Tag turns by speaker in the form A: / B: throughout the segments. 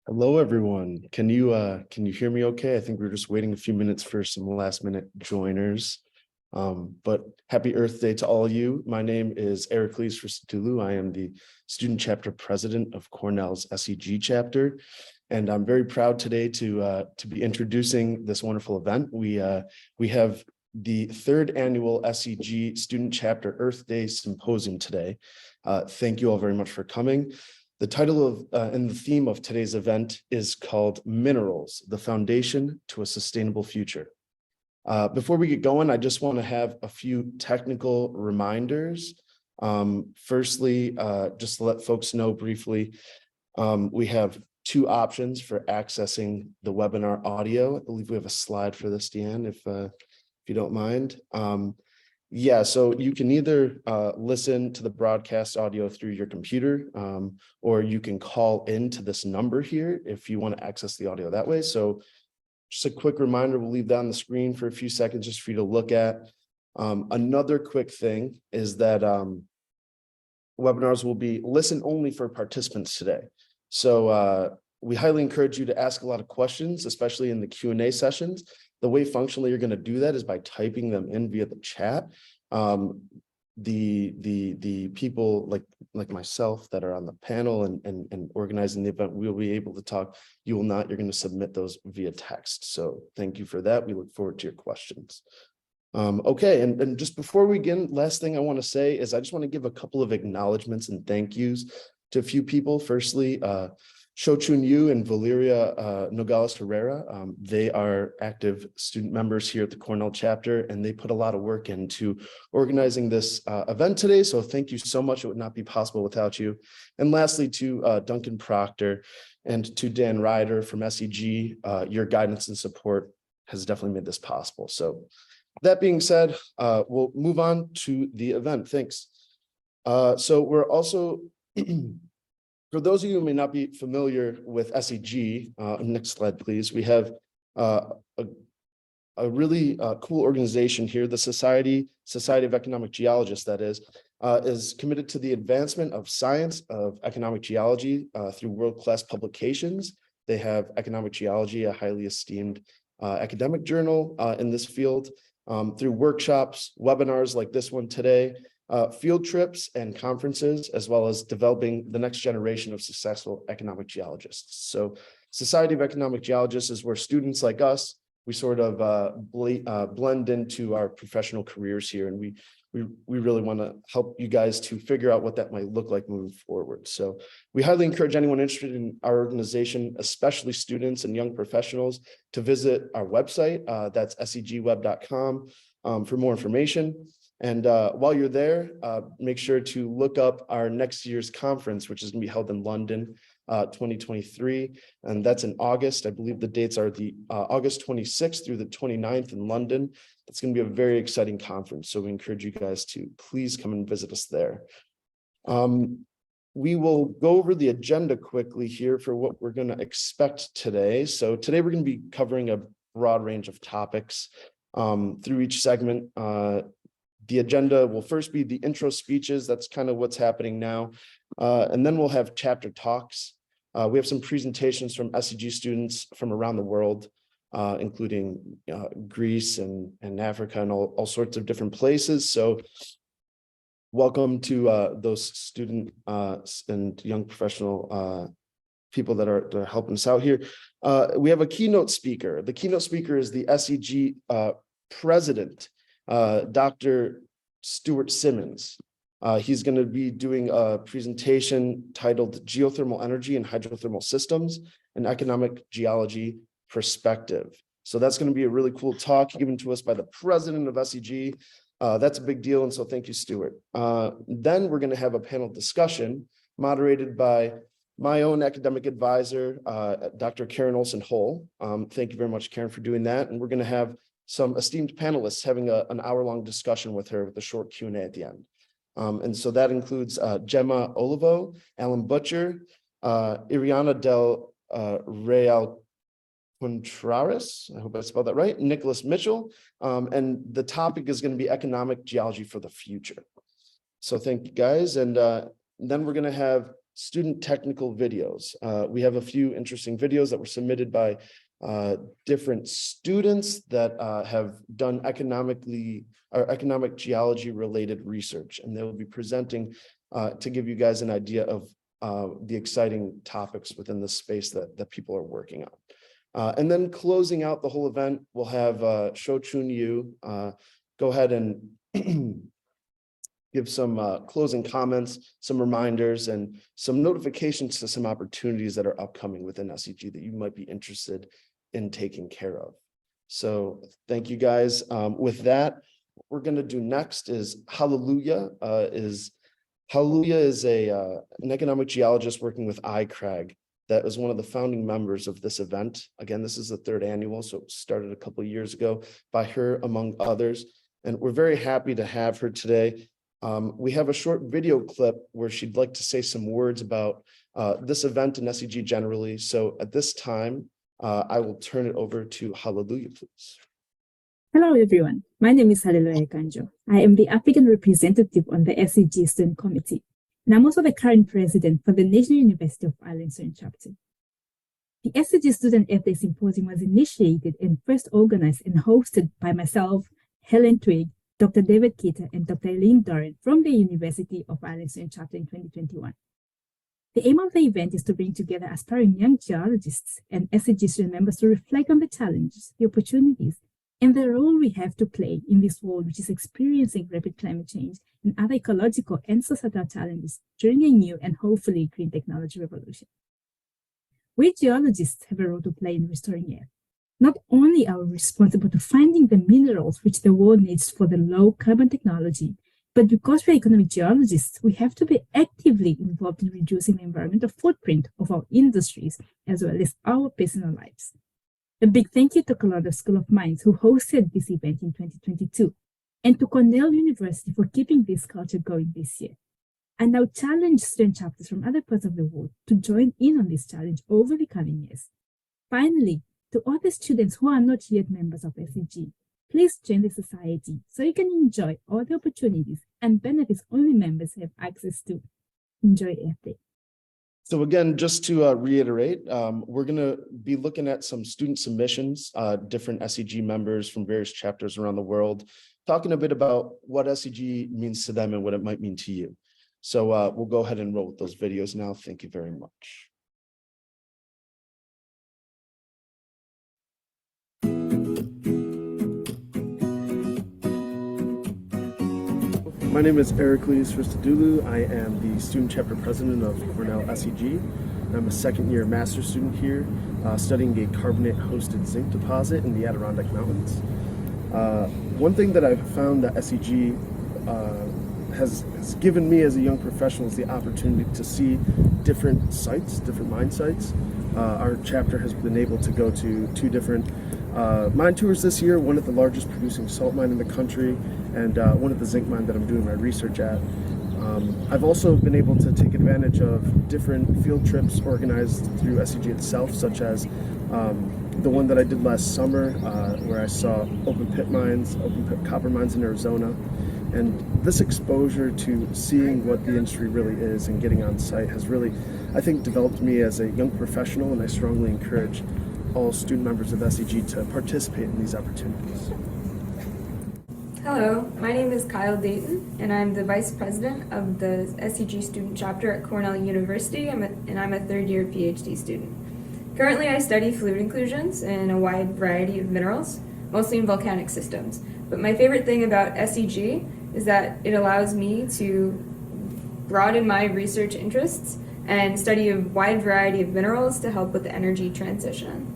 A: Hello, everyone. Can you hear me okay? I think we're just waiting a few minutes for some last minute joiners. But happy Earth Day to all of you. My name is Ericles Tulu. I am the student chapter president of Cornell's SEG chapter. And I'm very proud today to be introducing this wonderful event. We have the third annual SEG Student Chapter Earth Day Symposium today. Thank you all very much for coming. The title of and the theme of today's event is called Minerals, the Foundation to a Sustainable Future. Before we get going, I just want to have a few technical reminders. Firstly, just to let folks know briefly, we have two options for accessing the webinar audio. I believe we have a slide for this, Deanne, if you don't mind. So you can either listen to the broadcast audio through your computer, or you can call into this number here if you want to access the audio that way. So just a quick reminder, we'll leave that on the screen for a few seconds just for you to look at. Another quick thing is that webinars will be listen only for participants today. So we highly encourage you to ask a lot of questions, especially in the Q&A sessions. The way functionally you're going to do that is by typing them in via the chat. The people like myself that are on the panel and organizing the event will be able to talk. You will not. You're going to submit those via text. So thank you for that. We look forward to your questions. Okay, and just before we begin, last thing I want to say is I just want to give a couple of acknowledgements and thank yous to a few people. Firstly, Shochun Yu and Valeria Nogales Herrera. They are active student members here at the Cornell chapter, and they put a lot of work into organizing this event today. So thank you so much. It would not be possible without you. And lastly, to Duncan Proctor and to Dan Ryder from SEG, your guidance and support has definitely made this possible. So that being said, we'll move on to the event. Thanks. So we're also for those of you who may not be familiar with SEG, next slide, please. We have a really cool organization here, the Society of Economic Geologists, that is committed to the advancement of science of economic geology through world-class publications. They have Economic Geology, a highly esteemed academic journal in this field, through workshops, webinars like this one today, field trips and conferences, as well as developing the next generation of successful economic geologists. So Society of Economic Geologists is where students like us, we sort of blend into our professional careers here. And we really want to help you guys to figure out what that might look like moving forward. So we highly encourage anyone interested in our organization, especially students and young professionals, to visit our website. That's segweb.com for more information. And while you're there, make sure to look up our next year's conference, which is going to be held in London, 2023. And that's in August. I believe the dates are the August 26th through the 29th in London. It's going to be a very exciting conference. So we encourage you guys to please come and visit us there. We will go over the agenda quickly here for what we're going to expect today. So today we're going to be covering a broad range of topics through each segment. The agenda will first be the intro speeches. That's kind of what's happening now. And then we'll have chapter talks. We have some presentations from SEG students from around the world, including Greece and Africa and all sorts of different places. So welcome to those student and young professional people that are helping us out here. We have a keynote speaker. The keynote speaker is the SEG president, Dr. Stuart Simmons. He's going to be doing a presentation titled Geothermal Energy and Hydrothermal Systems, an Economic Geology Perspective. So that's going to be a really cool talk given to us by the president of SEG. That's a big deal, and so thank you, Stuart. Then we're going to have a panel discussion moderated by my own academic advisor, Dr. Karen Olson-Hull. Thank you very much, Karen, for doing that. And we're going to have some esteemed panelists having an hour-long discussion with her with a short Q&A at the end. And so that includes Gemma Olivo, Alan Butcher, Iriana del Real Contreras, I hope I spelled that right, Nicholas Mitchell, and the topic is going to be economic geology for the future. So thank you guys. And then we're going to have student technical videos. We have a few interesting videos that were submitted by different students that have done economic geology related research, and they will be presenting to give you guys an idea of the exciting topics within the space that people are working on. And then closing out the whole event, we'll have Sho-Chun Yu go ahead and give some closing comments, some reminders, and some notifications to some opportunities that are upcoming within SEG that you might be interested in taking care of. So thank you guys. With that, what we're going to do next is Hallelujah. Hallelujah is an economic geologist working with ICRAG that was one of the founding members of this event. Again, this is the third annual, so it started a couple of years ago by her, among others. And we're very happy to have her today. We have a short video clip where she'd like to say some words about this event and SEG generally. So at this time, I will turn it over to Hallelujah, please.
B: Hello, everyone. My name is Hallelujah Kanjo. I am the African representative on the SEG Student Committee, and I'm also the current president for the National University of Ireland Student Chapter. The SEG Student Chapter Symposium was initiated and first organized and hosted by myself, Helen Twigg, Dr. David Keita, and Dr. Eileen Doran from the University of Ireland Student Chapter in 2021. The aim of the event is to bring together aspiring young geologists and SEG student members to reflect on the challenges, the opportunities, and the role we have to play in this world which is experiencing rapid climate change and other ecological and societal challenges during a new and hopefully green technology revolution. We geologists have a role to play in restoring Earth. Not only are we responsible to finding the minerals which the world needs for the low carbon technology, but because we're economic geologists, we have to be actively involved in reducing the environmental footprint of our industries as well as our personal lives. A big thank you to Colorado School of Mines, who hosted this event in 2022, and to Cornell University for keeping this culture going this year. I now challenge student chapters from other parts of the world to join in on this challenge over the coming years. Finally, to all the students who are not yet members of SEG, please join the society so you can enjoy all the opportunities and benefits only members have access to. Enjoy Earth Day.
A: So again, just to reiterate, we're going to be looking at some student submissions, different SEG members from various chapters around the world, talking a bit about what SEG means to them and what it might mean to you. So we'll go ahead and roll with those videos now. Thank you very much. My name is Ericles Christodoulou. I am the student chapter president of Cornell SEG. And I'm a second-year master's student here, studying a carbonate-hosted zinc deposit in the Adirondack Mountains. One thing that I've found that SEG has given me as a young professional is the opportunity to see different sites, different mine sites. Our chapter has been able to go to 2 different mine tours this year, one at the largest producing salt mine in the country, and one at the zinc mine that I'm doing my research at. I've also been able to take advantage of different field trips organized through SEG itself, such as the one that I did last summer, where I saw open pit copper mines in Arizona. And this exposure to seeing what the industry really is and getting on site has really, I think, developed me as a young professional, and I strongly encourage all student members of SEG to participate in these opportunities.
C: Hello, my name is Kyle Dayton, and I'm the Vice President of the SEG Student Chapter at Cornell University, and I'm a third-year PhD student. Currently, I study fluid inclusions in a wide variety of minerals, mostly in volcanic systems. But my favorite thing about SEG is that it allows me to broaden my research interests and study a wide variety of minerals to help with the energy transition.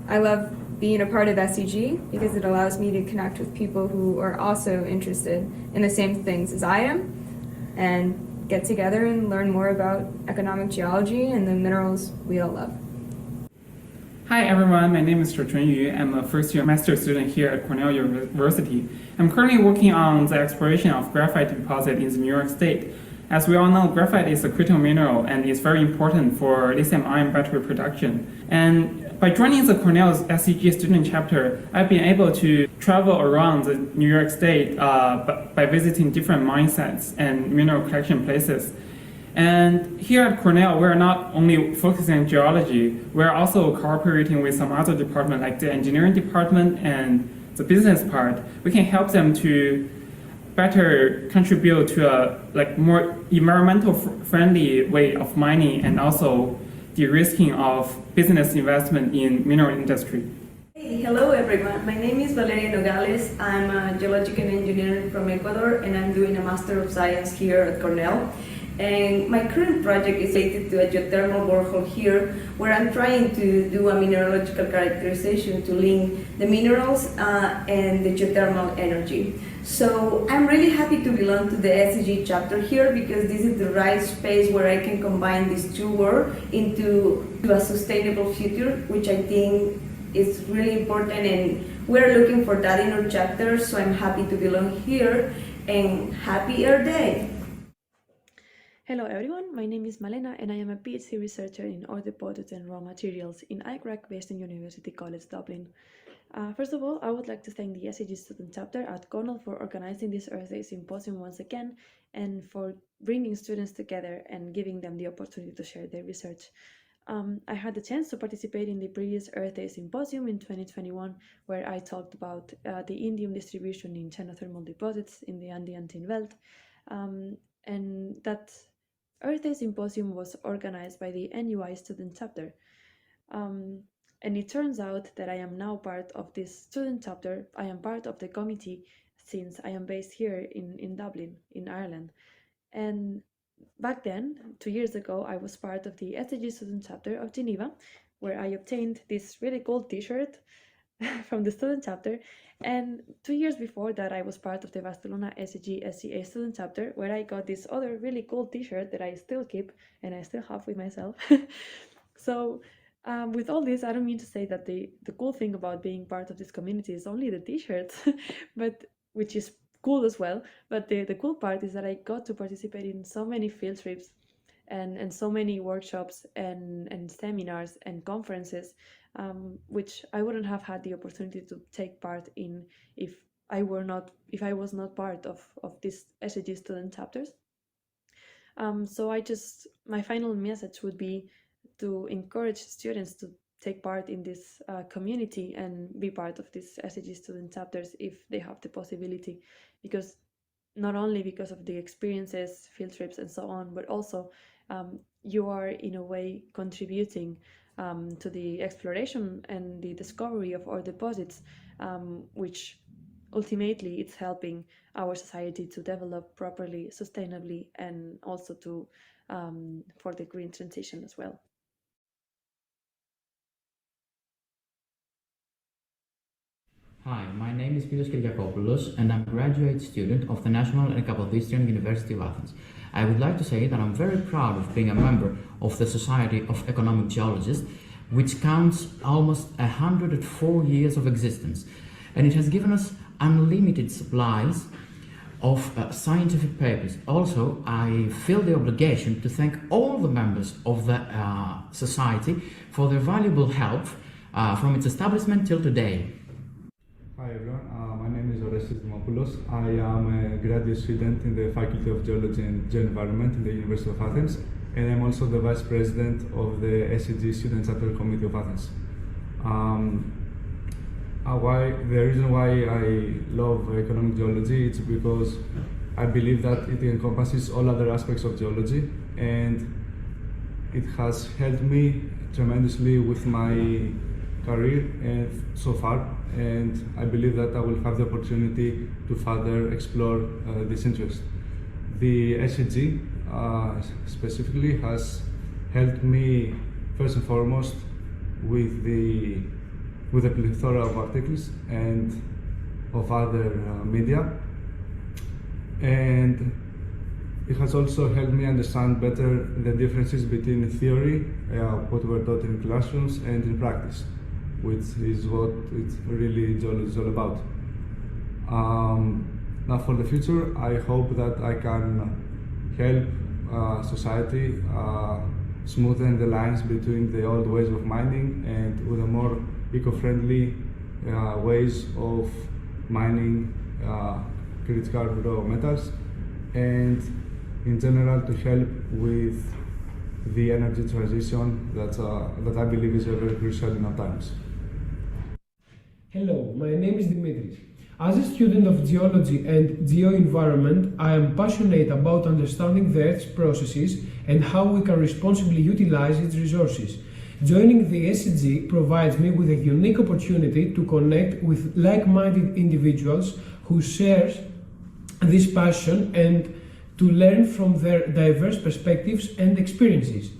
C: I love being a part of SEG because it allows me to connect with people who are also interested in the same things as I am and get together and learn more about economic geology and the minerals we all love.
D: Hi everyone, my name is Sho-Chun Yu. I'm a first-year master's student here at Cornell University. I'm currently working on the exploration of graphite deposit in the New York State. As we all know, graphite is a critical mineral and is very important for lithium-ion battery production. And by joining the Cornell's SEG Student Chapter, I've been able to travel around the New York State by visiting different mine sites and mineral collection places. And here at Cornell, we're not only focusing on geology, we're also cooperating with some other departments like the engineering department and the business part. We can help them to better contribute to a more environmental friendly way of mining and also de-risking of business investment in mineral industry.
E: Hey, hello everyone. My name is Valeria Nogales. I'm a geological engineer from Ecuador and I'm doing a Master of Science here at Cornell. And my current project is related to a geothermal borehole here, where I'm trying to do a mineralogical characterization to link the minerals and the geothermal energy. So I'm really happy to belong to the SEG chapter here because this is the right space where I can combine these two worlds into a sustainable future, which I think is really important, and we're looking for that in our chapter. So I'm happy to belong here, and happy Earth Day.
F: Hello everyone, my name is Malena and I am a PhD researcher in ore deposits and raw materials in ICRAC based in University College Dublin. First of all, I would like to thank the SEG Student Chapter at Cornell for organizing this Earth Day Symposium once again and for bringing students together and giving them the opportunity to share their research. I had the chance to participate in the previous Earth Day Symposium in 2021 where I talked about the indium distribution in chenothermal deposits in the Andean Tin Belt, and that Earth Day Symposium was organized by the NUI Student Chapter. And it turns out that I am now part of this student chapter. I am part of the committee since I am based here in Dublin, in Ireland. And back then, 2 years ago, I was part of the SEG Student Chapter of Geneva, where I obtained this really cool t-shirt from the student chapter. And 2 years before that, I was part of the Barcelona SEG SEA Student Chapter, where I got this other really cool t-shirt that I still keep and I still have with myself. So with all this, I don't mean to say that the cool thing about being part of this community is only the t-shirts, but which is cool as well. But the cool part is that I got to participate in so many field trips and so many workshops and seminars and conferences, which I wouldn't have had the opportunity to take part in if I was not part of these SEG student chapters. So my final message would be to encourage students to take part in this community and be part of these SEG student chapters if they have the possibility, because not only because of the experiences, field trips and so on, but also you are in a way contributing to the exploration and the discovery of our deposits, which ultimately it's helping our society to develop properly, sustainably, and also to for the green transition as well.
G: Hi, my name is Milos Kyriakopoulos and I'm a graduate student of the National and Capodistrian University of Athens. I would like to say that I'm very proud of being a member of the Society of Economic Geologists, which counts almost 104 years of existence, and it has given us unlimited supplies of scientific papers. Also, I feel the obligation to thank all the members of the society for their valuable help from its establishment till today.
H: Hi everyone, my name is Orestes Dimopoulos. I am a graduate student in the Faculty of Geology and Geoenvironment in the University of Athens, and I'm also the Vice President of the SEG Student Chapter Committee of Athens. The reason why I love economic geology is because I believe that it encompasses all other aspects of geology, and it has helped me tremendously with my career so far, and I believe that I will have the opportunity to further explore this interest. The SEG specifically has helped me first and foremost with the plethora of articles and of other media, and it has also helped me understand better the differences between theory, what we're taught in classrooms, and in practice, which is what geology is all about. Now for the future, I hope that I can help society smoothen the lines between the old ways of mining and with a more eco-friendly ways of mining critical raw metals, and in general to help with the energy transition that I believe is very crucial in our times.
I: Hello, my name is Dimitris. As a student of geology and geoenvironment, I am passionate about understanding the Earth's processes and how we can responsibly utilize its resources. Joining the SEG provides me with a unique opportunity to connect with like-minded individuals who share this passion and to learn from their diverse perspectives and experiences.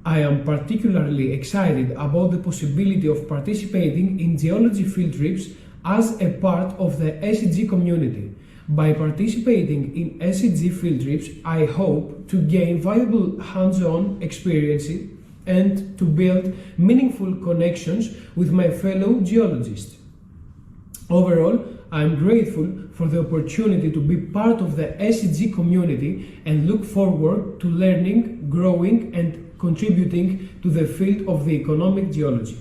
I: I am particularly excited about the possibility of participating in geology field trips as a part of the SEG community. By participating in SEG field trips, I hope to gain valuable hands-on experiences and to build meaningful connections with my fellow geologists. Overall, I am grateful for the opportunity to be part of the SEG community and look forward to learning, growing, and contributing to the field of the economic geology.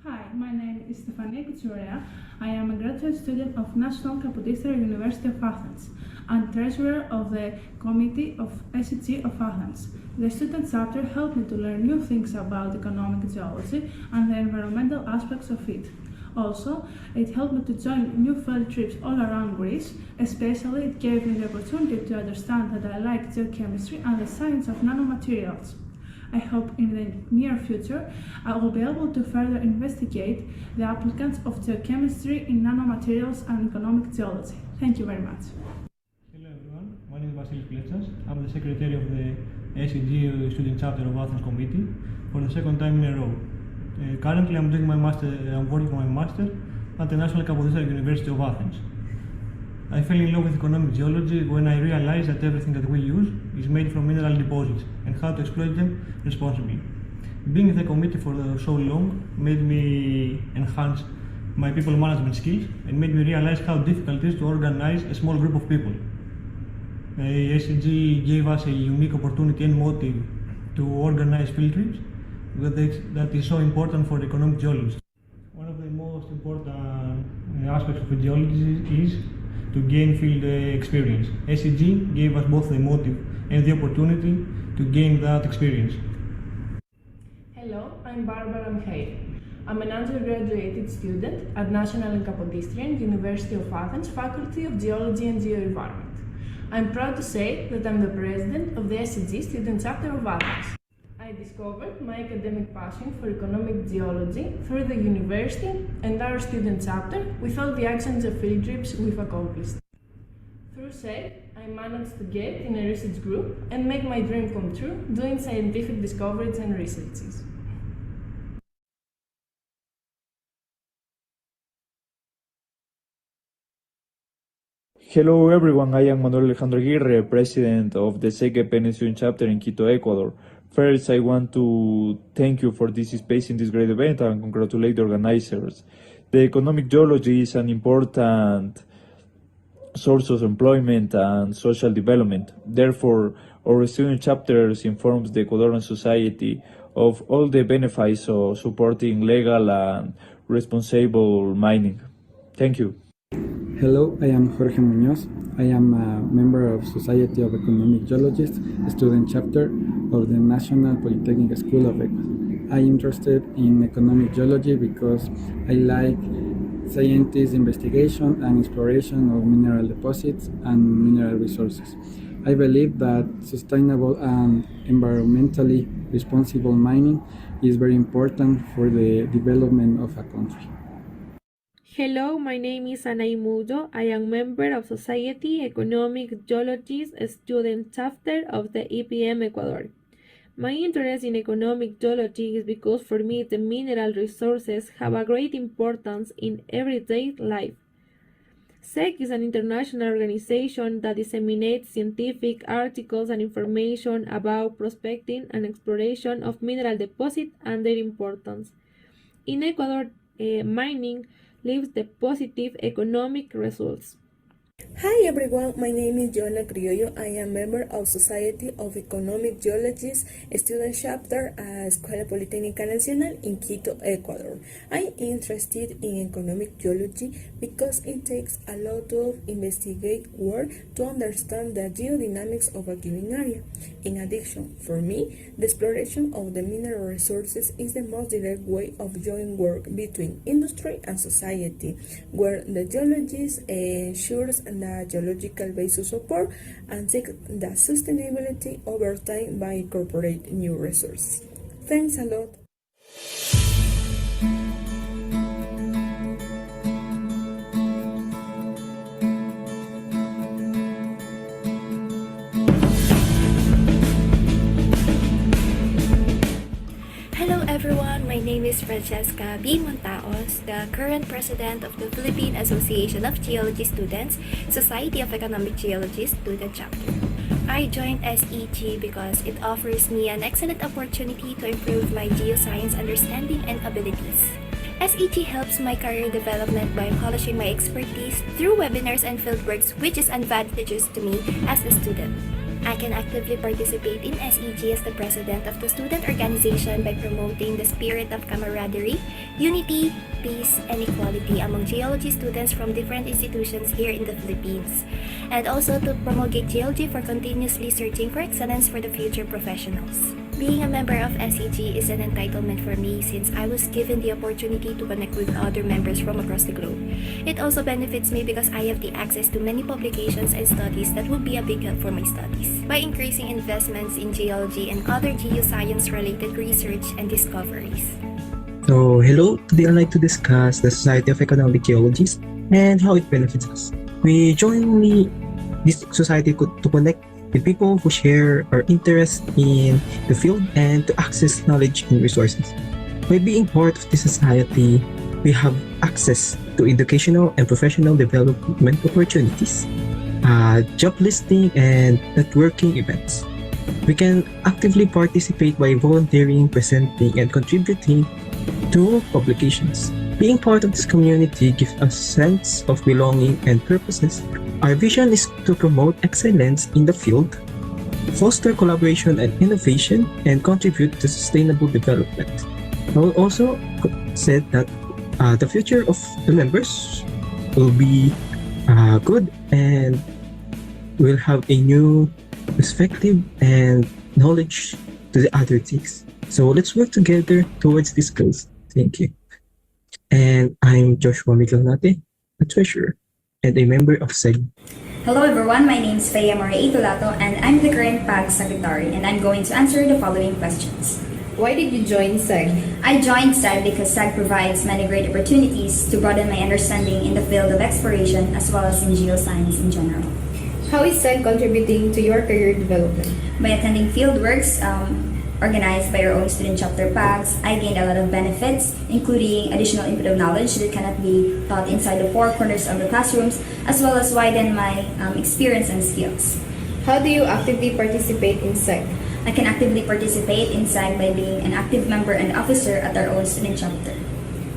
J: Hi, my name is Stefania Koutsourea. I am a graduate student of National Kapodistrian University of Athens and treasurer of the Committee of SEG of Athens. The student chapter helped me to learn new things about economic geology and the environmental aspects of it. Also, it helped me to join new field trips all around Greece, especially it gave me the opportunity to understand that I like geochemistry and the science of nanomaterials. I hope in the near future I will be able to further investigate the applicants of geochemistry in nanomaterials and economic geology. Thank you very much.
K: Hello everyone, my name is Vasilis Pletsas. I'm the secretary of the SEG Student Chapter of Athens Committee for the second time in a row. Currently, I'm working on my master at the National Kapodistrian University of Athens. I fell in love with economic geology when I realized that everything that we use is made from mineral deposits and how to exploit them responsibly. Being in the committee for so long made me enhance my people management skills and made me realize how difficult it is to organize a small group of people. SEG gave us a unique opportunity and motive to organize field trips that is so important for economic geologists. One of the most important aspects of geology is to gain field experience. SEG gave us both the motive and the opportunity to gain that experience.
J: Hello, I'm Barbara Mihail. I'm an undergraduate student at National and Kapodistrian University of Athens Faculty of Geology and Geoenvironment. I'm proud to say that I'm the president of the SEG Student Chapter of Athens. I discovered my academic passion for economic geology through the university and our student chapter with all the actions of field trips we've accomplished. Through SEG, I managed to get in a research group and make my dream come true doing scientific discoveries and researches.
L: Hello everyone, I am Manuel Alejandro Aguirre, President of the SEG Student Chapter in Quito, Ecuador. First, I want to thank you for this space in this great event and congratulate the organizers. The economic geology is an important source of employment and social development. Therefore, our student chapters informs the Ecuadorian society of all the benefits of supporting legal and responsible mining. Thank you.
M: Hello, I am Jorge Muñoz. I am a member of Society of Economic Geologists, Student Chapter of the National Polytechnic School of Ecuador. I am interested in economic geology because I like scientists' investigation and exploration of mineral deposits and mineral resources. I believe that sustainable and environmentally responsible mining is very important for the development of a country.
N: Hello, my name is Anay Mudo. I am member of Society Economic Geologists Student Chapter of the EPM Ecuador. My interest in economic geology is because for me the mineral resources have a great importance in everyday life. SEG is an international organization that disseminates scientific articles and information about prospecting and exploration of mineral deposits and their importance. In Ecuador, mining leaves the positive economic results.
O: Hi everyone, my name is Joana Criollo. I am member of Society of Economic Geologists Student Chapter at Escuela Politécnica Nacional in Quito, Ecuador. I'm interested in economic geology because it takes a lot of investigate work to understand the geodynamics of a given area. In addition, for me, the exploration of the mineral resources is the most direct way of joint work between industry and society, where the geologist ensures the geological basis support and seek the sustainability over time by incorporating new resources. Thanks a lot.
P: Hello everyone, my name is Francesca B. Montaos, the current president of the Philippine Association of Geology Students, Society of Economic Geologists Student Chapter. I joined SEG because it offers me an excellent opportunity to improve my geoscience understanding and abilities. SEG helps my career development by polishing my expertise through webinars and fieldworks, which is advantageous to me as a student. I can actively participate in SEG as the president of the student organization by promoting the spirit of camaraderie, unity, peace, and equality among geology students from different institutions here in the Philippines, and also to promulgate geology for continuously searching for excellence for the future professionals. Being a member of SEG is an entitlement for me since I was given the opportunity to connect with other members from across the globe. It also benefits me because I have the access to many publications and studies that will be a big help for my studies. By increasing investments in geology and other geoscience-related research and discoveries.
Q: So, hello. Today I'd like to discuss the Society of Economic Geologists and how it benefits us. We join this society to connect with people who share our interest in the field and to access knowledge and resources. By being part of this society, we have access to educational and professional development opportunities, job listing, and networking events. We can actively participate by volunteering, presenting, and contributing to publications. Being part of this community gives us a sense of belonging and purposes. Our vision is to promote excellence in the field, foster collaboration and innovation, and contribute to sustainable development. I will also say that the future of the members will be good and will have a new perspective and knowledge to the other things. So let's work together towards this goals. Thank you. And I'm Joshua Michelnate, a treasurer and a member of SEG.
R: Hello everyone, my name is Fea Maria Itulato and I'm the current PAG Secretary and I'm going to answer the following questions.
S: Why did you join SEG?
R: I joined SEG because SEG provides many great opportunities to broaden my understanding in the field of exploration as well as in geoscience in general.
S: How is SEG contributing to your career development?
R: By attending fieldworks, organized by our own student chapter PAGs, I gained a lot of benefits, including additional input of knowledge that cannot be taught inside the four corners of the classrooms, as well as widen my experience and skills.
S: How do you actively participate in SEG?
R: I can actively participate in SEG by being an active member and officer at our own student chapter.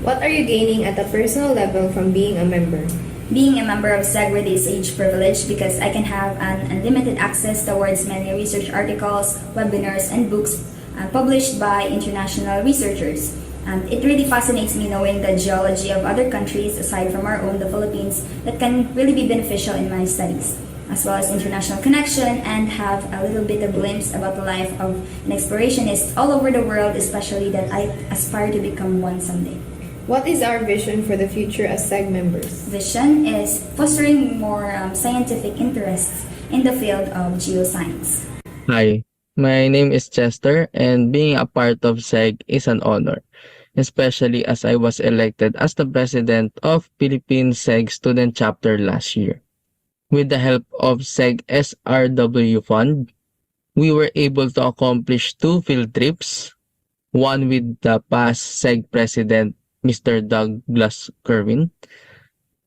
S: What are you gaining at a personal level from being a member?
R: Being a member of SEG really is a huge privilege because I can have an unlimited access towards many research articles, webinars, and books published by international researchers. It really fascinates me knowing the geology of other countries aside from our own, the Philippines, that can really be beneficial in my studies, as well as international connection and have a little bit of glimpse about the life of an explorationist all over the world, especially that I aspire to become one someday.
S: What is our vision for the future as SEG members?
R: Vision is fostering more scientific interests in the field of geoscience.
T: Hi, my name is Chester, and being a part of SEG is an honor, especially as I was elected as the president of Philippine SEG Student Chapter last year. With the help of SEG SRW Fund, we were able to accomplish 2 field trips, one with the past SEG president, Mr. Douglas Kerwin,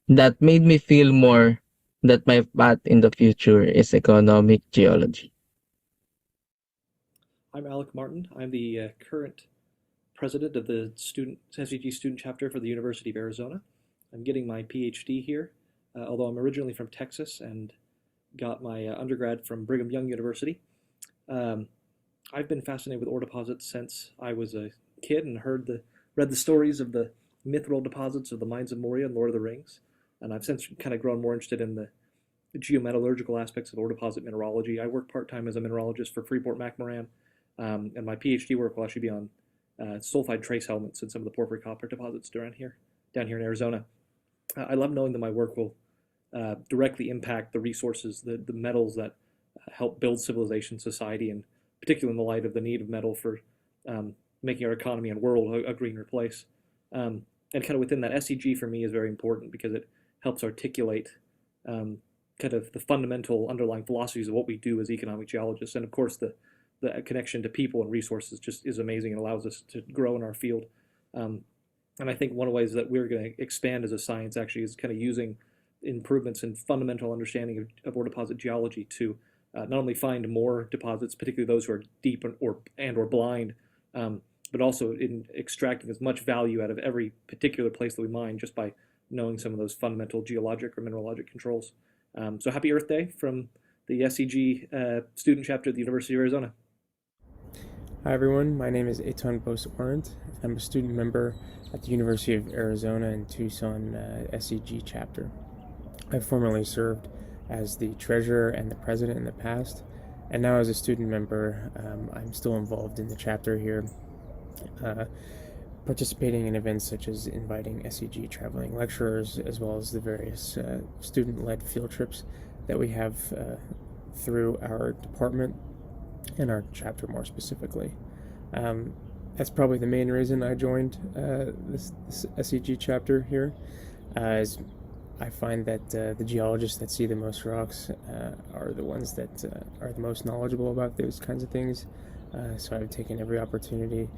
T: that made me feel more that my path in the future is economic geology.
U: I'm Alec Martin. I'm the current president of the SEG Student Chapter for the University of Arizona. I'm getting my PhD here although I'm originally from Texas and got my undergrad from Brigham Young University. I've been fascinated with ore deposits since I was a kid and read the stories of the mithril deposits of the mines of Moria and Lord of the Rings. And I've since kind of grown more interested in the geometallurgical aspects of ore deposit mineralogy. I work part-time as a mineralogist for Freeport-McMoran, and my PhD work will actually be on sulfide trace elements in some of the porphyry copper deposits down here in Arizona. I love knowing that my work will directly impact the resources, the metals that help build civilization, society, and particularly in the light of the need of metal for making our economy and world a greener place. And kind of within that, SEG for me is very important because it helps articulate kind of the fundamental underlying philosophies of what we do as economic geologists. And of course, the connection to people and resources just is amazing and allows us to grow in our field. And I think one of the ways that we're going to expand as a science actually is kind of using improvements in fundamental understanding of ore deposit geology to not only find more deposits, particularly those who are deep or blind, but also in extracting as much value out of every particular place that we mine just by knowing some of those fundamental geologic or mineralogic controls. So happy Earth Day from the SEG Student Chapter at the University of Arizona.
B: Hi everyone, my name is Eitan Bose-Arendt. I'm a student member at the University of Arizona in Tucson SEG Chapter. I've formerly served as the treasurer and the president in the past, and now as a student member, I'm still involved in the chapter here, participating in events such as inviting SEG traveling lecturers, as well as the various student-led field trips that we have through our department and our chapter more specifically. That's probably the main reason I joined this SEG chapter here, as I find that the geologists that see the most rocks are the ones that are the most knowledgeable about those kinds of things. So I've taken every opportunity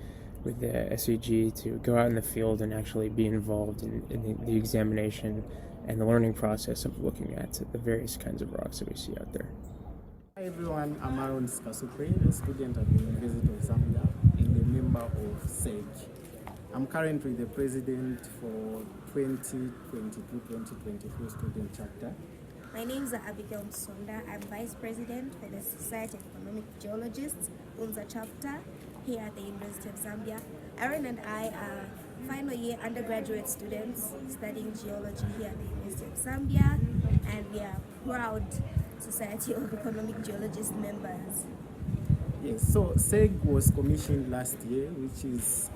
B: with the SEG to go out in the field and actually be involved in the examination and the learning process of looking at the various kinds of rocks that we see out there.
V: Hi everyone, I'm Aaron Skasupre, a student at the University of Zambia and a member of SEG. I'm currently the president for 2022-2023 Student Chapter.
W: My name is Abigail Msonda. I'm vice president for the Society of Economic Geologists, UNZA chapter, here at the University of Zambia. Aaron and I are final year undergraduate students studying geology here at the University of Zambia, and we are proud Society of Economic Geologists members.
V: Yes, so SEG was commissioned last year, which is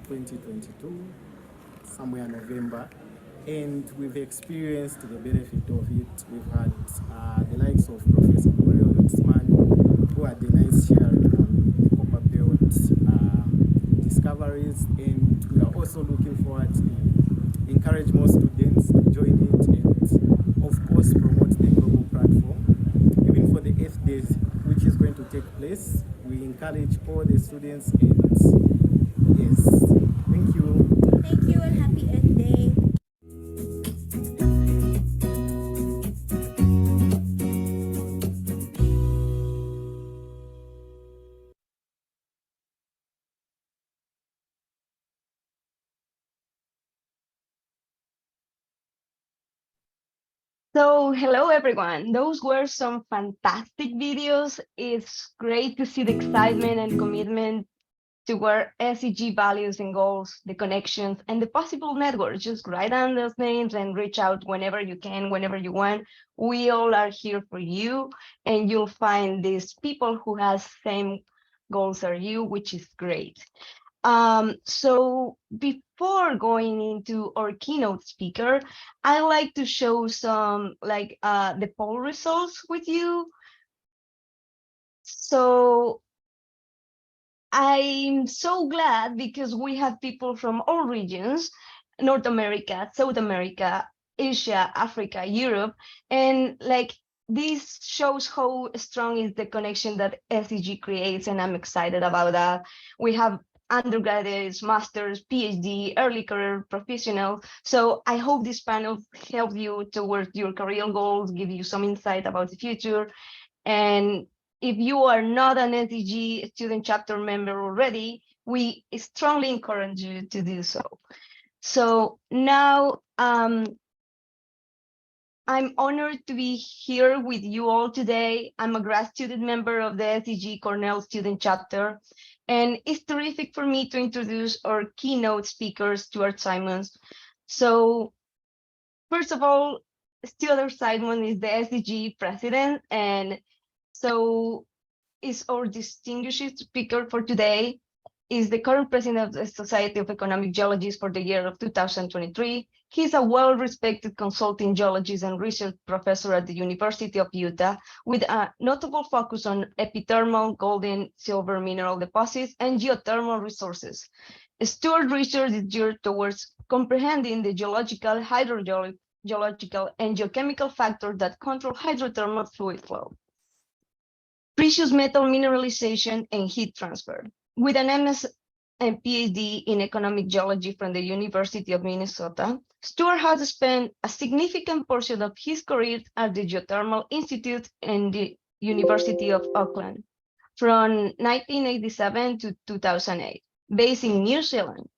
V: 2022, somewhere in November, and we've experienced the benefit of it. We've had the likes of Professor Muriel Lutzman, who had the nice sharing on the copper belt discoveries, and we are also looking forward to encourage more students to join it and, of course, promote the global platform. Even for the Earth Day, which is going to take place, we encourage all the students, and yes, thank you.
W: Thank you and happy Earth Day.
X: So, hello everyone. Those were some fantastic videos. It's great to see the excitement and commitment to where SEG values and goals, the connections, and the possible networks. Just write down those names and reach out whenever you can, whenever you want. We all are here for you, and you'll find these people who has same goals as you, which is great. So before going into our keynote speaker, I like to show some the poll results with you. So I'm so glad because we have people from all regions, North America, South America, Asia, Africa, Europe, and this shows how strong is the connection that SEG creates, and I'm excited about that. We have undergraduates, masters, PhD, early career professionals. So I hope this panel helps you towards your career goals, give you some insight about the future. And if you are not an SEG Student Chapter member already, we strongly encourage you to do so. So now I'm I'm honored to be here with you all today. I'm a grad student member of the SEG Cornell Student Chapter, and it's terrific for me to introduce our keynote speaker, Stuart Simons. So, first of all, Stuart Simons is the SEG president, and so is our distinguished speaker for today. Is the current president of the Society of Economic Geologists for the year of 2023. He's a well-respected consulting geologist and research professor at the University of Utah, with a notable focus on epithermal gold and silver mineral deposits and geothermal resources. Stuart research is geared towards comprehending the geological, hydrogeological, and geochemical factors that control hydrothermal fluid flow, precious metal mineralization, and heat transfer. With an MS and PhD in economic geology from the University of Minnesota, Stuart has spent a significant portion of his career at the Geothermal Institute and the University of Auckland from 1987 to 2008, based in New Zealand.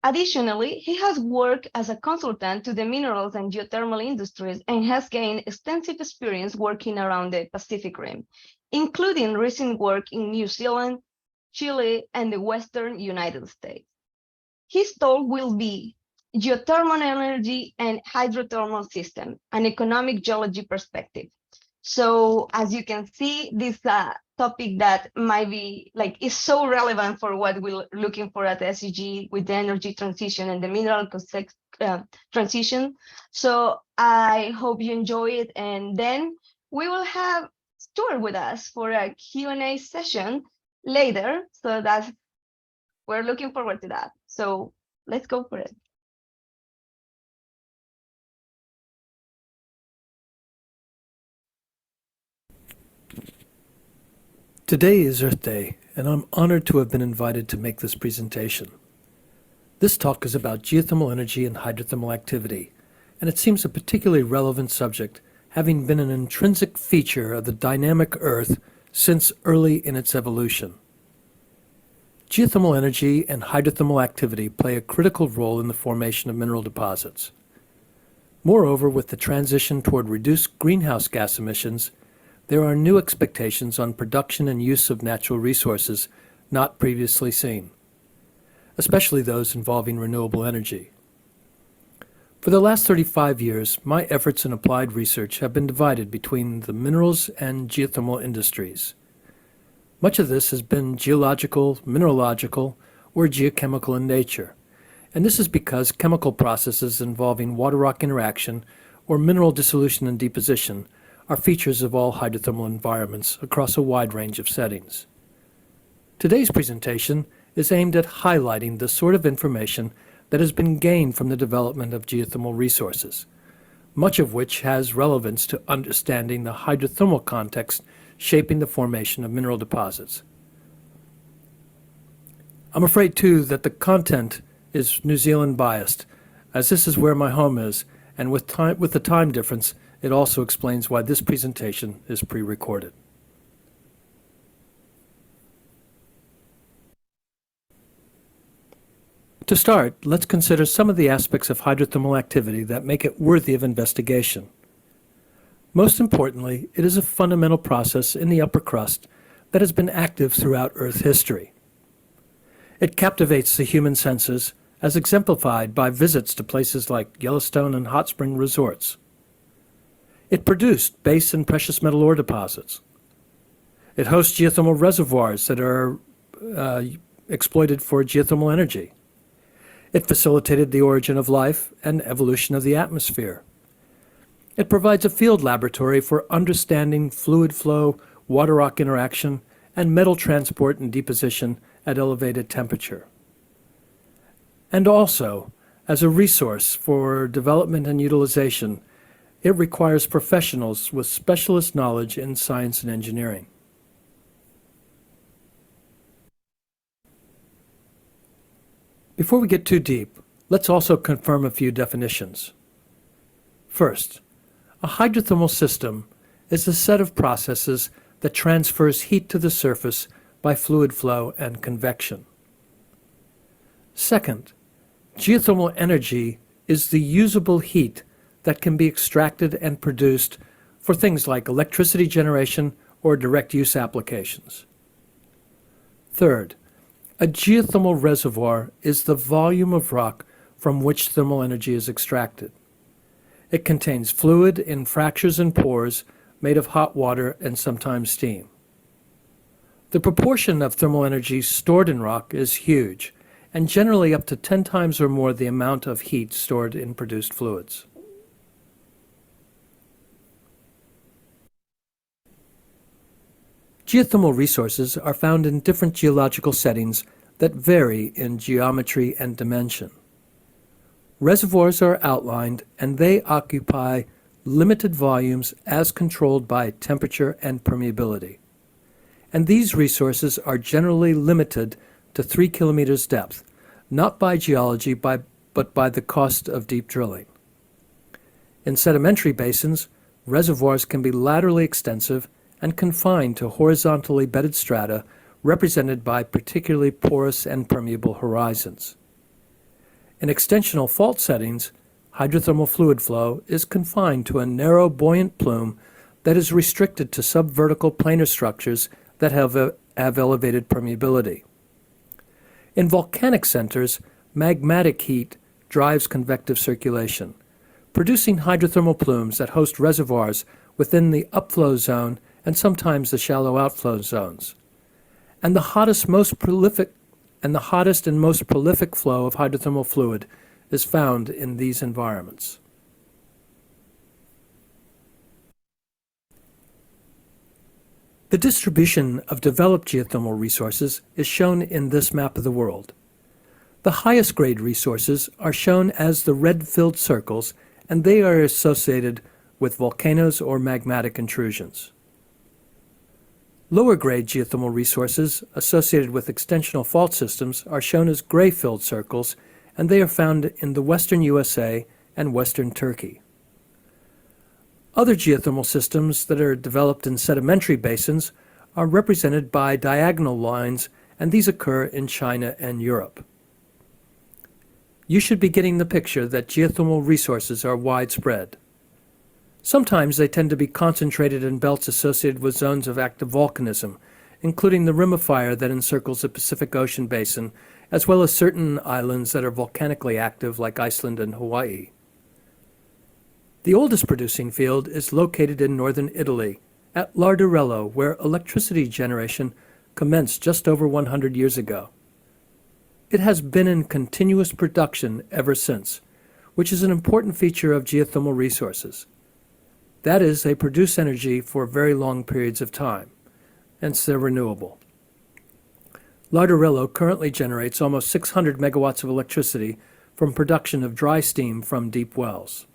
X: Additionally, he has worked as a consultant to the minerals and geothermal industries and has gained extensive experience working around the Pacific Rim, including recent work in New Zealand, Chile, and the Western United States. His talk will be Geothermal Energy and Hydrothermal System, an Economic Geology Perspective. So as you can see, this topic that might be is so relevant for what we're looking for at SEG with the energy transition and the mineral transition. So I hope you enjoy it, and then we will have Stuart with us for a Q&A session later, so we're looking forward to that. So let's go for it.
A: Today is Earth Day, and I'm honored to have been invited to make this presentation. This talk is about geothermal energy and hydrothermal activity, and it seems a particularly relevant subject, having been an intrinsic feature of the dynamic Earth since early in its evolution. Geothermal energy and hydrothermal activity play a critical role in the formation of mineral deposits. Moreover, with the transition toward reduced greenhouse gas emissions, there are new expectations on production and use of natural resources not previously seen, especially those involving renewable energy. For the last 35 years, my efforts in applied research have been divided between the minerals and geothermal industries. Much of this has been geological, mineralogical, or geochemical in nature, and this is because chemical processes involving water-rock interaction or mineral dissolution and deposition are features of all hydrothermal environments across a wide range of settings. Today's presentation is aimed at highlighting the sort of information that has been gained from the development of geothermal resources, much of which has relevance to understanding the hydrothermal context shaping the formation of mineral deposits. I'm afraid, too, that the content is New Zealand biased, as this is where my home is, and with the time difference, it also explains why this presentation is pre-recorded. To start, let's consider some of the aspects of hydrothermal activity that make it worthy of investigation. Most importantly, it is a fundamental process in the upper crust that has been active throughout Earth history. It captivates the human senses, as exemplified by visits to places like Yellowstone and hot spring resorts. It produced base and precious metal ore deposits. It hosts geothermal reservoirs that are exploited for geothermal energy. It facilitated the origin of life and evolution of the atmosphere. It provides a field laboratory for understanding fluid flow, water-rock interaction, and metal transport and deposition at elevated temperature. And also, as a resource for development and utilization, it requires professionals with specialist knowledge in science and engineering. Before we get too deep, let's also confirm a few definitions. First, a hydrothermal system is a set of processes that transfers heat to the surface by fluid flow and convection. Second, geothermal energy is the usable heat that can be extracted and produced for things like electricity generation or direct use applications. Third, a geothermal reservoir is the volume of rock from which thermal energy is extracted. It contains fluid in fractures and pores made of hot water and sometimes steam. The proportion of thermal energy stored in rock is huge, and generally up to 10 times or more the amount of heat stored in produced fluids. Geothermal resources are found in different geological settings that vary in geometry and dimension. Reservoirs are outlined, and they occupy limited volumes as controlled by temperature and permeability. And these resources are generally limited to 3 kilometers depth, not by geology, but by the cost of deep drilling. In sedimentary basins, reservoirs can be laterally extensive and confined to horizontally bedded strata represented by particularly porous and permeable horizons. In extensional fault settings, hydrothermal fluid flow is confined to a narrow buoyant plume that is restricted to subvertical planar structures that have elevated permeability. In volcanic centers, magmatic heat drives convective circulation, producing hydrothermal plumes that host reservoirs within the upflow zone and sometimes the shallow outflow zones. And the hottest and most prolific flow of hydrothermal fluid is found in these environments. The distribution of developed geothermal resources is shown in this map of the world. The highest grade resources are shown as the red-filled circles, and they are associated with volcanoes or magmatic intrusions. Lower grade geothermal resources associated with extensional fault systems are shown as gray-filled circles, and they are found in the western USA and western Turkey. Other geothermal systems that are developed in sedimentary basins are represented by diagonal lines, and these occur in China and Europe. You should be getting the picture that geothermal resources are widespread. Sometimes they tend to be concentrated in belts associated with zones of active volcanism, including the rim of fire that encircles the Pacific Ocean basin, as well as certain islands that are volcanically active like Iceland and Hawaii. The oldest producing field is located in northern Italy, at Larderello, where electricity generation commenced just over 100 years ago. It has been in continuous production ever since, which is an important feature of geothermal resources. That is, they produce energy for very long periods of time, hence they're renewable. Larderello currently generates almost 600 megawatts of electricity from production of dry steam from deep wells.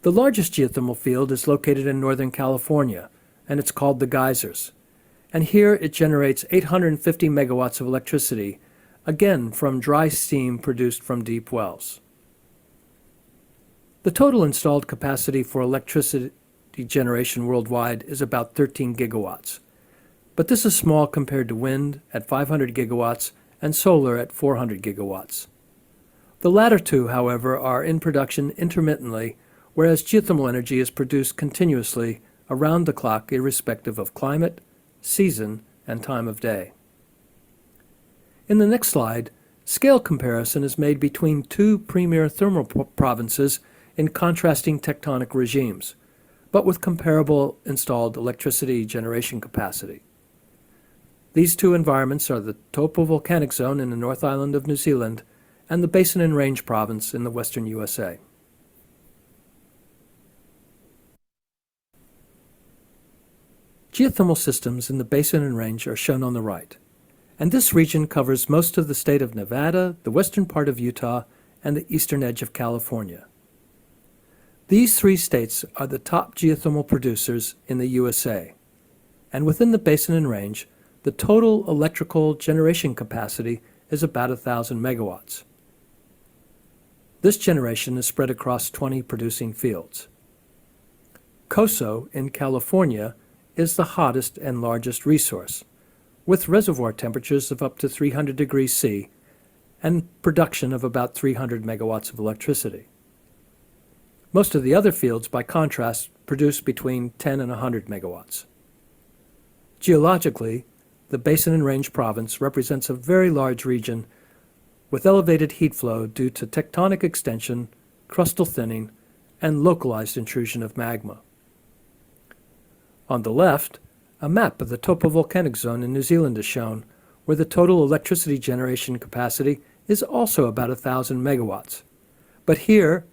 A: The largest geothermal field is located in Northern California, and it's called the Geysers. And here it generates 850 megawatts of electricity, again from dry steam produced from deep wells. The total installed capacity for electricity generation worldwide is about 13 gigawatts. But this is small compared to wind at 500 gigawatts and solar at 400 gigawatts. The latter two, however, are in production intermittently, whereas geothermal energy is produced continuously around the clock irrespective of climate, season, and time of day. In the next slide, scale comparison is made between two premier thermal provinces in contrasting tectonic regimes, but with comparable installed electricity generation capacity. These two environments are the topovolcanic zone in the North Island of New Zealand and the Basin and Range province in the western USA. Geothermal systems in the Basin and Range are shown on the right, and this region covers most of the state of Nevada, the western part of Utah, and the eastern edge of California. These three states are the top geothermal producers in the USA, and within the Basin and Range, the total electrical generation capacity is about 1,000 megawatts. This generation is spread across 20 producing fields. COSO in California is the hottest and largest resource, with reservoir temperatures of up to 300 degrees C and production of about 300 megawatts of electricity. Most of the other fields, by contrast, produce between 10 and 100 megawatts. Geologically, the Basin and Range Province represents a very large region with elevated heat flow due to tectonic extension, crustal thinning, and localized intrusion of magma. On the left, a map of the topovolcanic zone in New Zealand is shown, where the total electricity generation capacity is also about 1,000 megawatts. But here,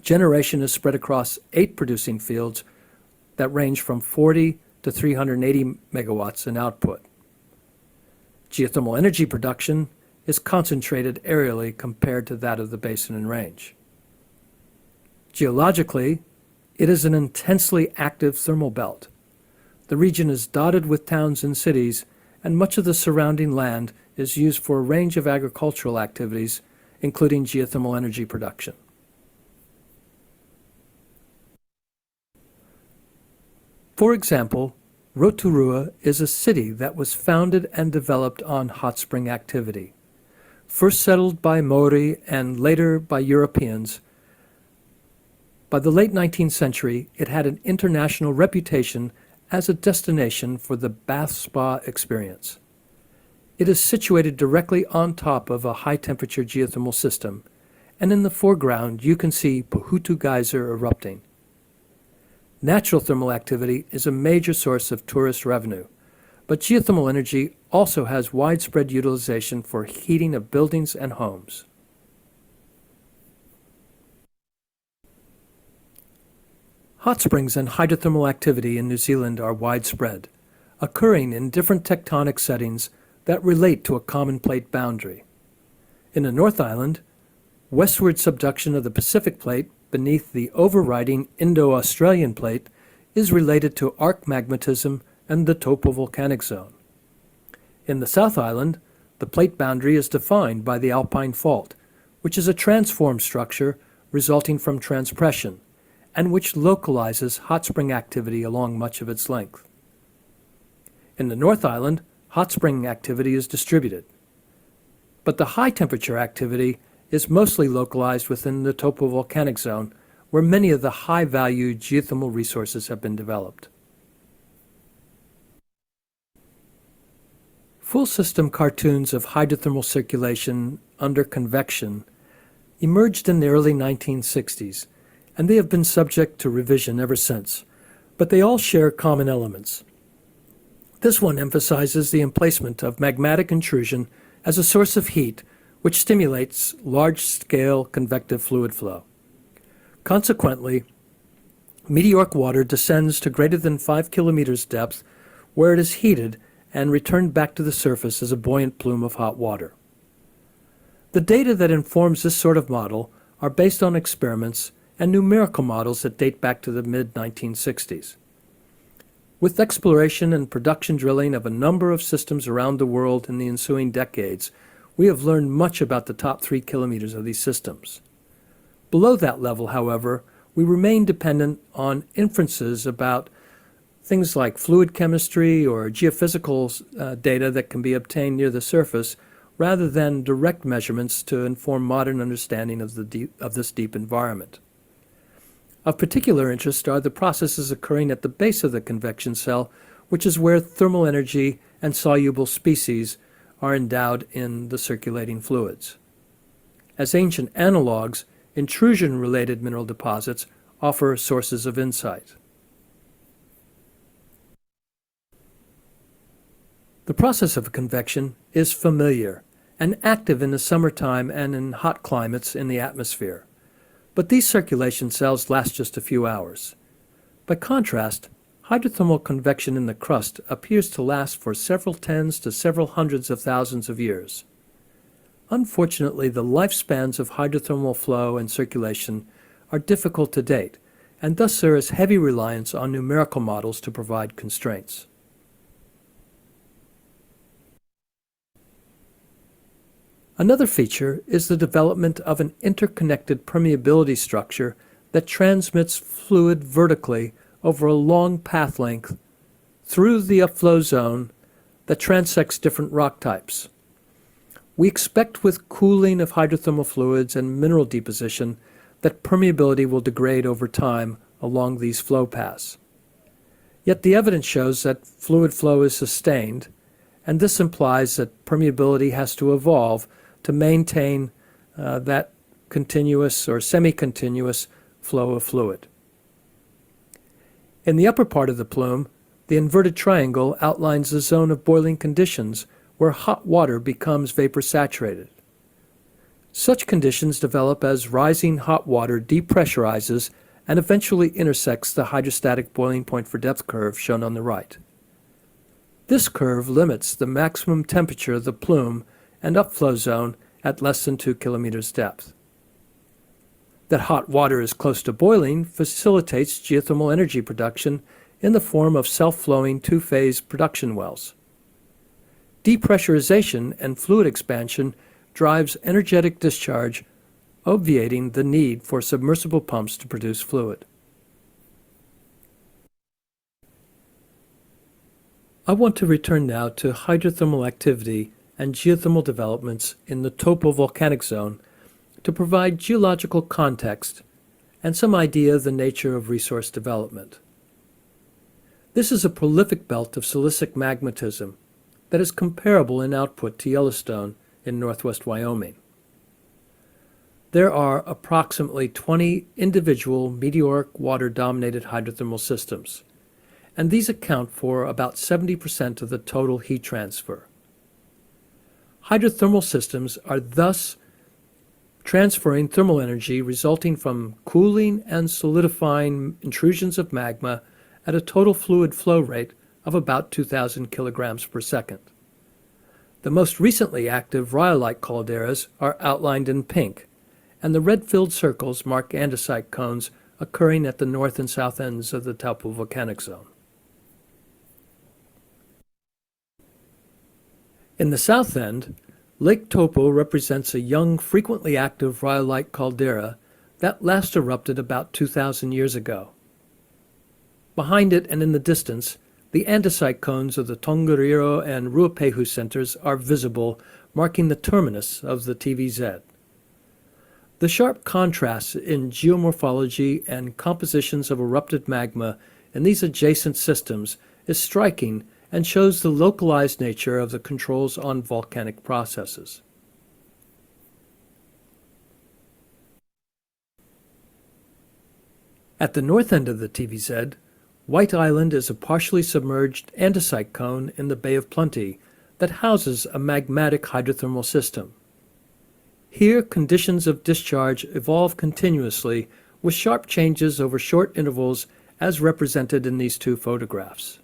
A: generation is spread across 8 producing fields that range from 40 to 380 megawatts in output. Geothermal energy production is concentrated aerially compared to that of the Basin and Range. Geologically, it is an intensely active thermal belt. The region is dotted with towns and cities, and much of the surrounding land is used for a range of agricultural activities, including geothermal energy production. For example, Rotorua is a city that was founded and developed on hot spring activity. First settled by Maori and later by Europeans, by the late 19th century, it had an international reputation as a destination for the bath spa experience. It is situated directly on top of a high-temperature geothermal system, and in the foreground you can see Pohutu Geyser erupting. Natural thermal activity is a major source of tourist revenue, but geothermal energy also has widespread utilization for heating of buildings and homes. Hot springs and hydrothermal activity in New Zealand are widespread, occurring in different tectonic settings that relate to a common plate boundary. In the North Island, westward subduction of the Pacific Plate beneath the overriding Indo-Australian Plate is related to arc magmatism and the topovolcanic zone. In the South Island, the plate boundary is defined by the Alpine Fault, which is a transform structure resulting from transpression, and which localizes hot spring activity along much of its length. In the North Island, hot spring activity is distributed, but the high temperature activity is mostly localized within the topovolcanic zone, where many of the high-value geothermal resources have been developed. Full system cartoons of hydrothermal circulation under convection emerged in the early 1960s, and they have been subject to revision ever since, but they all share common elements. This one emphasizes the emplacement of magmatic intrusion as a source of heat which stimulates large-scale convective fluid flow. Consequently, meteoric water descends to greater than 5 kilometers depth, where it is heated and returned back to the surface as a buoyant plume of hot water. The data that informs this sort of model are based on experiments and numerical models that date back to the mid-1960s. With exploration and production drilling of a number of systems around the world in the ensuing decades, we have learned much about the top 3 kilometers of these systems. Below that level, however, we remain dependent on inferences about things like fluid chemistry or geophysical data that can be obtained near the surface, rather than direct measurements to inform modern understanding of this deep environment. Of particular interest are the processes occurring at the base of the convection cell, which is where thermal energy and soluble species are endowed in the circulating fluids. As ancient analogs, intrusion-related mineral deposits offer sources of insight. The process of convection is familiar and active in the summertime and in hot climates in the atmosphere, but these circulation cells last just a few hours. By contrast, hydrothermal convection in the crust appears to last for several tens to several hundreds of thousands of years. Unfortunately, the lifespans of hydrothermal flow and circulation are difficult to date, and thus there is heavy reliance on numerical models to provide constraints. Another feature is the development of an interconnected permeability structure that transmits fluid vertically over a long path length through the upflow zone that transects different rock types. We expect with cooling of hydrothermal fluids and mineral deposition that permeability will degrade over time along these flow paths. Yet the evidence shows that fluid flow is sustained, and this implies that permeability has to evolve to maintain that continuous or semi-continuous flow of fluid. In the upper part of the plume, the inverted triangle outlines the zone of boiling conditions where hot water becomes vapor saturated. Such conditions develop as rising hot water depressurizes and eventually intersects the hydrostatic boiling point for depth curve shown on the right. This curve limits the maximum temperature of the plume and upflow zone at less than 2 kilometers depth. That hot water is close to boiling facilitates geothermal energy production in the form of self-flowing two-phase production wells. Depressurization and fluid expansion drives energetic discharge, obviating the need for submersible pumps to produce fluid. I want to return now to hydrothermal activity and geothermal developments in the topovolcanic zone to provide geological context and some idea of the nature of resource development. This is a prolific belt of silicic magmatism that is comparable in output to Yellowstone in northwest Wyoming. There are approximately 20 individual meteoric water-dominated hydrothermal systems, and these account for about 70% of the total heat transfer. Hydrothermal systems are thus transferring thermal energy resulting from cooling and solidifying intrusions of magma at a total fluid flow rate of about 2,000 kilograms per second. The most recently active rhyolite calderas are outlined in pink, and the red-filled circles mark andesite cones occurring at the north and south ends of the topovolcanic zone. In the south end, Lake Topo represents a young, frequently active rhyolite caldera that last erupted about 2,000 years ago. Behind it and in the distance, the andesite cones of the Tongariro and Ruapehu centers are visible, marking the terminus of the TVZ. The sharp contrasts in geomorphology and compositions of erupted magma in these adjacent systems is striking and shows the localized nature of the controls on volcanic processes. At the north end of the TVZ, White Island is a partially submerged andesite cone in the Bay of Plenty that houses a magmatic hydrothermal system. Here, conditions of discharge evolve continuously with sharp changes over short intervals as represented in these two photographs.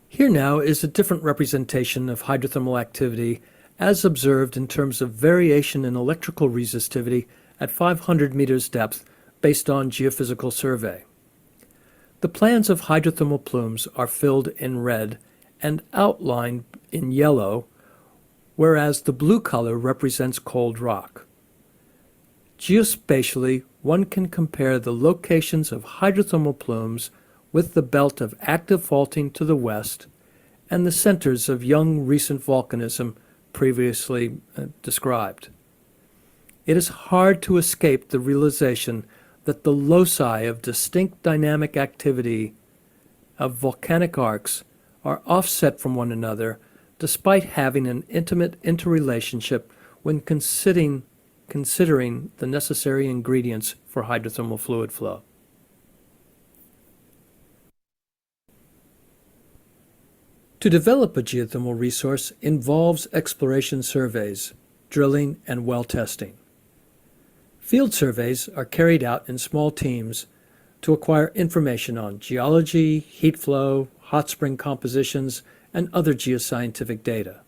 A: Here now is a different representation of hydrothermal activity as observed in terms of variation in electrical resistivity at 500 meters depth based on geophysical survey. The plans of hydrothermal plumes are filled in red and outlined in yellow, whereas the blue color represents cold rock. Geospatially, one can compare the locations of hydrothermal plumes with the belt of active faulting to the west and the centers of young recent volcanism previously described. It is hard to escape the realization that the loci of distinct dynamic activity of volcanic arcs are offset from one another despite having an intimate interrelationship when considering the necessary ingredients for hydrothermal fluid flow. To develop a geothermal resource involves exploration surveys, drilling, and well testing. Field surveys are carried out in small teams to acquire information on geology, heat flow, hot spring compositions, and other geoscientific data.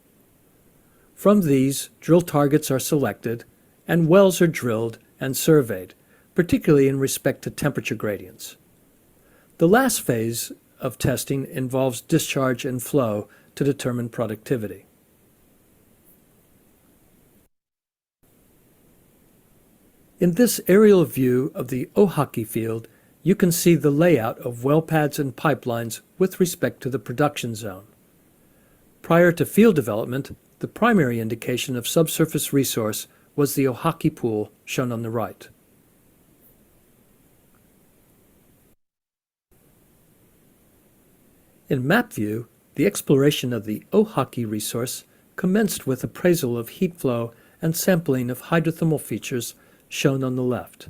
A: From these, drill targets are selected and wells are drilled and surveyed, particularly in respect to temperature gradients. The last phase of testing involves discharge and flow to determine productivity. In this aerial view of the Oaxaca field, you can see the layout of well pads and pipelines with respect to the production zone. Prior to field development, The primary indication of subsurface resource was the Ohaaki Pool, shown on the right. In map view, the exploration of the Ohaaki resource commenced with appraisal of heat flow and sampling of hydrothermal features, shown on the left.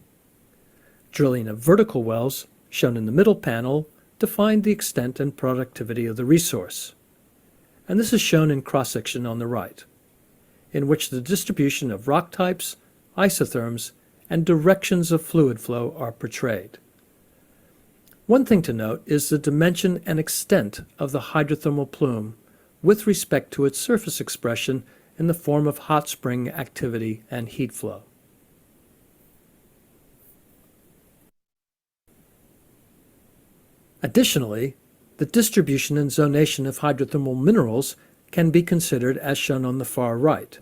A: Drilling of vertical wells, shown in the middle panel, defined the extent and productivity of the resource. And this is shown in cross-section on the right, in which the distribution of rock types, isotherms, and directions of fluid flow are portrayed. One thing to note is the dimension and extent of the hydrothermal plume with respect to its surface expression in the form of hot spring activity and heat flow. Additionally, the distribution and zonation of hydrothermal minerals can be considered as shown on the far right.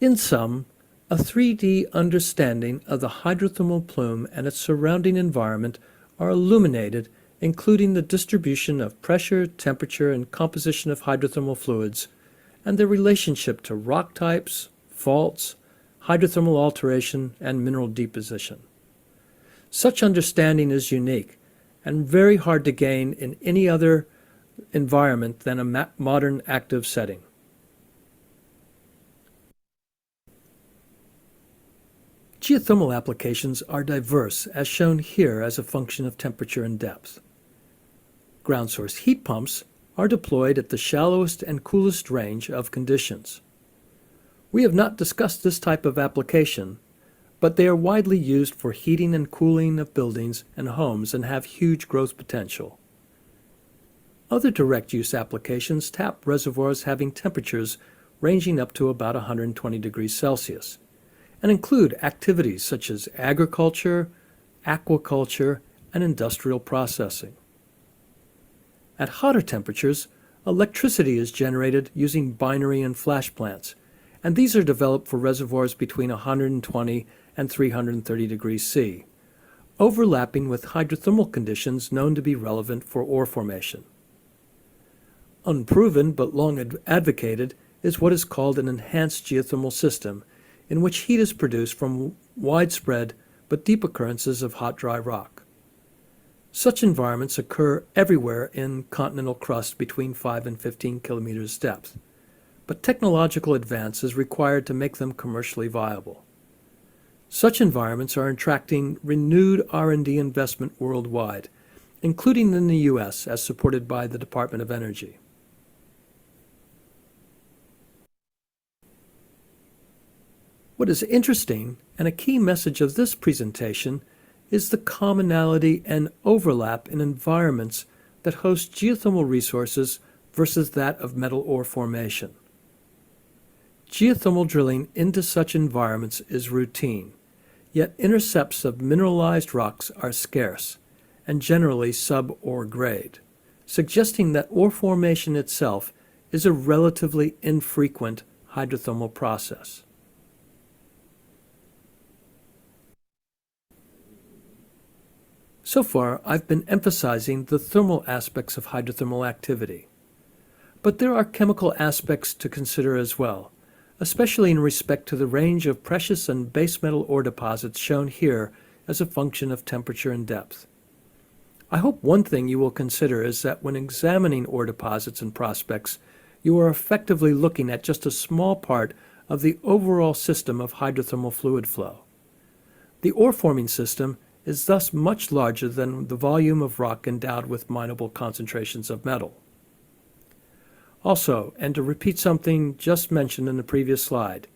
A: In sum, a 3D understanding of the hydrothermal plume and its surrounding environment are illuminated, including the distribution of pressure, temperature, and composition of hydrothermal fluids, and their relationship to rock types, faults, hydrothermal alteration, and mineral deposition. Such understanding is unique and very hard to gain in any other environment than a modern active setting. Geothermal applications are diverse, as shown here as a function of temperature and depth. Ground source heat pumps are deployed at the shallowest and coolest range of conditions. We have not discussed this type of application, but they are widely used for heating and cooling of buildings and homes and have huge growth potential. Other direct use applications tap reservoirs having temperatures ranging up to about 120 degrees Celsius, and include activities such as agriculture, aquaculture, and industrial processing. At hotter temperatures, electricity is generated using binary and flash plants, and these are developed for reservoirs between 120 and 330 degrees C, overlapping with hydrothermal conditions known to be relevant for ore formation. Unproven but long advocated is what is called an enhanced geothermal system, in which heat is produced from widespread but deep occurrences of hot dry rock. Such environments occur everywhere in continental crust between 5 and 15 kilometers depth, but technological advance is required to make them commercially viable. Such environments are attracting renewed R&D investment worldwide, including in the U.S. as supported by the Department of Energy. What is interesting, and a key message of this presentation, is the commonality and overlap in environments that host geothermal resources versus that of metal ore formation. Geothermal drilling into such environments is routine, yet intercepts of mineralized rocks are scarce and generally sub-ore grade, suggesting that ore formation itself is a relatively infrequent hydrothermal process. So far, I've been emphasizing the thermal aspects of hydrothermal activity. But there are chemical aspects to consider as well, especially in respect to the range of precious and base metal ore deposits shown here as a function of temperature and depth. I hope one thing you will consider is that when examining ore deposits and prospects, you are effectively looking at just a small part of the overall system of hydrothermal fluid flow. The ore forming system is thus much larger than the volume of rock endowed with mineable concentrations of metal. Also, and to repeat something just mentioned in the previous slide,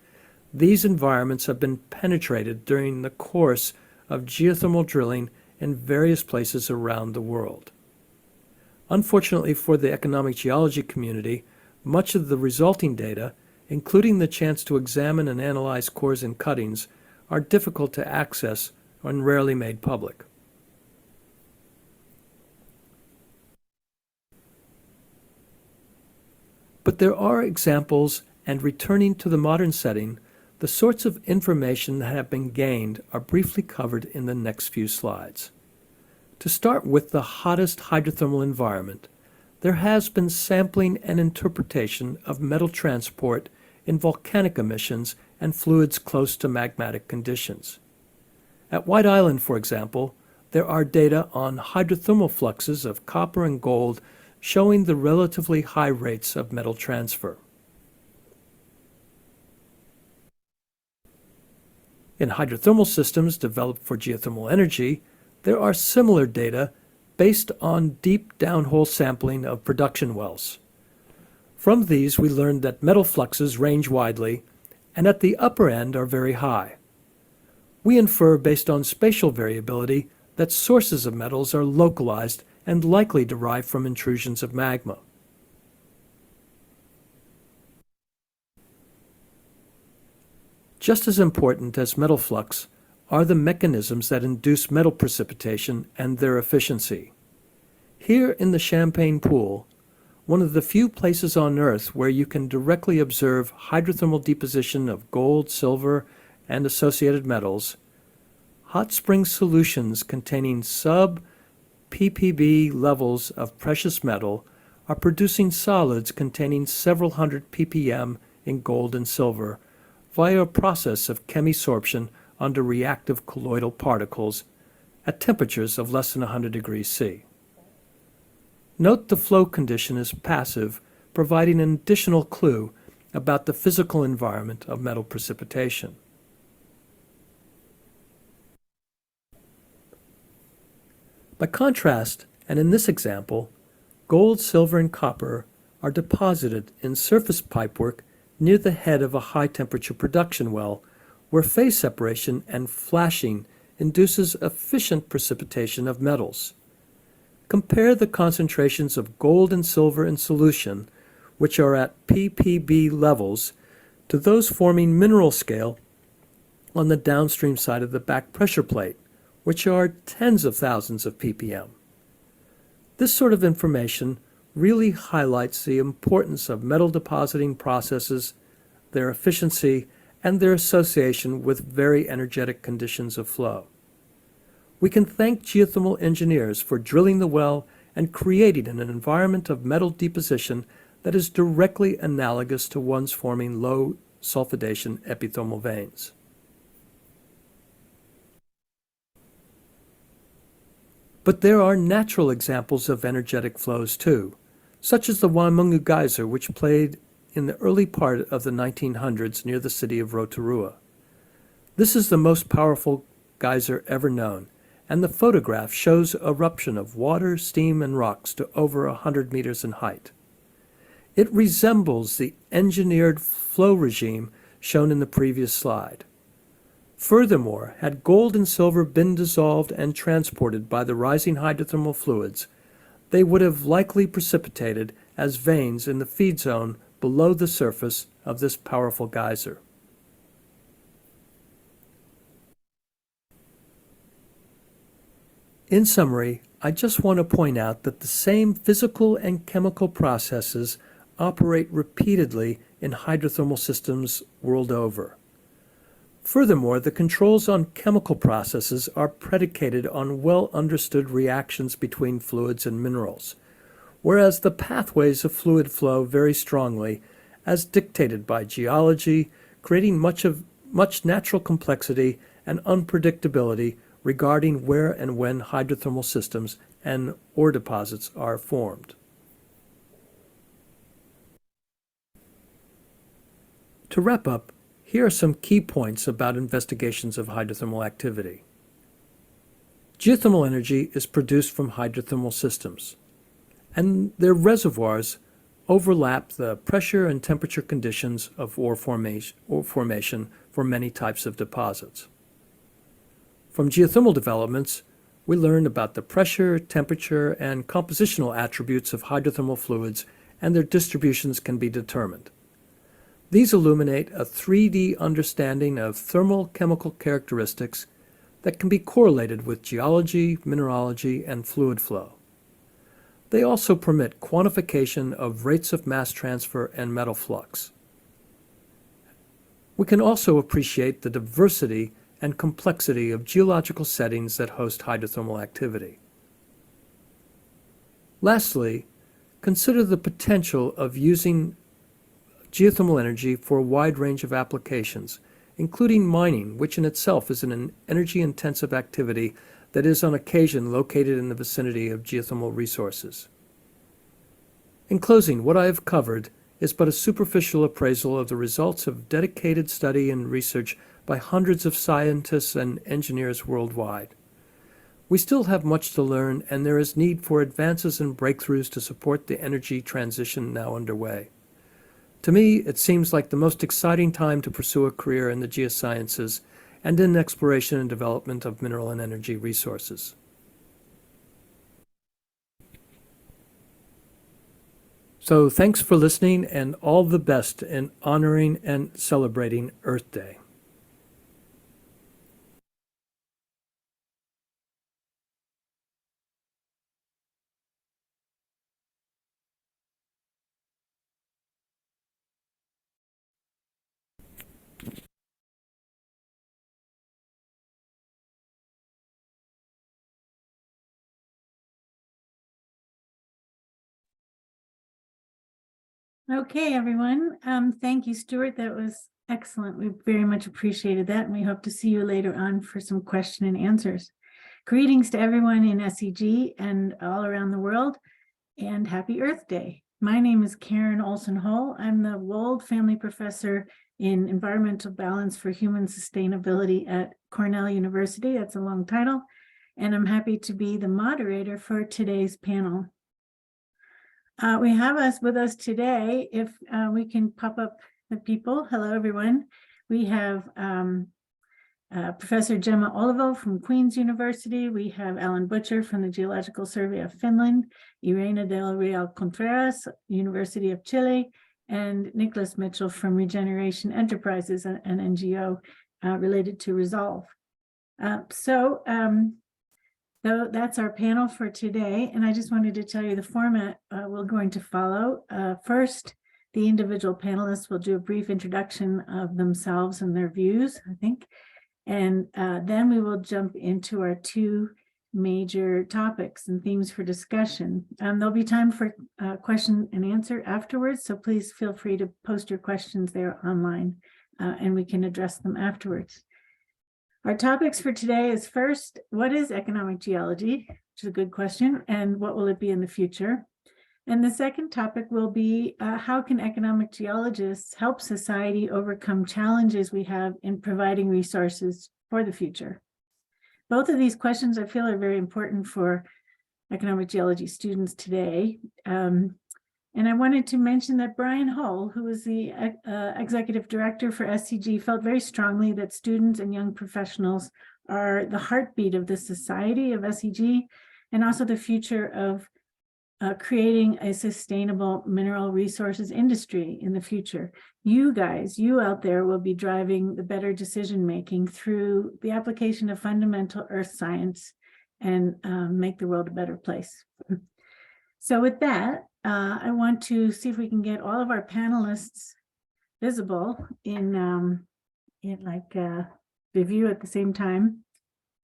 A: these environments have been penetrated during the course of geothermal drilling in various places around the world. Unfortunately for the economic geology community, much of the resulting data, including the chance to examine and analyze cores and cuttings, are difficult to access and rarely made public. But there are examples, and returning to the modern setting, the sorts of information that have been gained are briefly covered in the next few slides. To start with the hottest hydrothermal environment, there has been sampling and interpretation of metal transport in volcanic emissions and fluids close to magmatic conditions. At White Island, for example, there are data on hydrothermal fluxes of copper and gold showing the relatively high rates of metal transfer. In hydrothermal systems developed for geothermal energy, there are similar data based on deep downhole sampling of production wells. From these, we learned that metal fluxes range widely and at the upper end are very high. We infer based on spatial variability that sources of metals are localized and likely derived from intrusions of magma. Just as important as metal flux are the mechanisms that induce metal precipitation and their efficiency. Here in the Champagne Pool, one of the few places on Earth where you can directly observe hydrothermal deposition of gold, silver, and associated metals, hot spring solutions containing sub-ppb levels of precious metal are producing solids containing several hundred ppm in gold and silver via a process of chemisorption under reactive colloidal particles at temperatures of less than 100 degrees C. Note the flow condition is passive, providing an additional clue about the physical environment of metal precipitation. By contrast, and in this example, gold, silver, and copper are deposited in surface pipework near the head of a high-temperature production well, where phase separation and flashing induces efficient precipitation of metals. Compare the concentrations of gold and silver in solution, which are at ppb levels, to those forming mineral scale on the downstream side of the back pressure plate, which are tens of thousands of ppm. This sort of information really highlights the importance of metal depositing processes, their efficiency, and their association with very energetic conditions of flow. We can thank geothermal engineers for drilling the well and creating an environment of metal deposition that is directly analogous to ones forming low sulfidation epithermal veins. But there are natural examples of energetic flows too, such as the Waimungu geyser, which played in the early part of the 1900s near the city of Rotorua. This is the most powerful geyser ever known, and the photograph shows eruption of water, steam, and rocks to over 100 meters in height. It resembles the engineered flow regime shown in the previous slide. Furthermore, had gold and silver been dissolved and transported by the rising hydrothermal fluids, they would have likely precipitated as veins in the feed zone below the surface of this powerful geyser. In summary, I just want to point out that the same physical and chemical processes operate repeatedly in hydrothermal systems world over. Furthermore, the controls on chemical processes are predicated on well-understood reactions between fluids and minerals, whereas the pathways of fluid flow vary strongly as dictated by geology, creating much natural complexity and unpredictability regarding where and when hydrothermal systems and ore deposits are formed. To wrap up, here are some key points about investigations of hydrothermal activity. Geothermal energy is produced from hydrothermal systems, and their reservoirs overlap the pressure and temperature conditions of ore formation for many types of deposits. From geothermal developments, we learn about the pressure, temperature, and compositional attributes of hydrothermal fluids, and their distributions can be determined. These illuminate a 3D understanding of thermal chemical characteristics that can be correlated with geology, mineralogy, and fluid flow. They also permit quantification of rates of mass transfer and metal flux. We can also appreciate the diversity and complexity of geological settings that host hydrothermal activity. Lastly, consider the potential of using geothermal energy for a wide range of applications, including mining, which in itself is an energy-intensive activity that is on occasion located in the vicinity of geothermal resources. In closing, what I have covered is but a superficial appraisal of the results of dedicated study and research by hundreds of scientists and engineers worldwide. We still have much to learn, and there is need for advances and breakthroughs to support the energy transition now underway. To me, it seems like the most exciting time to pursue a career in the geosciences and in exploration and development of mineral and energy resources. So thanks for listening, and all the best in honoring and celebrating Earth Day.
C: Okay, everyone. Thank you, Stuart. That was excellent. We very much appreciated that, and we hope to see you later on for some question and answers. Greetings to everyone in SEG and all around the world, and happy Earth Day. My name is Karen Olson-Hull. I'm the Wold Family Professor in Environmental Balance for Human Sustainability at Cornell University. That's a long title, and I'm happy to be the moderator for today's panel. We have with us today, if we can pop up the people. Hello, everyone. We have Professor Gemma Olivo from Queen's University. We have Alan Butcher from the Geological Survey of Finland, Irene del Real Contreras, University of Chile, and Nicholas Mitchell from Regeneration Enterprises, an NGO related to Resolve. So that's our panel for today, and I just wanted to tell you the format we're going to follow. First, the individual panelists will do a brief introduction of themselves and their views, I think, and then we will jump into our two major topics and themes for discussion. There'll be time for question and answer afterwards, so please feel free to post your questions there online, and we can address them afterwards. Our topics for today is first, what is economic geology, which is a good question, and what will it be in the future? And the second topic will be how can economic geologists help society overcome challenges we have in providing resources for the future? Both of these questions I feel are very important for economic geology students today. And I wanted to mention that Brian Hull, who is the executive director for SEG, felt very strongly that students and young professionals are the heartbeat of the society of SEG, and also the future of creating a sustainable mineral resources industry in the future. You guys, you out there will be driving the better decision-making through the application of fundamental earth science and make the world a better place. So with that, I want to see if we can get all of our panelists visible in the view at the same time.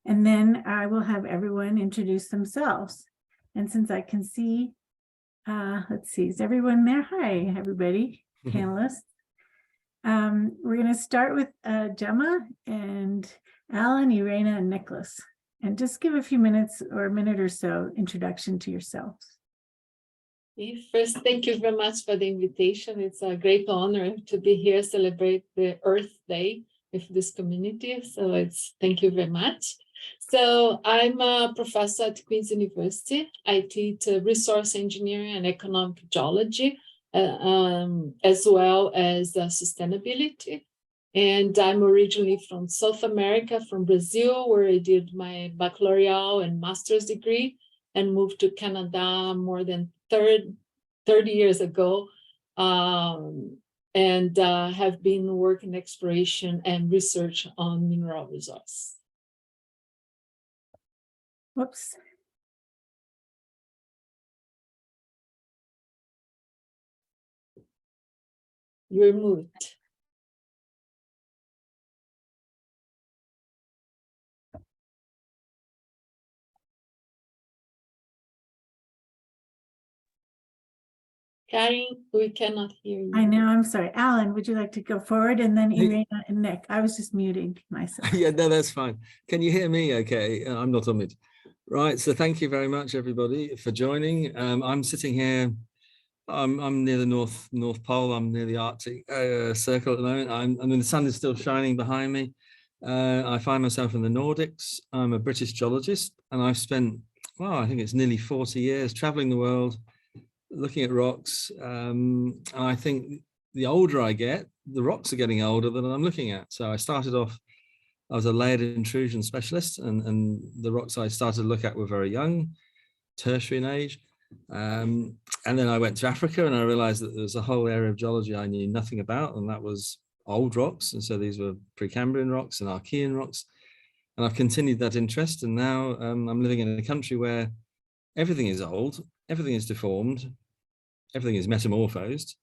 C: And then I will have everyone introduce themselves. And since I can see, let's see, is everyone there? Hi, everybody, panelists. We're going to start with Gemma and Alan, Irena, and Nicholas. And just give a few minutes or a minute or so introduction to yourselves.
D: First, thank you very much for the invitation. It's a great honor to be here, celebrate the Earth Day with this community. So thank you very much. So I'm a professor at Queen's University. I teach resource engineering and economic geology, as well as sustainability. And I'm originally from South America, from Brazil, where I did my baccalaureate and master's degree, and moved to Canada more than 30 years ago, and have been working exploration and research on mineral resource.
C: Whoops.
D: You're moved. Karin, we cannot hear you.
C: I know, I'm sorry. Alan, would you like to go forward? And then
E: Hey.
C: Irena and Nick. I was just muting myself.
E: Yeah, no, that's fine. Can you hear me okay? I'm not on mute. Right, so thank you very much, everybody, for joining. I'm sitting here, I'm near the North Pole, I'm near the Arctic Circle at the moment. I mean, the sun is still shining behind me. I find myself in the Nordics. I'm a British geologist, and I've spent, well, I think it's nearly 40 years traveling the world, looking at rocks. And I think the older I get, the rocks are getting older than I'm looking at. So I started off, I was a layered intrusion specialist, and the rocks I started to look at were very young, tertiary in age. And then I went to Africa, and I realized that there was a whole area of geology I knew nothing about, and that was old rocks. And so these were Precambrian rocks and Archean rocks. And I've continued that interest, and now I'm living in a country where everything is old, everything is deformed, everything is metamorphosed,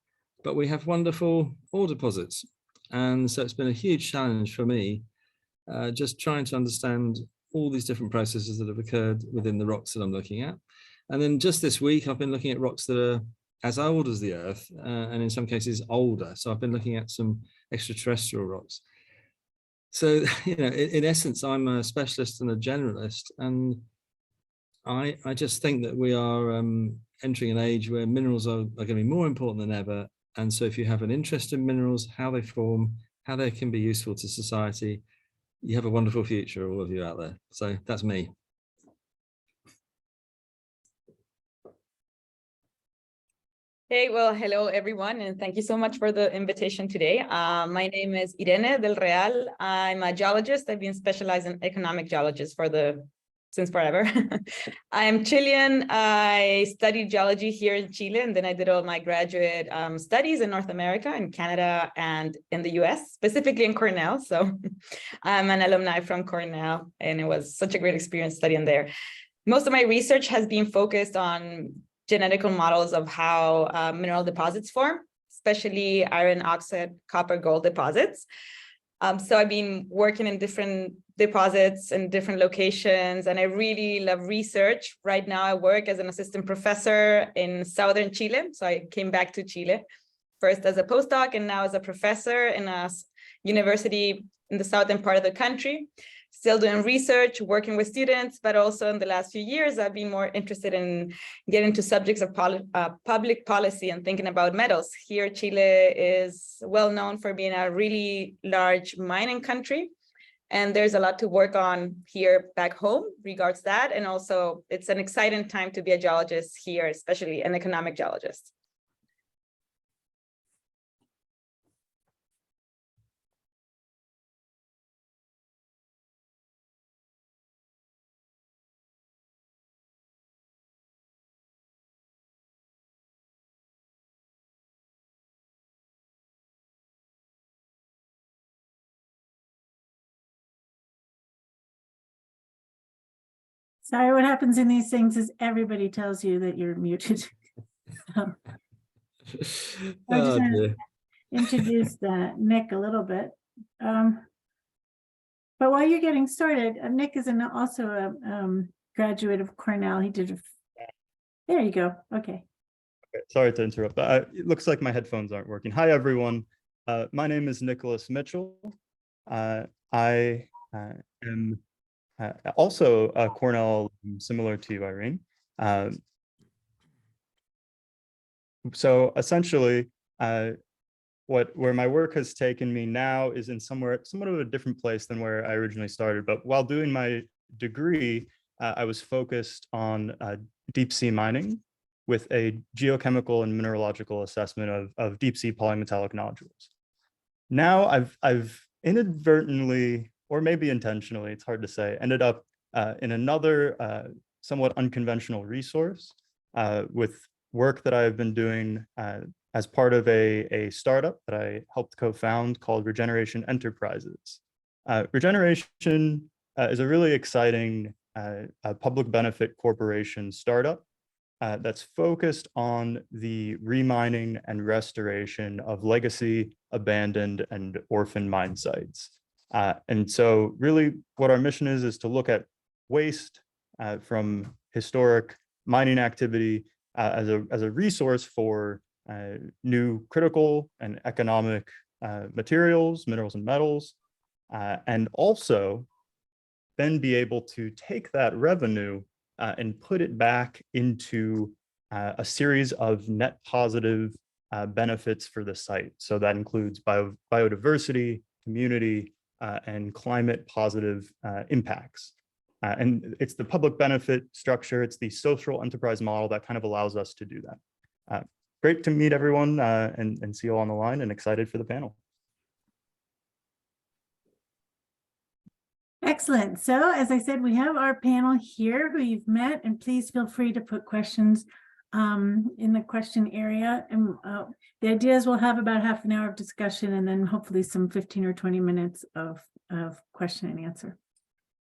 E: but we have wonderful ore deposits. And so it's been a huge challenge for me, just trying to understand all these different processes that have occurred within the rocks that I'm looking at. And then just this week, I've been looking at rocks that are as old as the Earth, and in some cases older. So I've been looking at some extraterrestrial rocks. So, you know, in essence, I'm a specialist and a generalist, and I just think that we are entering an age where minerals are going to be more important than ever. And so if you have an interest in minerals, how they form, how they can be useful to society, you have a wonderful future, all of you out there. So that's me.
F: Hey, well, hello, everyone, and thank you so much for the invitation today. My name is Irene del Real. I'm a geologist. I've been specialized in economic geology since forever. I'm Chilean. I studied geology here in Chile, and then I did all my graduate studies in North America, in Canada, and in the US, specifically in Cornell. So I'm an alumni from Cornell, and it was such a great experience studying there. Most of my research has been focused on genetical models of how mineral deposits form, especially iron oxide, copper, gold deposits. So I've been working in different deposits in different locations, and I really love research. Right now I work as an assistant professor in southern Chile. So I came back to Chile first as a postdoc and now as a professor in a university in the southern part of the country. Still doing research, working with students, but also in the last few years, I've been more interested in getting to subjects of public policy and thinking about metals. Here, Chile is well known for being a really large mining country. And there's a lot to work on here back home regards that. And also it's an exciting time to be a geologist here, especially an economic geologist.
C: Sorry, what happens in these things is everybody tells you that you're muted. I just want to introduce Nick a little bit. But while you're getting started, Nick is also a graduate of Cornell. He did there you go. Okay.
G: Sorry to interrupt, but it looks like my headphones aren't working. Hi, everyone. My name is Nicholas Mitchell. I am also a Cornell, similar to you, Irene. So essentially, where my work has taken me now is in somewhat of a different place than where I originally started. But while doing my degree, I was focused on deep sea mining with a geochemical and mineralogical assessment of deep sea polymetallic nodules. Now I've inadvertently, or maybe intentionally, it's hard to say, ended up in another somewhat unconventional resource with work that I've been doing as part of a startup that I helped co-found called Regeneration Enterprises. Regeneration is a really exciting public benefit corporation startup that's focused on the remining and restoration of legacy, abandoned, and orphan mine sites. And so really what our mission is to look at waste from historic mining activity as a resource for new critical and economic materials, minerals and metals, and also then be able to take that revenue and put it back into a series of net positive benefits for the site. So that includes biodiversity, community, and climate positive impacts. And it's the public benefit structure, it's the social enterprise model that kind of allows us to do that. Great to meet everyone and see you all on the line, and excited for the panel.
C: Excellent. So as I said, we have our panel here who you've met, and please feel free to put questions in the question area. And the idea is we'll have about half an hour of discussion and then hopefully some 15 or 20 minutes of question and answer.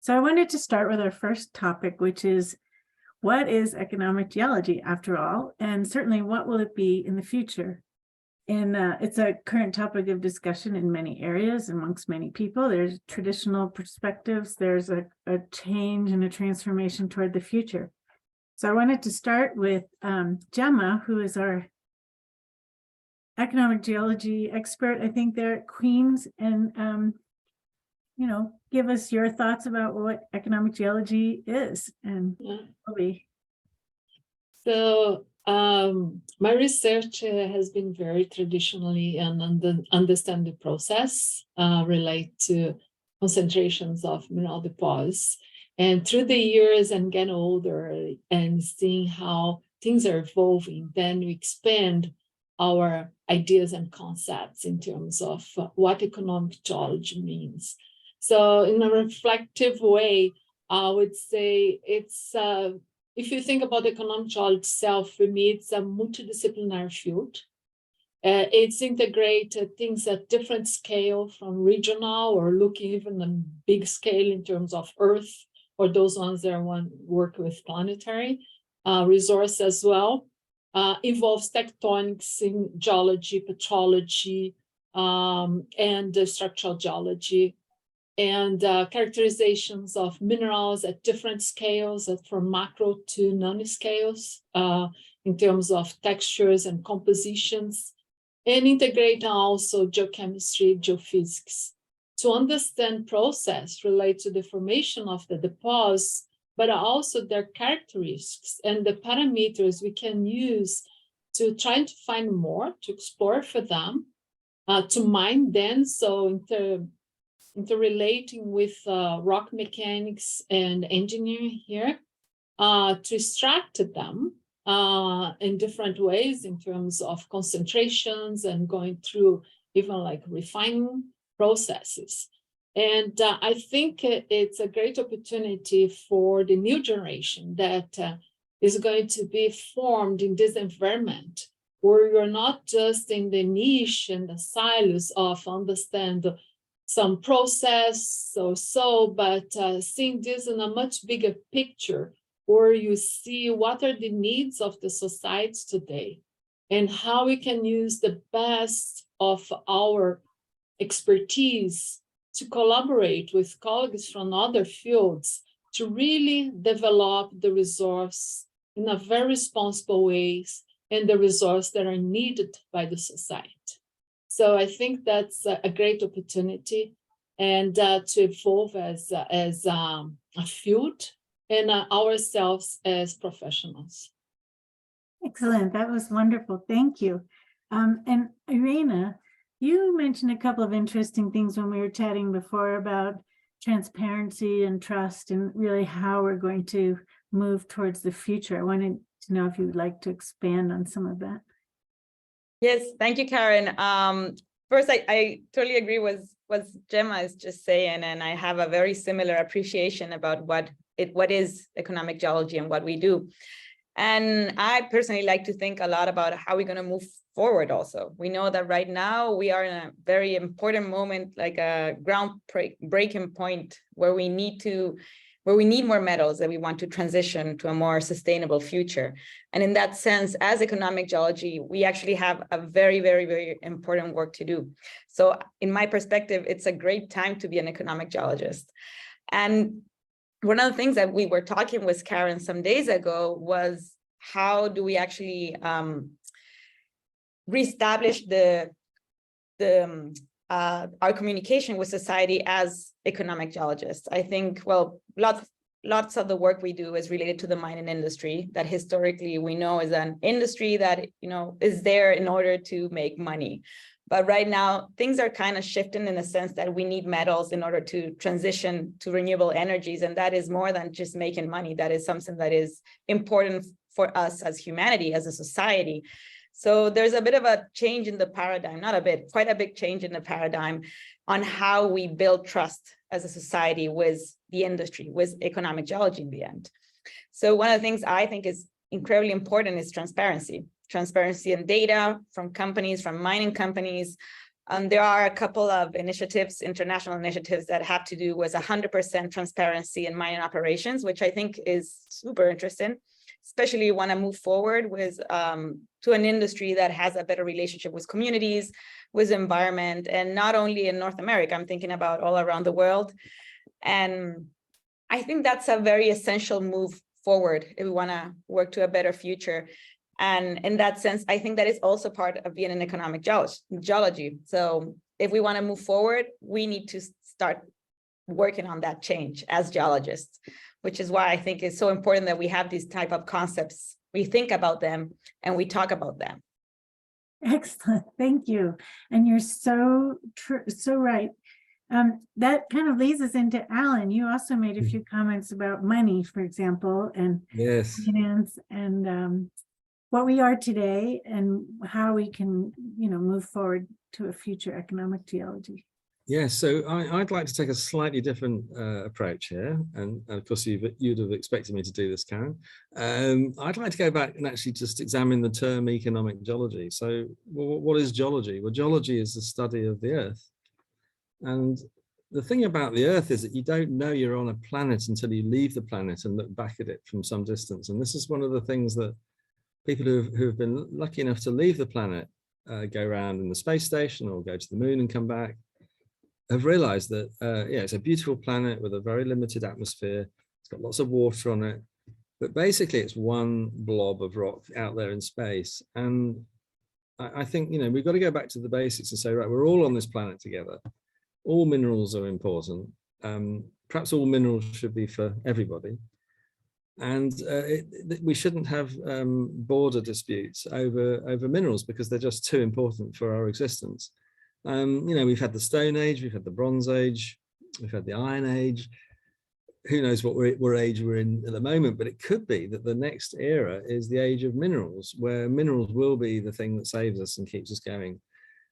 C: So I wanted to start with our first topic, which is, what is economic geology after all? And certainly what will it be in the future? And it's a current topic of discussion in many areas amongst many people. There's traditional perspectives, there's a change and a transformation toward the future. So I wanted to start with Gemma, who is our economic geology expert, I think, there at Queen's, and you know, give us your thoughts about what economic geology is. And Bobby.
D: So my research has been very traditionally on understand the process relate to concentrations of mineral deposits. And through the years and getting older and seeing how things are evolving, then we expand our ideas and concepts in terms of what economic geology means. So in a reflective way, I would say it's, if you think about economic geology itself, for me, it's a multidisciplinary field. It's integrated things at different scale, from regional or looking even a big scale in terms of Earth, or those ones that want to work with planetary resource as well. Involves tectonics in geology, petrology, and structural geology, and characterizations of minerals at different scales, from macro to nanoscales, in terms of textures and compositions, and integrate also geochemistry, geophysics, to understand process related to the formation of the deposits, but also their characteristics and the parameters we can use to try to find more, to explore for them, to mine them. So interrelating with rock mechanics and engineering here, to extract them in different ways in terms of concentrations and going through even like refining processes. And I think it's a great opportunity for the new generation that is going to be formed in this environment, where you're not just in the niche and the silos of understand some process or so, but seeing this in a much bigger picture, where you see what are the needs of the society today and how we can use the best of our expertise to collaborate with colleagues from other fields to really develop the resource in a very responsible ways and the resources that are needed by the society. So I think that's a great opportunity, and to evolve as a field and ourselves as professionals.
C: Excellent. That was wonderful. Thank you. And Irina, you mentioned a couple of interesting things when we were chatting before about transparency and trust, and really how we're going to move towards the future. I wanted to know if you would like to expand on some of that.
F: Yes, thank you, Karen. First, I totally agree with what Gemma is just saying, and I have a very similar appreciation about what is economic geology and what we do. And I personally like to think a lot about how we're going to move forward also. We know that right now we are in a very important moment, like a groundbreaking point, where we need more metals, that we want to transition to a more sustainable future. And in that sense, as economic geology, we actually have a very, very, very important work to do. So in my perspective, it's a great time to be an economic geologist. And one of the things that we were talking with Karen some days ago was, how do we actually reestablish our communication with society as economic geologists. I think, well, lots of the work we do is related to the mining industry that historically we know is an industry that, you know, is there in order to make money. But right now, things are kind of shifting in the sense that we need metals in order to transition to renewable energies. And that is more than just making money. That is something that is important for us as humanity, as a society. So there's a bit of a change in the paradigm, not a bit, quite a big change in the paradigm on how we build trust as a society with the industry, with economic geology in the end. So one of the things I think is incredibly important is transparency in data from companies, from mining companies. There are a couple of initiatives, international initiatives that have to do with 100% transparency in mining operations, which I think is super interesting, especially want to move forward with to an industry that has a better relationship with communities, with environment, and not only in North America, I'm thinking about all around the world. And I think that's a very essential move forward if we want to work to a better future. And in that sense, I think that is also part of being an economic geology. So if we want to move forward, we need to start working on that change as geologists, which is why I think it's so important that we have these type of concepts. We think about them and we talk about them.
C: Excellent, thank you. And you're so right. That kind of leads us into Alan. You also made a few comments about money, for example, and
E: yes,
C: finance, and what we are today and how we can, you know, move forward to a future economic geology.
E: Yes, so I'd like to take a slightly different approach here, and of course you'd have expected me to do this, Karen. I'd like to go back and actually just examine the term economic geology. So what is geology? Well, geology is the study of the Earth. And the thing about the Earth is that you don't know you're on a planet until you leave the planet and look back at it from some distance. And this is one of the things that people who have been lucky enough to leave the planet, go around in the space station or go to the moon and come back, have realized that, yeah, it's a beautiful planet with a very limited atmosphere. It's got lots of water on it, but basically it's one blob of rock out there in space. And I think, you know, we've got to go back to the basics and say, right, we're all on this planet together. All minerals are important. Perhaps all minerals should be for everybody. And we shouldn't have border disputes over minerals because they're just too important for our existence. You know, we've had the Stone Age, we've had the Bronze Age, we've had the Iron Age. Who knows what age we're in at the moment, but it could be that the next era is the age of minerals, where minerals will be the thing that saves us and keeps us going.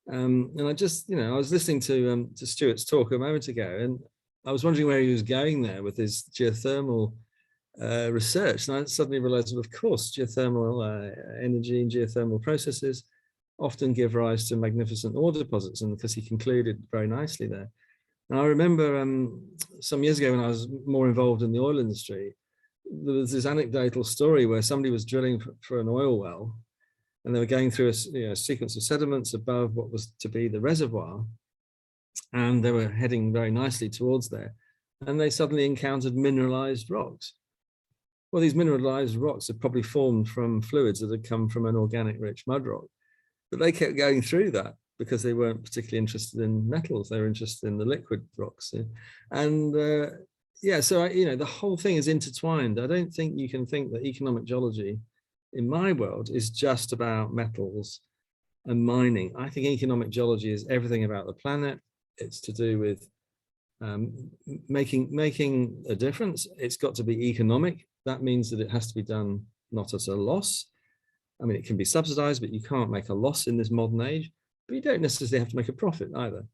E: And I just, you know, I was listening to Stuart's talk a moment ago, and I was wondering where he was going there with his geothermal research. And I suddenly realized, well, of course, geothermal energy and geothermal processes often give rise to magnificent ore deposits, and because he concluded very nicely there. And I remember some years ago when I was more involved in the oil industry, there was this anecdotal story where somebody was drilling for an oil well, and they were going through a sequence of sediments above what was to be the reservoir, and they were heading very nicely towards there, and they suddenly encountered mineralized rocks. Well, these mineralized rocks had probably formed from fluids that had come from an organic rich mud rock, but they kept going through that because they weren't particularly interested in metals. They were interested in the liquid rocks. And yeah, so you know, the whole thing is intertwined. I don't think you can think that economic geology in my world is just about metals and mining. I think economic geology is everything about the planet. It's to do with making a difference. It's got to be economic. That means that it has to be done not at a loss. I mean, it can be subsidized, but you can't make a loss in this modern age, but you don't necessarily have to make a profit either,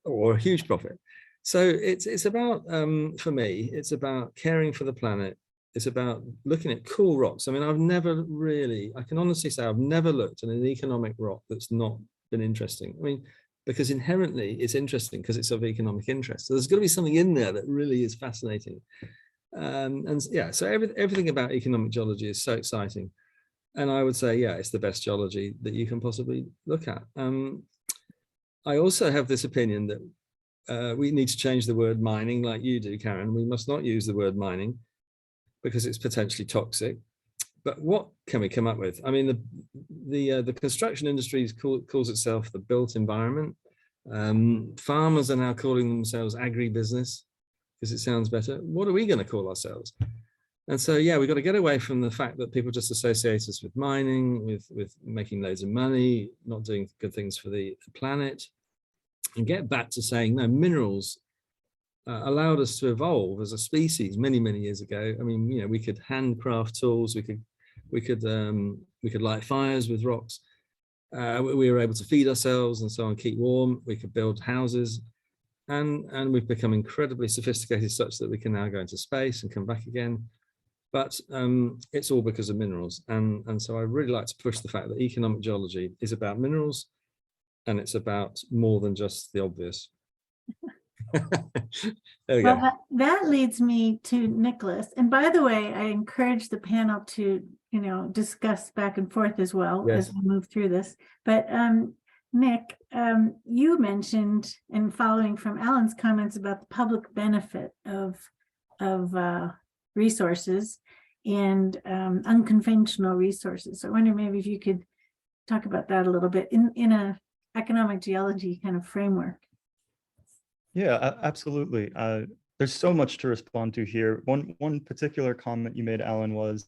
E: or a huge profit. So it's about, for me, it's about caring for the planet. It's about looking at cool rocks. I mean, I've never really, I can honestly say I've never looked at an economic rock that's not been interesting. I mean, because inherently it's interesting because it's of economic interest. So there's got to be something in there that really is fascinating. And yeah, so everything about economic geology is so exciting. And I would say, yeah, it's the best geology that you can possibly look at. I also have this opinion that we need to change the word mining like you do, Karen. We must not use the word mining because it's potentially toxic. But what can we come up with? I mean, the construction industry calls itself the built environment. Farmers are now calling themselves agribusiness because it sounds better. What are we going to call ourselves? And so, yeah, we've got to get away from the fact that people just associate us with mining, with making loads of money, not doing good things for the planet, and get back to saying, no, minerals allowed us to evolve as a species many, many years ago. I mean, you know, we could handcraft tools, we could light fires with rocks. We were able to feed ourselves and so on, keep warm. We could build houses, and we've become incredibly sophisticated such that we can now go into space and come back again. But it's all because of minerals. And so I really like to push the fact that economic geology is about minerals, and it's about more than just the obvious. There we go.
C: That leads me to Nicholas. And by the way, I encourage the panel to, you know, discuss back and forth as well as we move through this. But Nick, you mentioned, and following from Alan's comments about the public benefit of resources and unconventional resources. So I wonder maybe if you could talk about that a little bit in a economic geology kind of framework.
G: Yeah, absolutely. There's so much to respond to here. One particular comment you made, Alan, was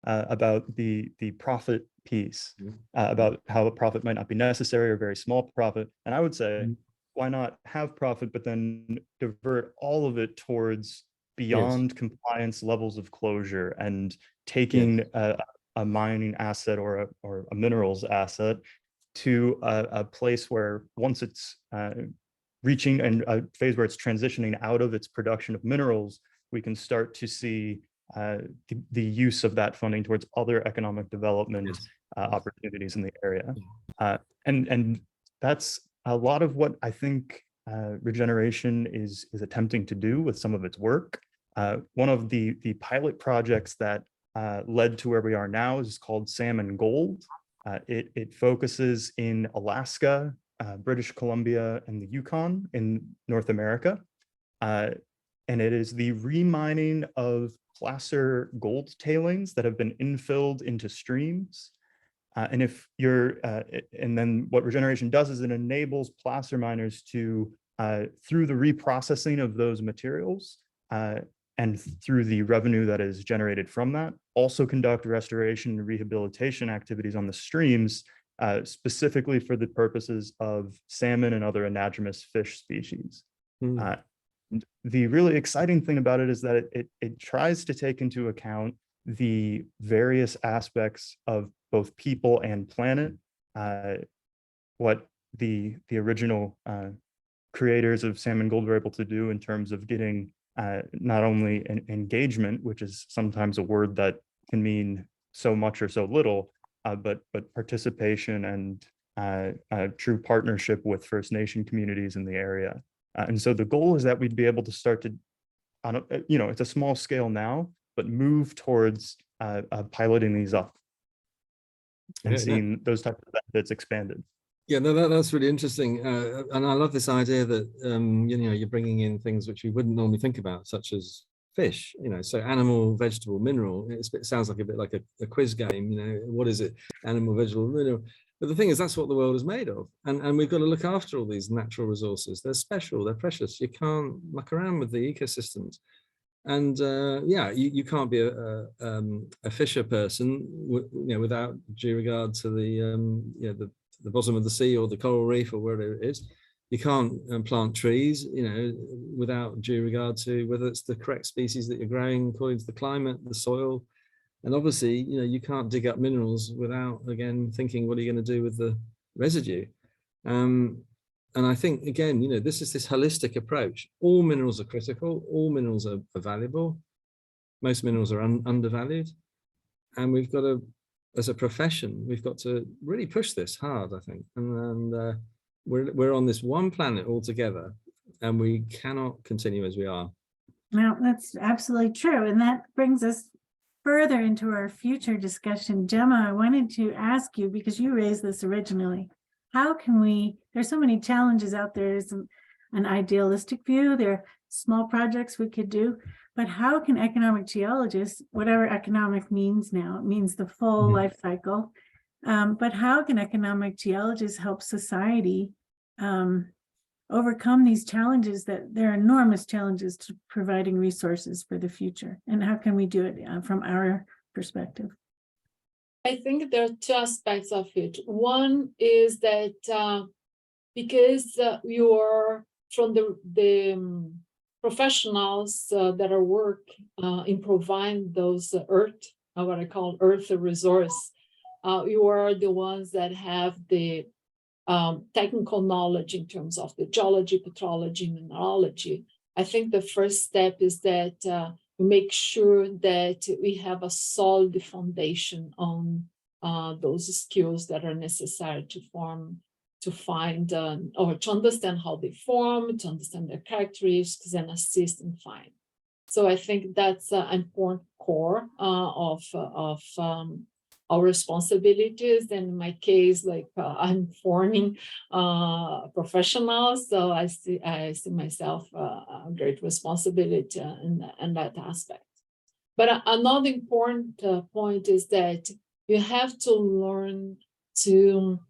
G: about the profit piece, about how a profit might not be necessary or very small profit. And I would say, why not have profit, but then divert all of it towards beyond compliance levels of closure and taking a mining asset or a minerals asset to a place where once it's reaching a phase where it's transitioning out of its production of minerals, we can start to see the use of that funding towards other economic development opportunities in the area. And that's a lot of what I think Regeneration is attempting to do with some of its work. One of the pilot projects that led to where we are now is called Salmon Gold. It focuses in Alaska, British Columbia, and the Yukon in North America. And it is the remining of placer gold tailings that have been infilled into streams. And if you're, and then what Regeneration does is it enables placer miners to, through the reprocessing of those materials, and through the revenue that is generated from that, also conduct restoration and rehabilitation activities on the streams, specifically for the purposes of salmon and other anadromous fish species. The really exciting thing about it is that it tries to take into account the various aspects of both people and planet. What the original creators of Salmon Gold were able to do in terms of getting not only an engagement, which is sometimes a word that can mean so much or so little, but participation and true partnership with First Nation communities in the area. And so the goal is that we'd be able to start to, it's a small scale now, but move towards piloting these up and seeing those types of benefits expanded.
E: Yeah, no, that's really interesting. And I love this idea that, you're bringing in things which we wouldn't normally think about, such as fish, so animal, vegetable, mineral. It sounds like a bit like a quiz game, what is it? Animal, vegetable, mineral. But the thing is, that's what the world is made of. And we've got to look after all these natural resources. They're special, they're precious. You can't muck around with the ecosystems. And you can't be a fisher person, without due regard to the bottom of the sea or the coral reef or wherever it is. You can't plant trees, without due regard to whether it's the correct species that you're growing according to the climate, the soil. And obviously, you can't dig up minerals without, again, thinking, what are you going to do with the residue? And I think, again, this is this holistic approach. All minerals are critical. All minerals are valuable. Most minerals are undervalued. And we've got to, as a profession, we've got to really push this hard, I think. And we're on this one planet all together, and we cannot continue as we are.
C: No, that's absolutely true. And that brings us further into our future discussion. Gemma, I wanted to ask you, because you raised this originally, how can we, there's so many challenges out there. There's an idealistic view, there are small projects we could do, but how can economic geologists, whatever economic means now, it means the full life cycle, but how can economic geologists help society overcome these challenges, that there are enormous challenges to providing resources for the future? And how can we do it from our perspective?
D: I think there are two aspects of it. One is that because you are from the professionals that are work in providing those what I call earth resource, you are the ones that have the technical knowledge in terms of the geology, petrology, mineralogy. I think the first step is that we make sure that we have a solid foundation on those skills that are necessary to find or to understand how they form, to understand their characteristics and assist in find. So I think that's an important core of our responsibilities. And in my case, like I'm forming professionals, so I see myself a great responsibility in that aspect. But another important point is that you have to learn to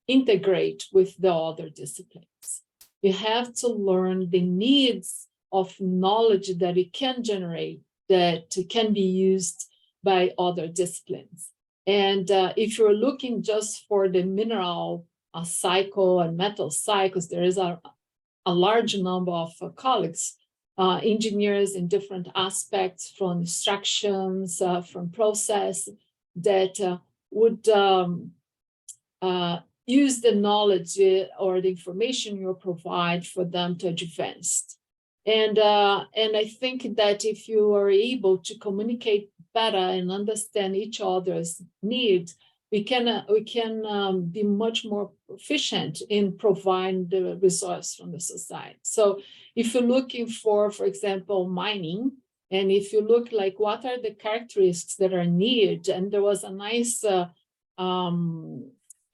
D: integrate with the other disciplines. You have to learn the needs of knowledge that you can generate that can be used by other disciplines. And if you're looking just for the mineral cycle and metal cycles, there is a large number of colleagues, engineers in different aspects, from extractions, from process, that would use the knowledge or the information you provide for them to advance. And I think that if you are able to communicate better and understand each other's needs, we can be much more efficient in providing the resource from the society. So if you're looking for example, mining, and if you look like what are the characteristics that are needed, and there was a nice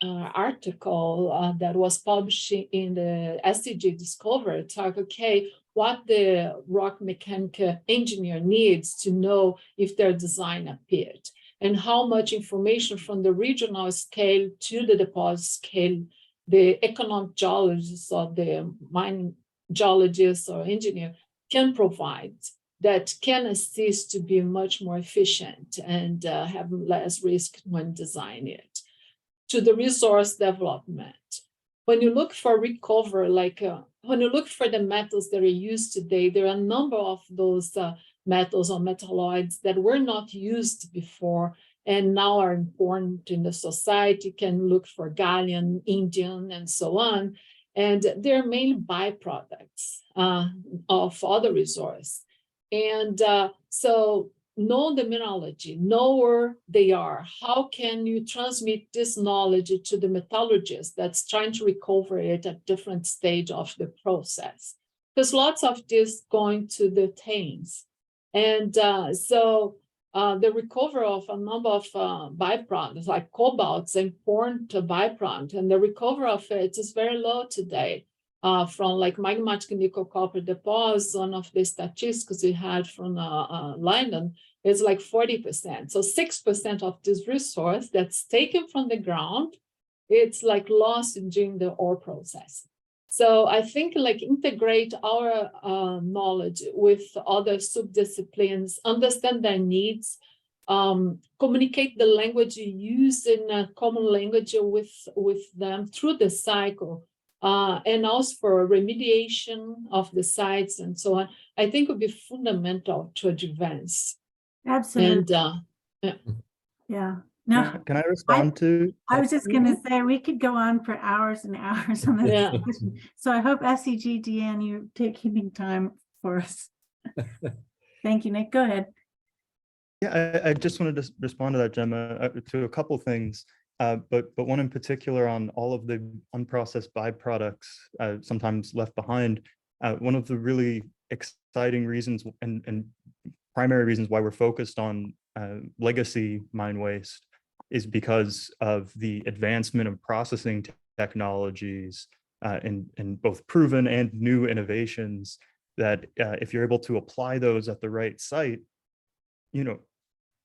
D: article that was published in the SEG Discovery, talk, okay, what the rock mechanical engineer needs to know if their design a pit, and how much information from the regional scale to the deposit scale the economic geologists or the mining geologists or engineer can provide, that can assist to be much more efficient and have less risk when designing it. To the resource development, when you look for recovery, like when you look for the metals that are used today, there are a number of those metals or metalloids that were not used before and now are important in the society. Can look for gallium, indium, and so on. And they're mainly byproducts of other resources. And so know the mineralogy, know where they are. How can you transmit this knowledge to the metallurgist that's trying to recover it at different stage of the process? Because lots of this going to the tailings. And so the recovery of a number of byproducts, like cobalt, is an important byproduct, and the recovery of it is very low today. From like magmatic nickel copper deposits, one of the statistics we had from London is like 40%. So 6% of this resource that's taken from the ground, it's like lost during the ore process. So I think like integrate our knowledge with other subdisciplines, understand their needs, communicate the language you use in a common language with them through the cycle. And also for remediation of the sites and so on, I think would be fundamental to advance.
C: Absolutely.
D: And
C: yeah. No,
G: Can I respond to?
C: I was just going to say we could go on for hours and hours on this discussion. So I hope SEG, Deanne, you keeping time for us. Thank you, Nick. Go ahead.
G: Yeah, I just wanted to respond to that, Gemma, to a couple things. But one in particular on all of the unprocessed byproducts sometimes left behind. One of the really exciting reasons and primary reasons why we're focused on legacy mine waste is because of the advancement of processing technologies and both proven and new innovations that if you're able to apply those at the right site,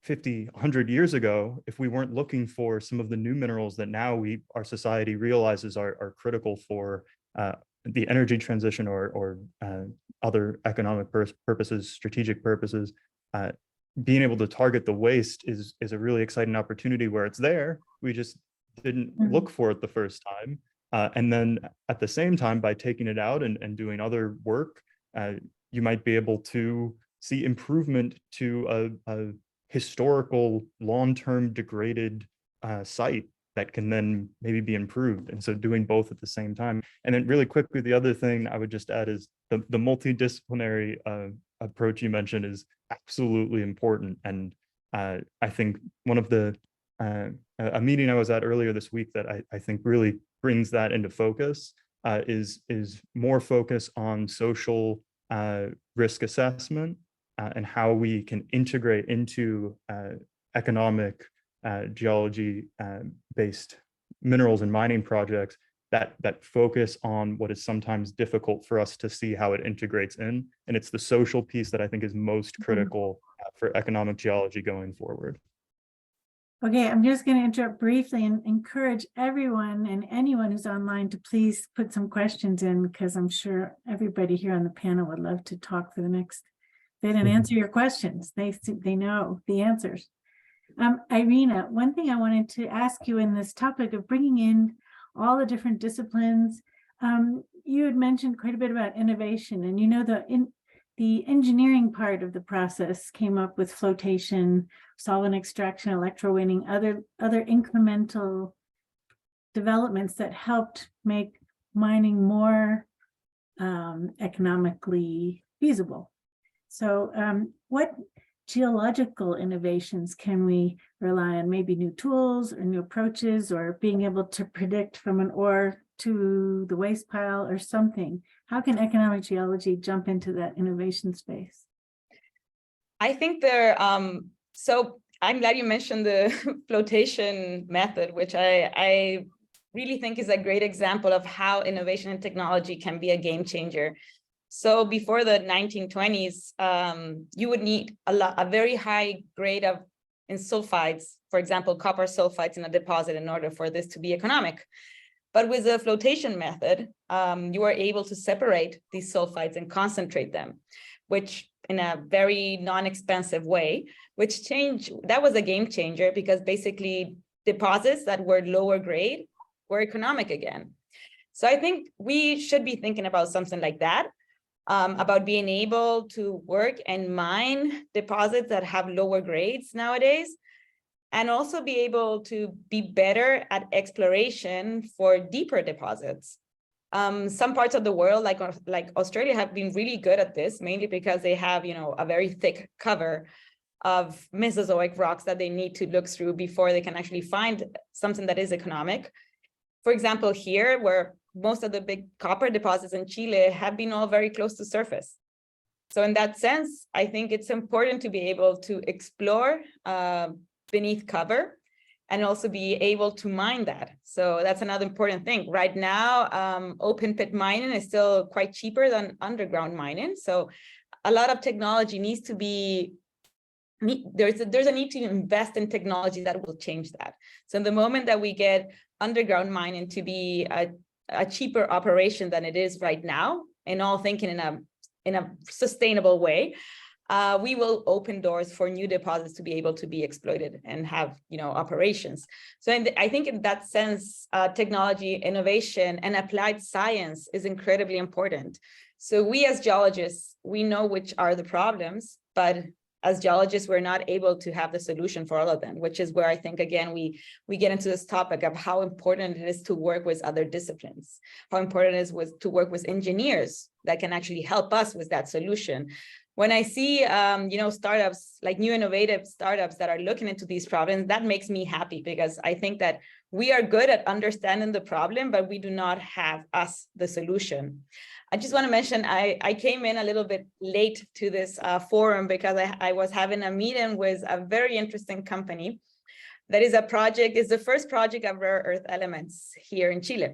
G: 50, 100 years ago, if we weren't looking for some of the new minerals that now our society realizes are critical for the energy transition or other economic purposes, strategic purposes, being able to target the waste is a really exciting opportunity where it's there. We just didn't look for it the first time. And then at the same time, by taking it out and doing other work, you might be able to see improvement to a historical, long-term degraded site that can then maybe be improved. And so doing both at the same time. And then really quickly, the other thing I would just add is the multidisciplinary approach you mentioned is absolutely important. And I think one of the, a meeting I was at earlier this week that I think really brings that into focus is more focus on social risk assessment and how we can integrate into economic geology based minerals and mining projects that focus on what is sometimes difficult for us to see how it integrates in. And it's the social piece that I think is most critical for economic geology going forward.
C: Okay, I'm just going to interrupt briefly and encourage everyone and anyone who's online to please put some questions in, because I'm sure everybody here on the panel would love to talk for the next bit and answer your questions. They know the answers. Irina, one thing I wanted to ask you in this topic of bringing in all the different disciplines, you had mentioned quite a bit about innovation, and the engineering part of the process came up with flotation, solvent extraction, electrowinning, other incremental developments that helped make mining more economically feasible. So what geological innovations can we rely on? Maybe new tools or new approaches, or being able to predict from an ore to the waste pile or something? How can economic geology jump into that innovation space?
F: I think so I'm glad you mentioned the flotation method, which I really think is a great example of how innovation and technology can be a game changer. So before the 1920s, you would need a very high grade in sulfides, for example, copper sulfides in a deposit in order for this to be economic. But with the flotation method, you are able to separate these sulfides and concentrate them, which in a very non-expensive way, that was a game changer, because basically deposits that were lower grade were economic again. So I think we should be thinking about something like that, about being able to work and mine deposits that have lower grades nowadays, and also be able to be better at exploration for deeper deposits. Some parts of the world, like Australia, have been really good at this, mainly because they have, a very thick cover of Mesozoic rocks that they need to look through before they can actually find something that is economic. For example, here, where most of the big copper deposits in Chile have been all very close to surface. So in that sense, I think it's important to be able to explore beneath cover and also be able to mine that. So that's another important thing. Right now, open pit mining is still quite cheaper than underground mining. So a lot of technology needs to be, there's a need to invest in technology that will change that. So in the moment that we get underground mining to be a cheaper operation than it is right now, and all thinking in a sustainable way, we will open doors for new deposits to be able to be exploited and have, operations. So I think in that sense, technology, innovation, and applied science is incredibly important. So we as geologists, we know which are the problems, but as geologists, we're not able to have the solution for all of them, which is where I think, again, we get into this topic of how important it is to work with other disciplines, how important it is to work with engineers that can actually help us with that solution. When I see, startups, like new innovative startups that are looking into these problems, that makes me happy, because I think that we are good at understanding the problem, but we do not have the solution. I just want to mention, I came in a little bit late to this forum because I was having a meeting with a very interesting company that is the first project of rare earth elements here in Chile.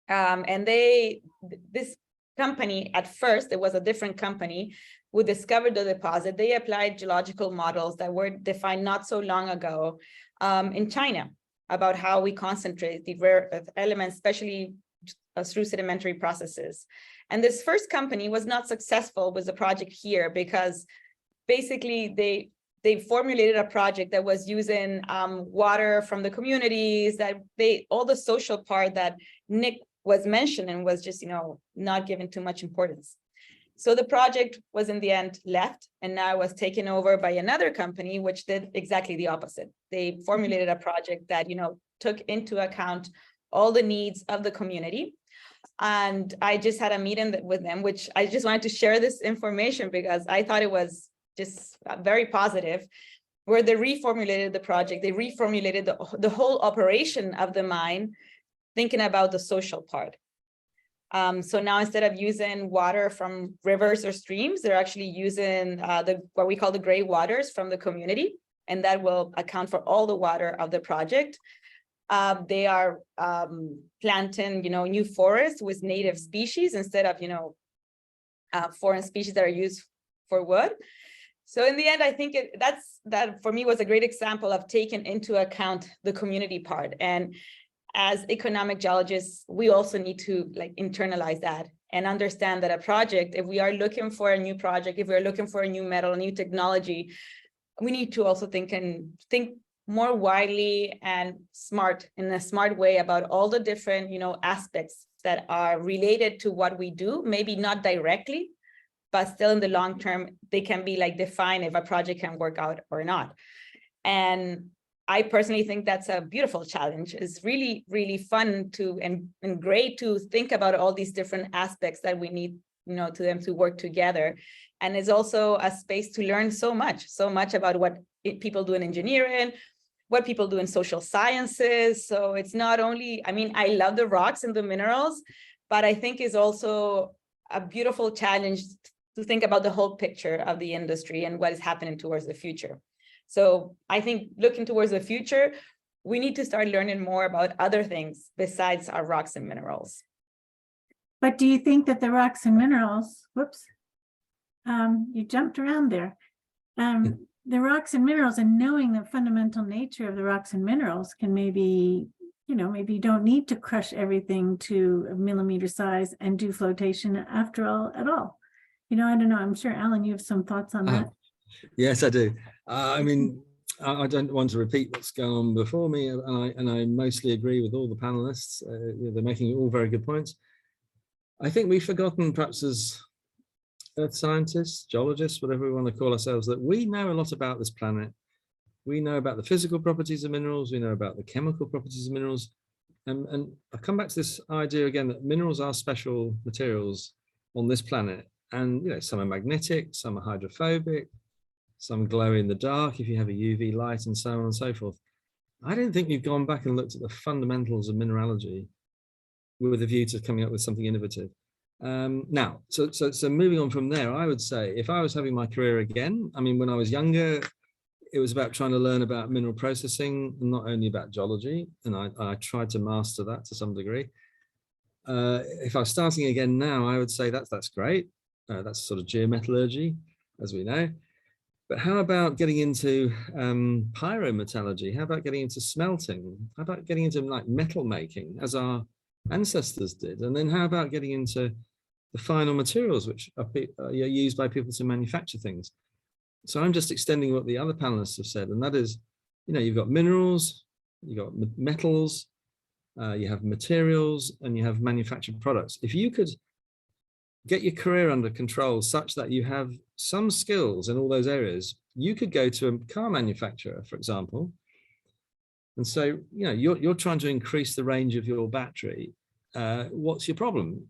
F: And this company, at first, it was a different company who discovered the deposit. They applied geological models that were defined not so long ago in China about how we concentrate the rare earth elements, especially through sedimentary processes. And this first company was not successful with the project here because basically they formulated a project that was using water from the communities, all the social part that Nick was mentioning was just, not given too much importance. So the project was in the end left and now was taken over by another company, which did exactly the opposite. They formulated a project that, took into account all the needs of the community. And I just had a meeting with them, which I just wanted to share this information because I thought it was just very positive, where they reformulated the project. They reformulated the whole operation of the mine, thinking about the social part. So now instead of using water from rivers or streams, they're actually using what we call the gray waters from the community, and that will account for all the water of the project. They are planting, new forests with native species instead of, foreign species that are used for wood. So in the end, I think that for me was a great example of taking into account the community part. And as economic geologists, we also need to internalize that and understand that a project, if we are looking for a new project, if we're looking for a new metal, a new technology, we need to also think more widely and in a smart way about all the different, aspects that are related to what we do, maybe not directly, but still in the long term, they can be defined if a project can work out or not. And I personally think that's a beautiful challenge. It's really, really fun and great to think about all these different aspects that we need, to them to work together. And it's also a space to learn so much about what people do in engineering, what people do in social sciences. So it's not only, I love the rocks and the minerals, but I think it's also a beautiful challenge to think about the whole picture of the industry and what is happening towards the future. So I think looking towards the future, we need to start learning more about other things besides our rocks and minerals.
C: But do you think that the rocks and minerals, you jumped around there. The rocks and minerals and knowing the fundamental nature of the rocks and minerals can maybe, maybe you don't need to crush everything to a millimeter size and do flotation at all. I don't know. I'm sure, Alan, you have some thoughts on that.
E: Yes, I do. I don't want to repeat what's gone on before me, and I mostly agree with all the panelists. They're making all very good points. I think we've forgotten, perhaps as earth scientists, geologists, whatever we want to call ourselves, that we know a lot about this planet. We know about the physical properties of minerals. We know about the chemical properties of minerals. And I come back to this idea again that minerals are special materials on this planet. And some are magnetic, some are hydrophobic, some glow in the dark if you have a UV light, and so on and so forth. I don't think we've gone back and looked at the fundamentals of mineralogy with a view to coming up with something innovative. Now, so moving on from there, I would say if I was having my career again, when I was younger, it was about trying to learn about mineral processing, and not only about geology, and I tried to master that to some degree. If I was starting again now, I would say that's great. That's sort of geometallurgy, as we know. But how about getting into pyrometallurgy? How about getting into smelting? How about getting into metal making, as our ancestors did? And then how about getting into the final materials, which are used by people to manufacture things? So I'm just extending what the other panelists have said, and that is, you've got minerals, you've got metals, you have materials, and you have manufactured products. If you could get your career under control such that you have some skills in all those areas, you could go to a car manufacturer, for example, and say, you're trying to increase the range of your battery. What's your problem?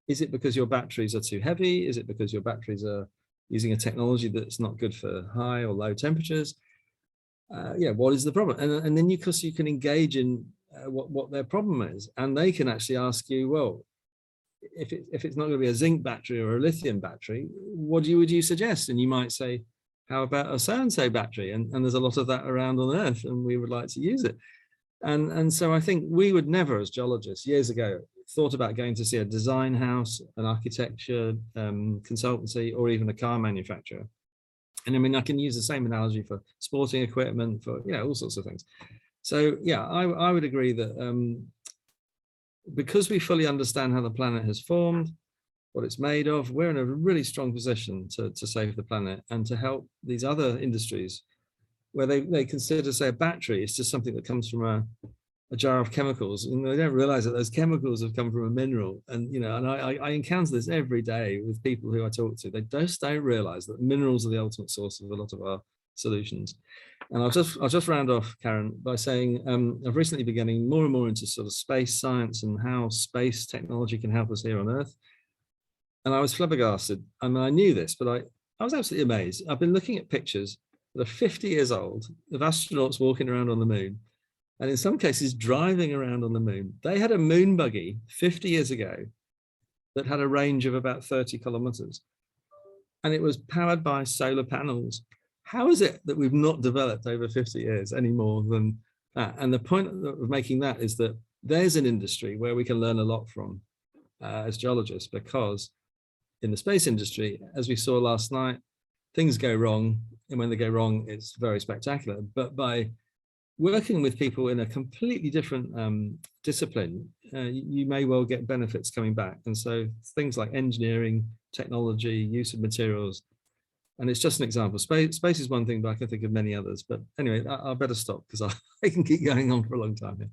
E: Is it because your batteries are too heavy? Is it because your batteries are using a technology that's not good for high or low temperatures? What is the problem? And then you can engage in what their problem is, and they can actually ask you, well, if it's not going to be a zinc battery or a lithium battery, what would you suggest? And you might say, how about a so-and-so battery? And there's a lot of that around on Earth, and we would like to use it. And so I think we would never, as geologists years ago, thought about going to see a design house, an architecture consultancy, or even a car manufacturer. And I mean, I can use the same analogy for sporting equipment, for all sorts of things. So yeah, I would agree that because we fully understand how the planet has formed, what it's made of, we're in a really strong position to save the planet and to help these other industries where they consider, say, a battery is just something that comes from a jar of chemicals, and they don't realize that those chemicals have come from a mineral. And and I encounter this every day with people who I talk to. They just don't realize that minerals are the ultimate source of a lot of our solutions. And I'll just round off, Karen, by saying I've recently been getting more and more into sort of space science and how space technology can help us here on Earth. And I was flabbergasted. I mean, I knew this, but I was absolutely amazed. I've been looking at pictures that are 50 years old of astronauts walking around on the moon, and in some cases driving around on the moon. They had a moon buggy 50 years ago that had a range of about 30 kilometers, and it was powered by solar panels. How is it that we've not developed over 50 years any more than that? And the point of making that is that there's an industry where we can learn a lot from as geologists, because in the space industry, as we saw last night, things go wrong, and when they go wrong, it's very spectacular. But by working with people in a completely different discipline, you may well get benefits coming back. And so things like engineering, technology, use of materials, and it's just an example. Space is one thing, but I can think of many others. But anyway, I better stop because I can keep going on for a long time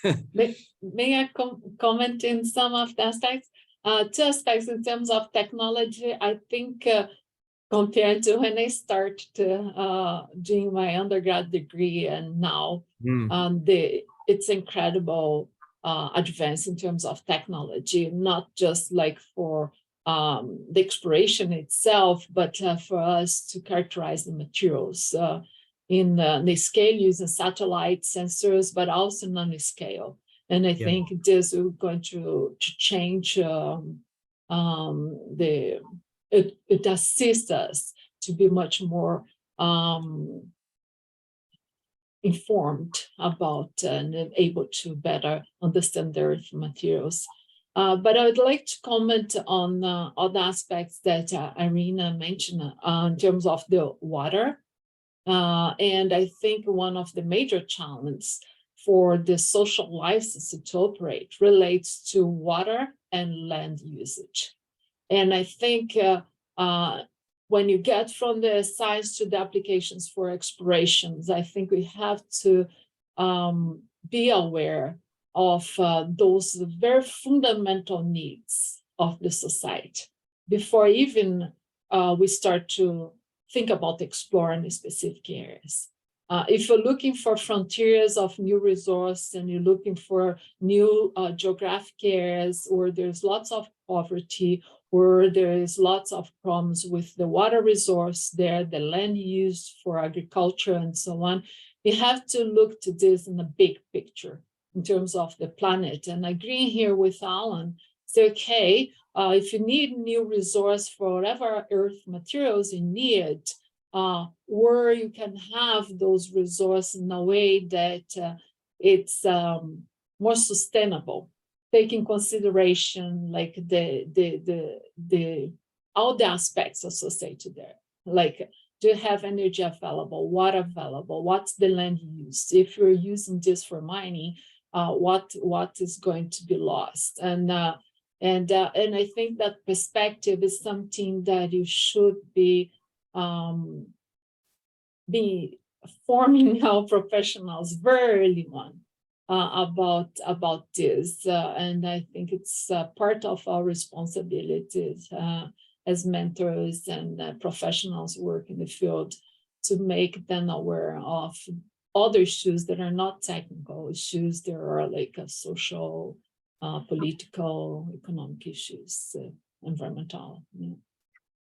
E: here.
D: May I comment in some of the aspects? Two aspects in terms of technology. I think compared to when I started doing my undergrad degree and now, it's incredible advance in terms of technology, not just like for the exploration itself, but for us to characterize the materials in the scale using satellite sensors, but also nanoscale. And I think this is going to change it assists us to be much more informed about and able to better understand the earth materials. But I would like to comment on other aspects that Irina mentioned in terms of the water. And I think one of the major challenges for the social license to operate relates to water and land usage. And I think when you get from the science to the applications for explorations, I think we have to be aware of those very fundamental needs of the society before even we start to think about exploring specific areas. If you're looking for frontiers of new resource and you're looking for new geographic areas where there's lots of poverty, where there is lots of problems with the water resource there, the land used for agriculture and so on, you have to look to this in a big picture in terms of the planet. And agreeing here with Alan, say, okay, if you need new resource for whatever earth materials you need, where you can have those resources in a way that it's more sustainable, taking consideration like all the aspects associated there, like do you have energy available, water available, what's the land use? If you're using this for mining, what is going to be lost? And I think that perspective is something that you should be forming our professionals very early on about this, and I think it's part of our responsibilities as mentors and professionals who work in the field to make them aware of other issues that are not technical issues. There are like social, political, economic issues, environmental. Yeah.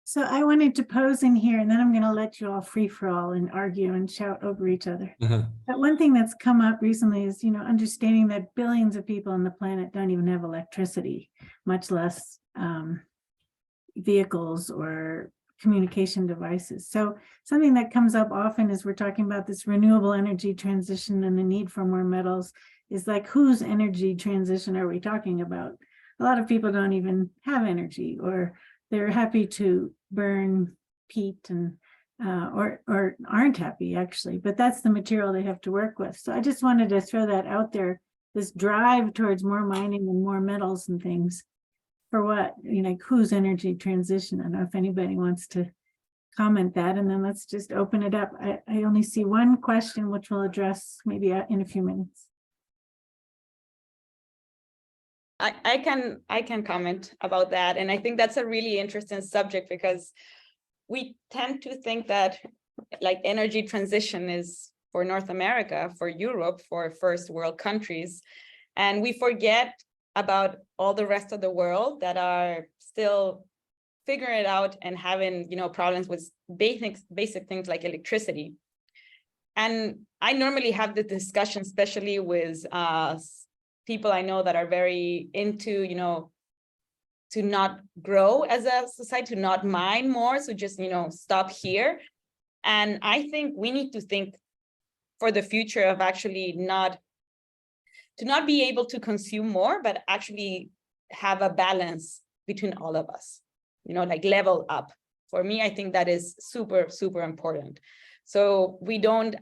C: So I wanted to pose in here, and then I'm going to let you all free for all and argue and shout over each other. But one thing that's come up recently is, understanding that billions of people on the planet don't even have electricity, much less vehicles or communication devices. So something that comes up often as we're talking about this renewable energy transition and the need for more metals is like, whose energy transition are we talking about? a lot of people don't even have energy, or they're happy to burn peat and or aren't happy actually, but that's the material they have to work with. So I just wanted to throw that out there, this drive towards more mining and more metals and things. For what, like whose energy transition? I don't know if anybody wants to comment that, and then let's just open it up. I only see one question, which we'll address maybe in a few minutes.
F: I can comment about that. And I think that's a really interesting subject, because we tend to think that like energy transition is for North America, for Europe, for first world countries. And we forget about all the rest of the world that are still figuring it out and having, problems with basic things like electricity. And I normally have the discussion, especially with people I know that are very into, to not grow as a society, to not mine more, so just, stop here. And I think we need to think for the future of actually not be able to consume more, but actually have a balance between all of us, like level up. For me, I think that is super, super important. So we don't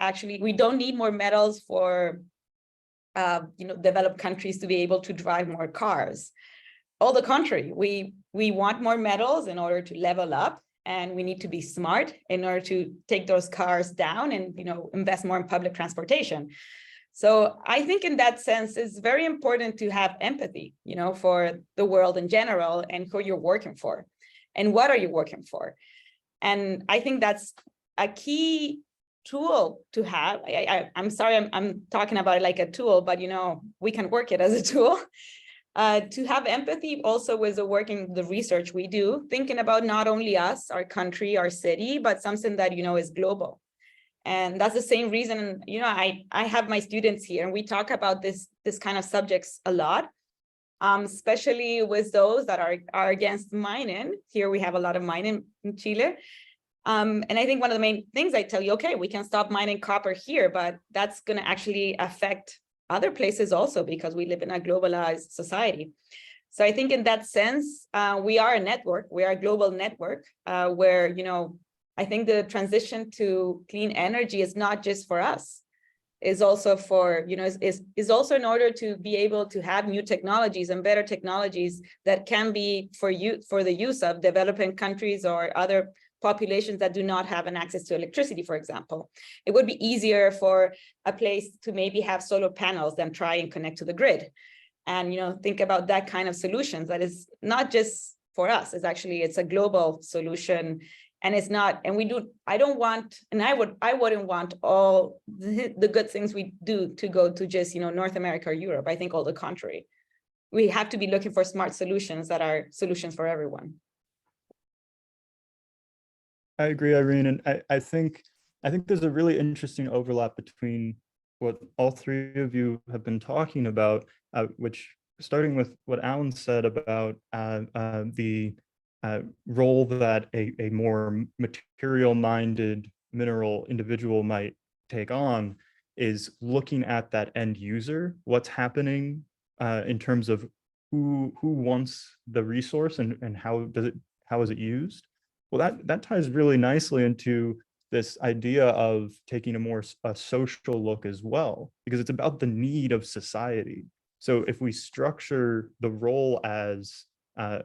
F: need more metals for, developed countries to be able to drive more cars. All the contrary, we want more metals in order to level up, and we need to be smart in order to take those cars down and, invest more in public transportation. So I think in that sense, it's very important to have empathy, for the world in general and who you're working for and what are you working for. And I think that's a key tool to have. I'm sorry, I'm talking about it like a tool, but, we can work it as a tool. To have empathy also with the research we do, thinking about not only us, our country, our city, but something that, is global. And that's the same reason, I have my students here and we talk about this kind of subjects a lot, especially with those that are against mining. Here we have a lot of mining in Chile. And I think one of the main things I tell you, okay, we can stop mining copper here, but that's going to actually affect other places also, because we live in a globalized society. So I think in that sense, we are a network, we are a global network where, I think the transition to clean energy is not just for us, is also for, is also in order to be able to have new technologies and better technologies that can be for the use of developing countries or other populations that do not have an access to electricity, for example. It would be easier for a place to maybe have solar panels than try and connect to the grid. And, think about that kind of solutions that is not just for us, it's a global solution. And it's not, and I wouldn't want all the good things we do to go to just, North America or Europe. I think all the contrary. We have to be looking for smart solutions that are solutions for everyone.
G: I agree, Irene, and I think there's a really interesting overlap between what all three of you have been talking about, which, starting with what Alan said about the role that a more material-minded mineral individual might take on, is looking at that end user, what's happening in terms of who wants the resource and how is it used. Well, that ties really nicely into this idea of taking a social look as well, because it's about the need of society. So if we structure the role as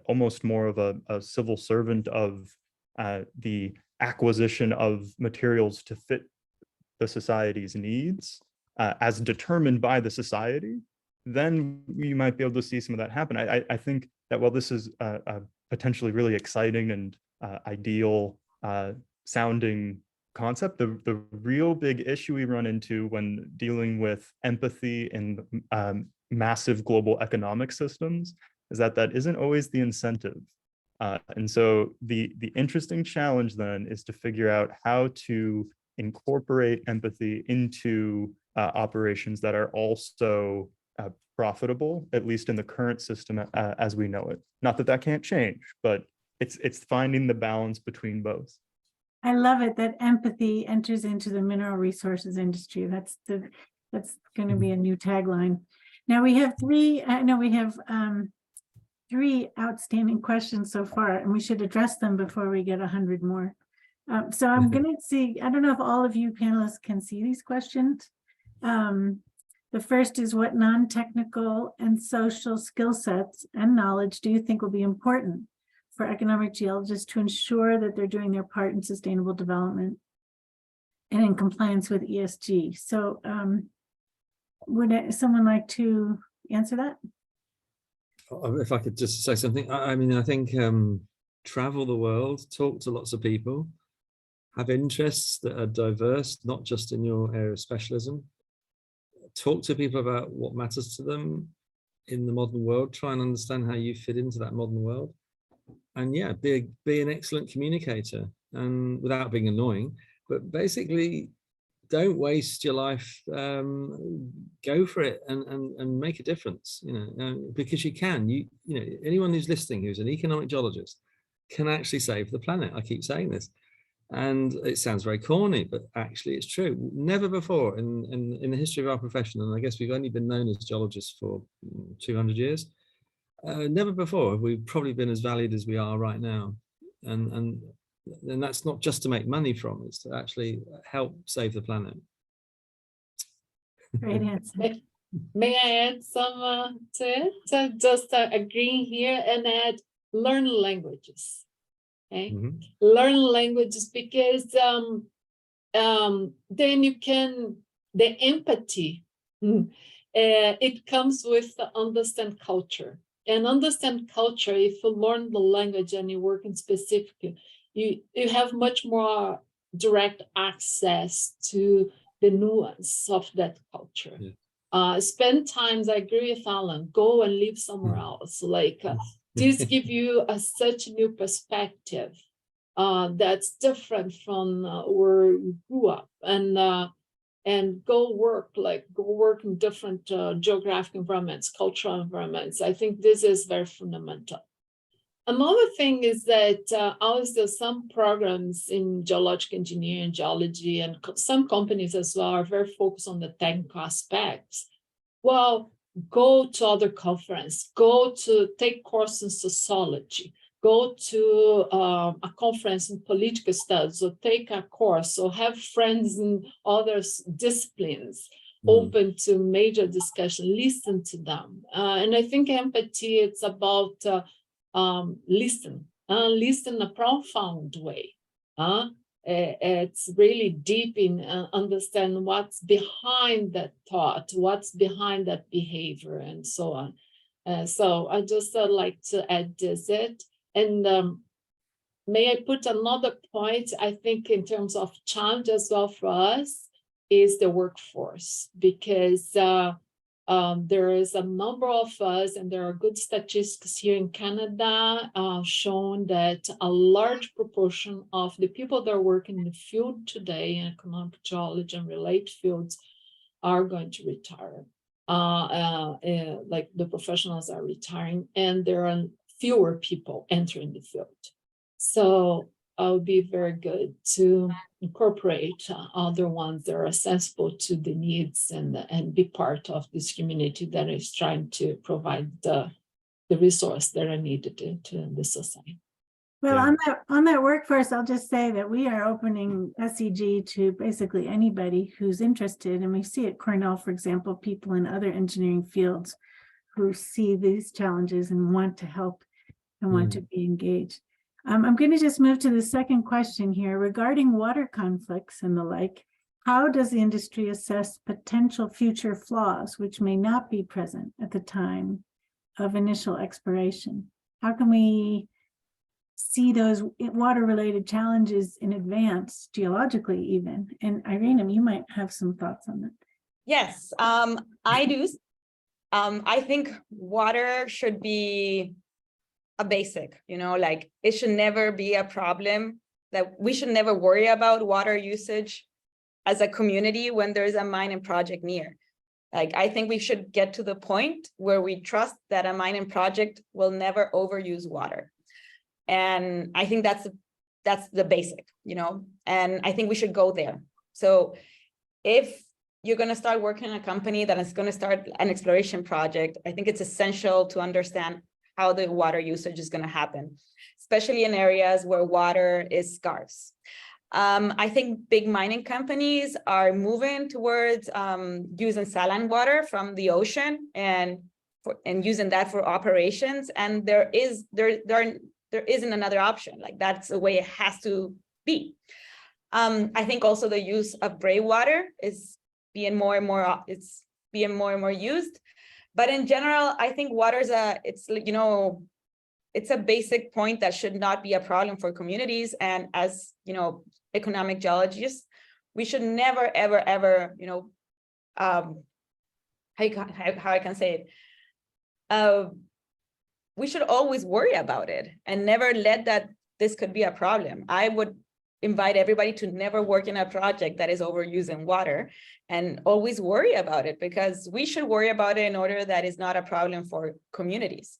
G: almost more of a civil servant of the acquisition of materials to fit the society's needs as determined by the society, then we might be able to see some of that happen. I think that while this is a potentially really exciting and ideal sounding concept, the real big issue we run into when dealing with empathy in massive global economic systems is that isn't always the incentive. And so the interesting challenge then is to figure out how to incorporate empathy into operations that are also profitable, at least in the current system as we know it. Not that can't change, but it's finding the balance between both.
C: I love it that empathy enters into the mineral resources industry. That's going to be a new tagline. Now we have three outstanding questions so far, and we should address them before we get 100 more. So I'm going to see, I don't know if all of you panelists can see these questions. The first is, what non-technical and social skill sets and knowledge do you think will be important for economic geologists to ensure that they're doing their part in sustainable development and in compliance with ESG? So would someone like to answer that?
E: If I could just say something, I mean, I think travel the world, talk to lots of people, have interests that are diverse, not just in your area of specialism. Talk to people about what matters to them in the modern world. Try and understand how you fit into that modern world. And yeah, be an excellent communicator, and without being annoying, but basically don't waste your life. Go for it and make a difference, you know, because you can. You know, anyone who's listening who's an economic geologist can actually save the planet. I keep saying this, and it sounds very corny, but actually it's true. Never before in the history of our profession, and I guess we've only been known as geologists for 200 years, never before have we probably been as valued as we are right now. And that's not just to make money from, it's to actually help save the planet.
C: Great answer.
D: May I add some to it? So just agreeing here and add learn languages. Okay, learn languages, because then you can, the empathy, it comes with understand culture. And understand culture, if you learn the language and you work in specific, you have much more direct access to the nuance of that culture. Yeah. Spend times, I agree with Alan, go and live somewhere else. Like this give you such a new perspective that's different from where you grew up, and go work in different geographic environments, cultural environments. I think this is very fundamental. Another thing is that always there's some programs in geological engineering, geology, and some companies as well are very focused on the technical aspects. Well, go to other conference, go to take course in sociology, go to a conference in political studies, or take a course, or have friends in other disciplines, open to major discussion, listen to them. And I think empathy, it's about listen in a profound way. It's really deep in understand what's behind that thought, what's behind that behavior, and so on. So I just like to add this. And may I put another point? I think in terms of challenge as well for us is the workforce, because there is a number of us, and there are good statistics here in Canada showing that a large proportion of the people that are working in the field today in economic geology and related fields are going to retire. Like the professionals are retiring, and there are fewer people entering the field. So it would be very good to incorporate other ones that are sensible to the needs and be part of this community that is trying to provide the resource that are needed to the society.
C: Well, on that workforce, I'll just say that we are opening SEG to basically anybody who's interested. And we see at Cornell, for example, people in other engineering fields who see these challenges and want to help and want to be engaged. I'm going to just move to the second question here regarding water conflicts and the like. How does the industry assess potential future flaws which may not be present at the time of initial exploration? How can we see those water-related challenges in advance, geologically even? And Irina, you might have some thoughts on that.
F: Yes, I do. I think water should be a basic, like it should never be a problem, that we should never worry about water usage as a community when there's a mining project near. Like, I think we should get to the point where we trust that a mining project will never overuse water. And I think that's the basic, and I think we should go there. So if you're going to start working in a company that is going to start an exploration project, I think it's essential to understand how the water usage is going to happen, especially in areas where water is scarce. I think big mining companies are moving towards using saline water from the ocean and using that for operations. And there isn't another option. Like, that's the way it has to be. I think also the use of gray water is being more and more used. But in general, I think water is it's a basic point that should not be a problem for communities. And as economic geologists, we should never, ever, ever, how I can say it, we should always worry about it and never let this could be a problem. I would invite everybody to never work in a project that is overusing water, and always worry about it, because we should worry about it in order that is not a problem for communities.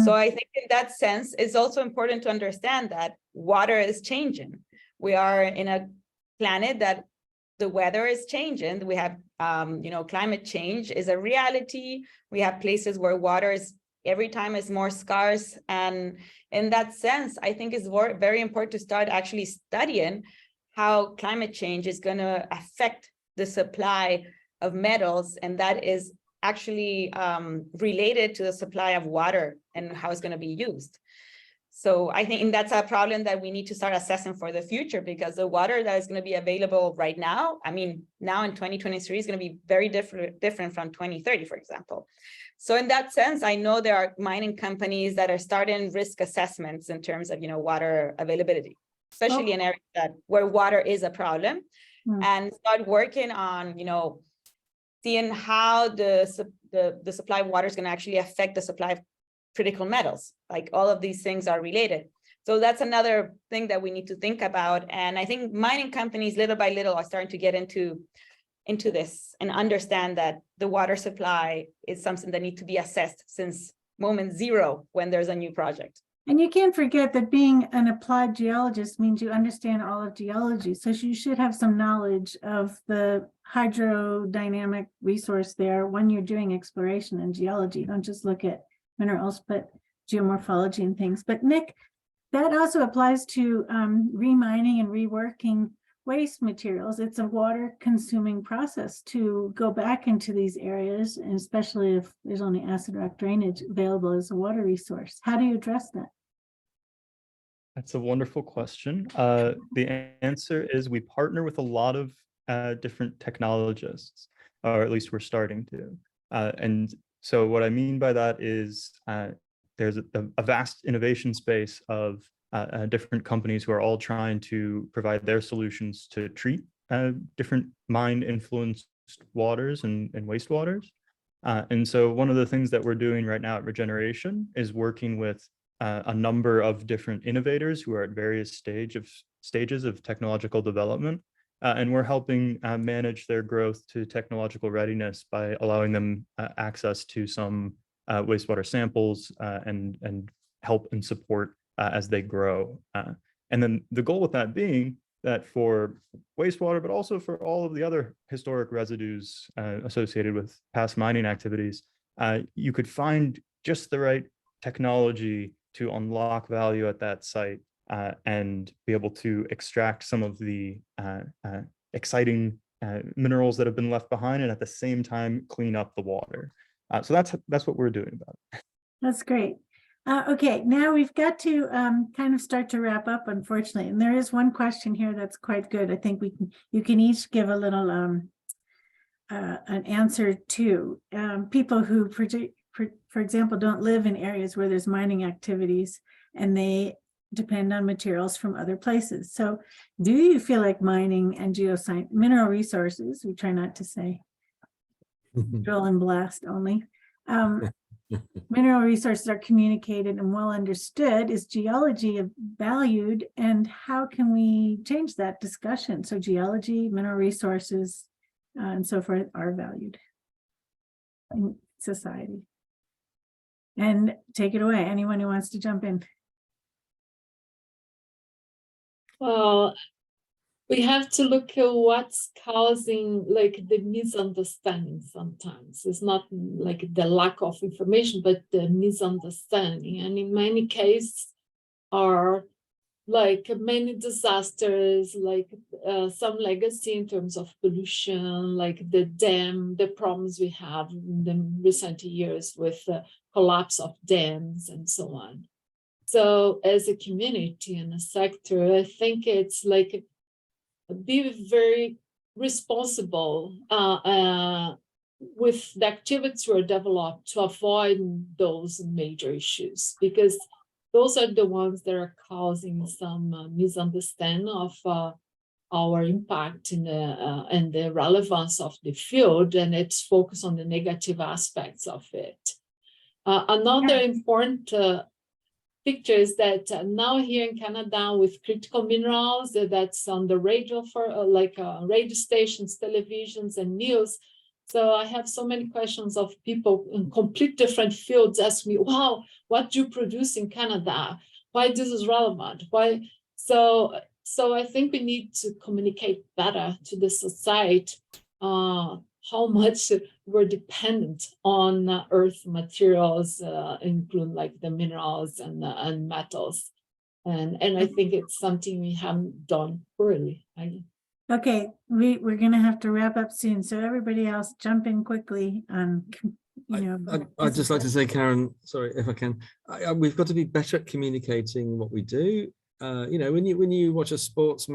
F: So I think in that sense, it's also important to understand that water is changing. We are in a planet that the weather is changing. We have, climate change is a reality. We have places where water is every time is more scarce. And in that sense, I think it's very important to start actually studying how climate change is going to affect the supply of metals. And that is actually related to the supply of water and how it's going to be used. So I think that's a problem that we need to start assessing for the future, because the water that is going to be available right now, now in 2023 is going to be very different from 2030, for example. So in that sense, I know there are mining companies that are starting risk assessments in terms of, water availability, especially in areas where water is a problem, and start working on, seeing how the supply of water is going to actually affect the supply of critical metals. Like, all of these things are related. So that's another thing that we need to think about. And I think mining companies, little by little, are starting to get into this and understand that the water supply is something that needs to be assessed since moment zero when there's a new project.
C: And you can't forget that being an applied geologist means you understand all of geology. So you should have some knowledge of the hydrodynamic resource there when you're doing exploration in geology. Don't just look at minerals, but geomorphology and things. But Nick, that also applies to remining and reworking waste materials. It's a water consuming process to go back into these areas, and especially if there's only acid rock drainage available as a water resource. How do you address that?
G: That's a wonderful question. The answer is we partner with a lot of different technologists, or at least we're starting to. And so what I mean by that is there's a vast innovation space of different companies who are all trying to provide their solutions to treat different mine-influenced waters and wastewaters. And so one of the things that we're doing right now at Regeneration is working with a number of different innovators who are at various stages of technological development. And we're helping manage their growth to technological readiness by allowing them access to some wastewater samples and help and support as they grow. And then the goal with that being that for wastewater, but also for all of the other historic residues associated with past mining activities, you could find just the right technology to unlock value at that site and be able to extract some of the exciting minerals that have been left behind, and at the same time clean up the water. So that's what we're doing about it.
C: That's great. Okay, now we've got to kind of start to wrap up, unfortunately. And there is one question here that's quite good. I think you can each give a little an answer to people who, for example, don't live in areas where there's mining activities and they depend on materials from other places. So do you feel like mining and geoscience, mineral resources, we try not to say drill and blast only, mineral resources are communicated and well understood? Is geology valued, and how can we change that discussion so geology, mineral resources, and so forth are valued in society? And take it away, anyone who wants to jump in.
D: Well, we have to look at what's causing like the misunderstanding sometimes. It's not like the lack of information, but the misunderstanding. And in many cases are like many disasters, like some legacy in terms of pollution, like the problems we have in the recent years with the collapse of dams and so on. So as a community and a sector, I think it's like be very responsible with the activities were developed to avoid those major issues, because those are the ones that are causing some misunderstanding of our impact in the and the relevance of the field, and it's focused on the negative aspects of it. Another important picture is that now here in Canada with critical minerals, that's on the radio for radio stations, televisions, and news. So I have so many questions of people in complete different fields ask me, wow, what do you produce in Canada? Why this is relevant? Why? So I think we need to communicate better to the society how much we're dependent on earth materials, including like the minerals and metals. And I think it's something we haven't done poorly.
C: Okay, we're gonna have to wrap up soon, so everybody else jump in quickly on,
E: I'd just like to say, Karen, sorry if I can, we've got to be better at communicating what we do. When you watch a sports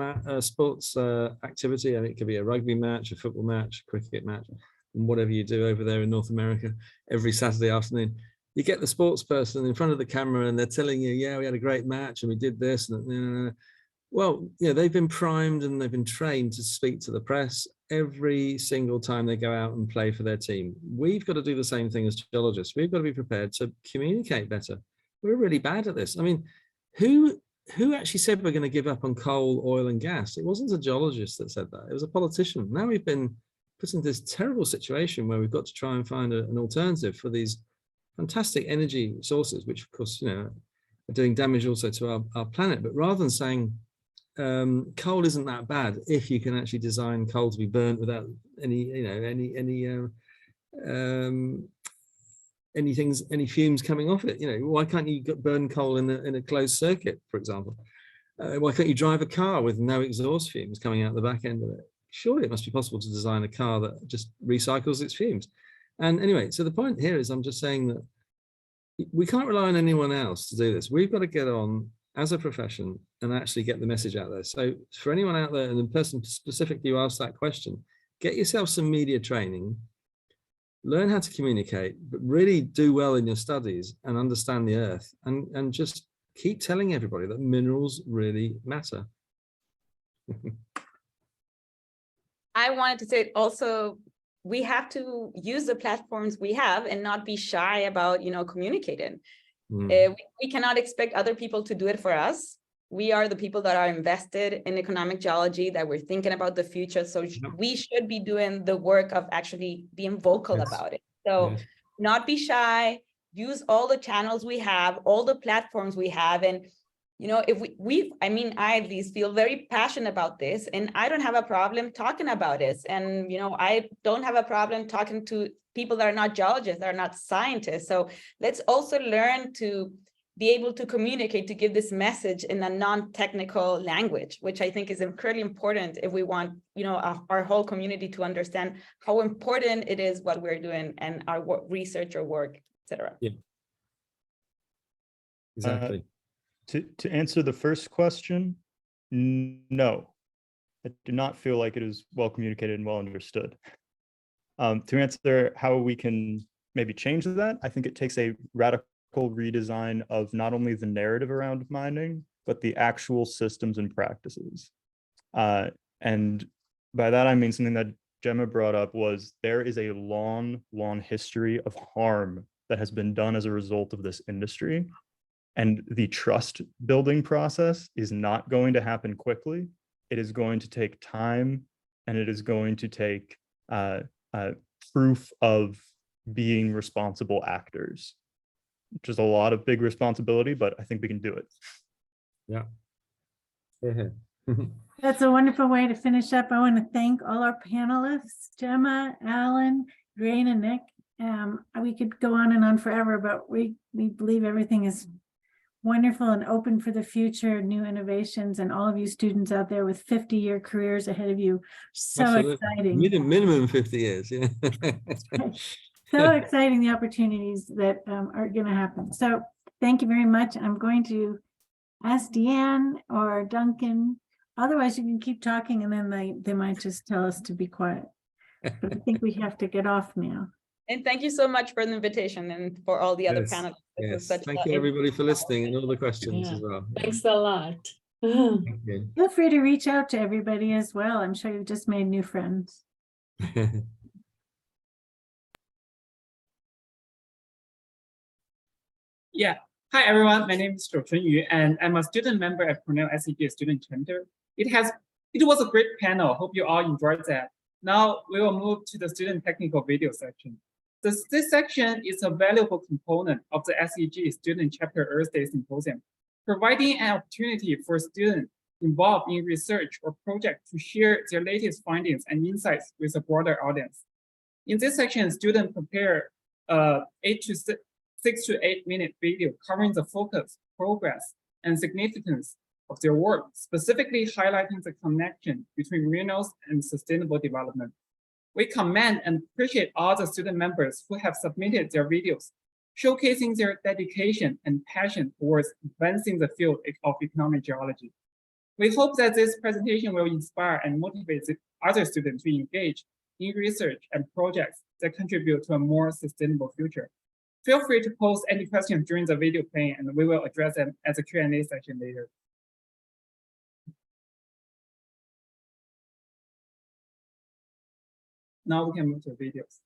E: activity, and it could be a rugby match, a football match, a cricket match, and whatever you do over there in North America every Saturday afternoon, you get the sports person in front of the camera and they're telling you, yeah, we had a great match and we did this. And well, they've been primed and they've been trained to speak to the press every single time they go out and play for their team. We've got to do the same thing as geologists. We've got to be prepared to communicate better. We're really bad at this. I mean, who actually said we're going to give up on coal, oil, and gas? It wasn't a geologist that said that. It was a politician. Now we've been put into this terrible situation where we've got to try and find an alternative for these fantastic energy sources, which of course, are doing damage also to our planet. But rather than saying coal isn't that bad if you can actually design coal to be burnt without any fumes coming off it. Why can't you burn coal in a closed circuit, for example? Why can't you drive a car with no exhaust fumes coming out the back end of it? Surely it must be possible to design a car that just recycles its fumes. And anyway, so the point here is I'm just saying that we can't rely on anyone else to do this. We've got to get on as a profession and actually get the message out there. So for anyone out there, and the person specifically who asked that question, get yourself some media training, learn how to communicate, but really do well in your studies and understand the earth, and just keep telling everybody that minerals really matter.
F: I wanted to say also, we have to use the platforms we have and not be shy about, communicating. We cannot expect other people to do it for us. We are the people that are invested in economic geology, that we're thinking about the future. So we should be doing the work of actually being vocal about it. So not be shy, use all the channels we have, all the platforms we have. And, if I at least feel very passionate about this, and I don't have a problem talking about this. And, I don't have a problem talking to people that are not geologists, that are not scientists. So let's also learn to be able to communicate, to give this message in a non-technical language, which I think is incredibly important if we want, our whole community to understand how important it is what we're doing and our research or work, etc.
E: Yeah, exactly.
G: To answer the first question, no, I do not feel like it is well communicated and well understood. To answer how we can maybe change that, I think it takes a radical redesign of not only the narrative around mining, but the actual systems and practices. And by that, I mean something that Gemma brought up was there is a long, long history of harm that has been done as a result of this industry. And the trust building process is not going to happen quickly. It is going to take time, and it is going to take proof of being responsible actors. Just a lot of big responsibility, but I think we can do it.
E: Yeah. Yeah.
C: That's a wonderful way to finish up. I want to thank all our panelists, Gemma, Alan, Grain, and Nick. We could go on and on forever, but we believe everything is wonderful and open for the future, new innovations, and all of you students out there with 50-year careers ahead of you. So
E: Absolutely.
C: exciting.
E: Minimum 50 years, yeah.
C: So exciting, the opportunities that are going to happen. So thank you very much. I'm going to ask Deanne or Duncan. Otherwise, you can keep talking and then they might just tell us to be quiet. But I think we have to get off now.
F: And thank you so much for the invitation and for all the other
E: Yes,
F: panelists.
E: yes.
F: Such
E: Thank you everybody for listening and all the questions
D: Yeah.
E: as well.
D: Thanks a lot.
E: Thank you.
C: Feel free to reach out to everybody as well. I'm sure you've just made new friends.
H: Yeah. Hi, everyone. My name is Zhou Chunyu, and I'm a student member at Cornell SEG Student Chapter. It was a great panel. Hope you all enjoyed that. Now we will move to the student technical video section. This section is a valuable component of the SEG Student Chapter Earth Day Symposium, providing an opportunity for students involved in research or project to share their latest findings and insights with a broader audience. In this section, students prepare 6 to 8 minute video covering the focus, progress, and significance of their work, specifically highlighting the connection between minerals and sustainable development. We commend and appreciate all the student members who have submitted their videos, showcasing their dedication and passion towards advancing the field of economic geology. We hope that this presentation will inspire and motivate other students to engage in research and projects that contribute to a more sustainable future. Feel free to post any questions during the video playing, and we will address them as a Q&A session later. Now we can move to videos.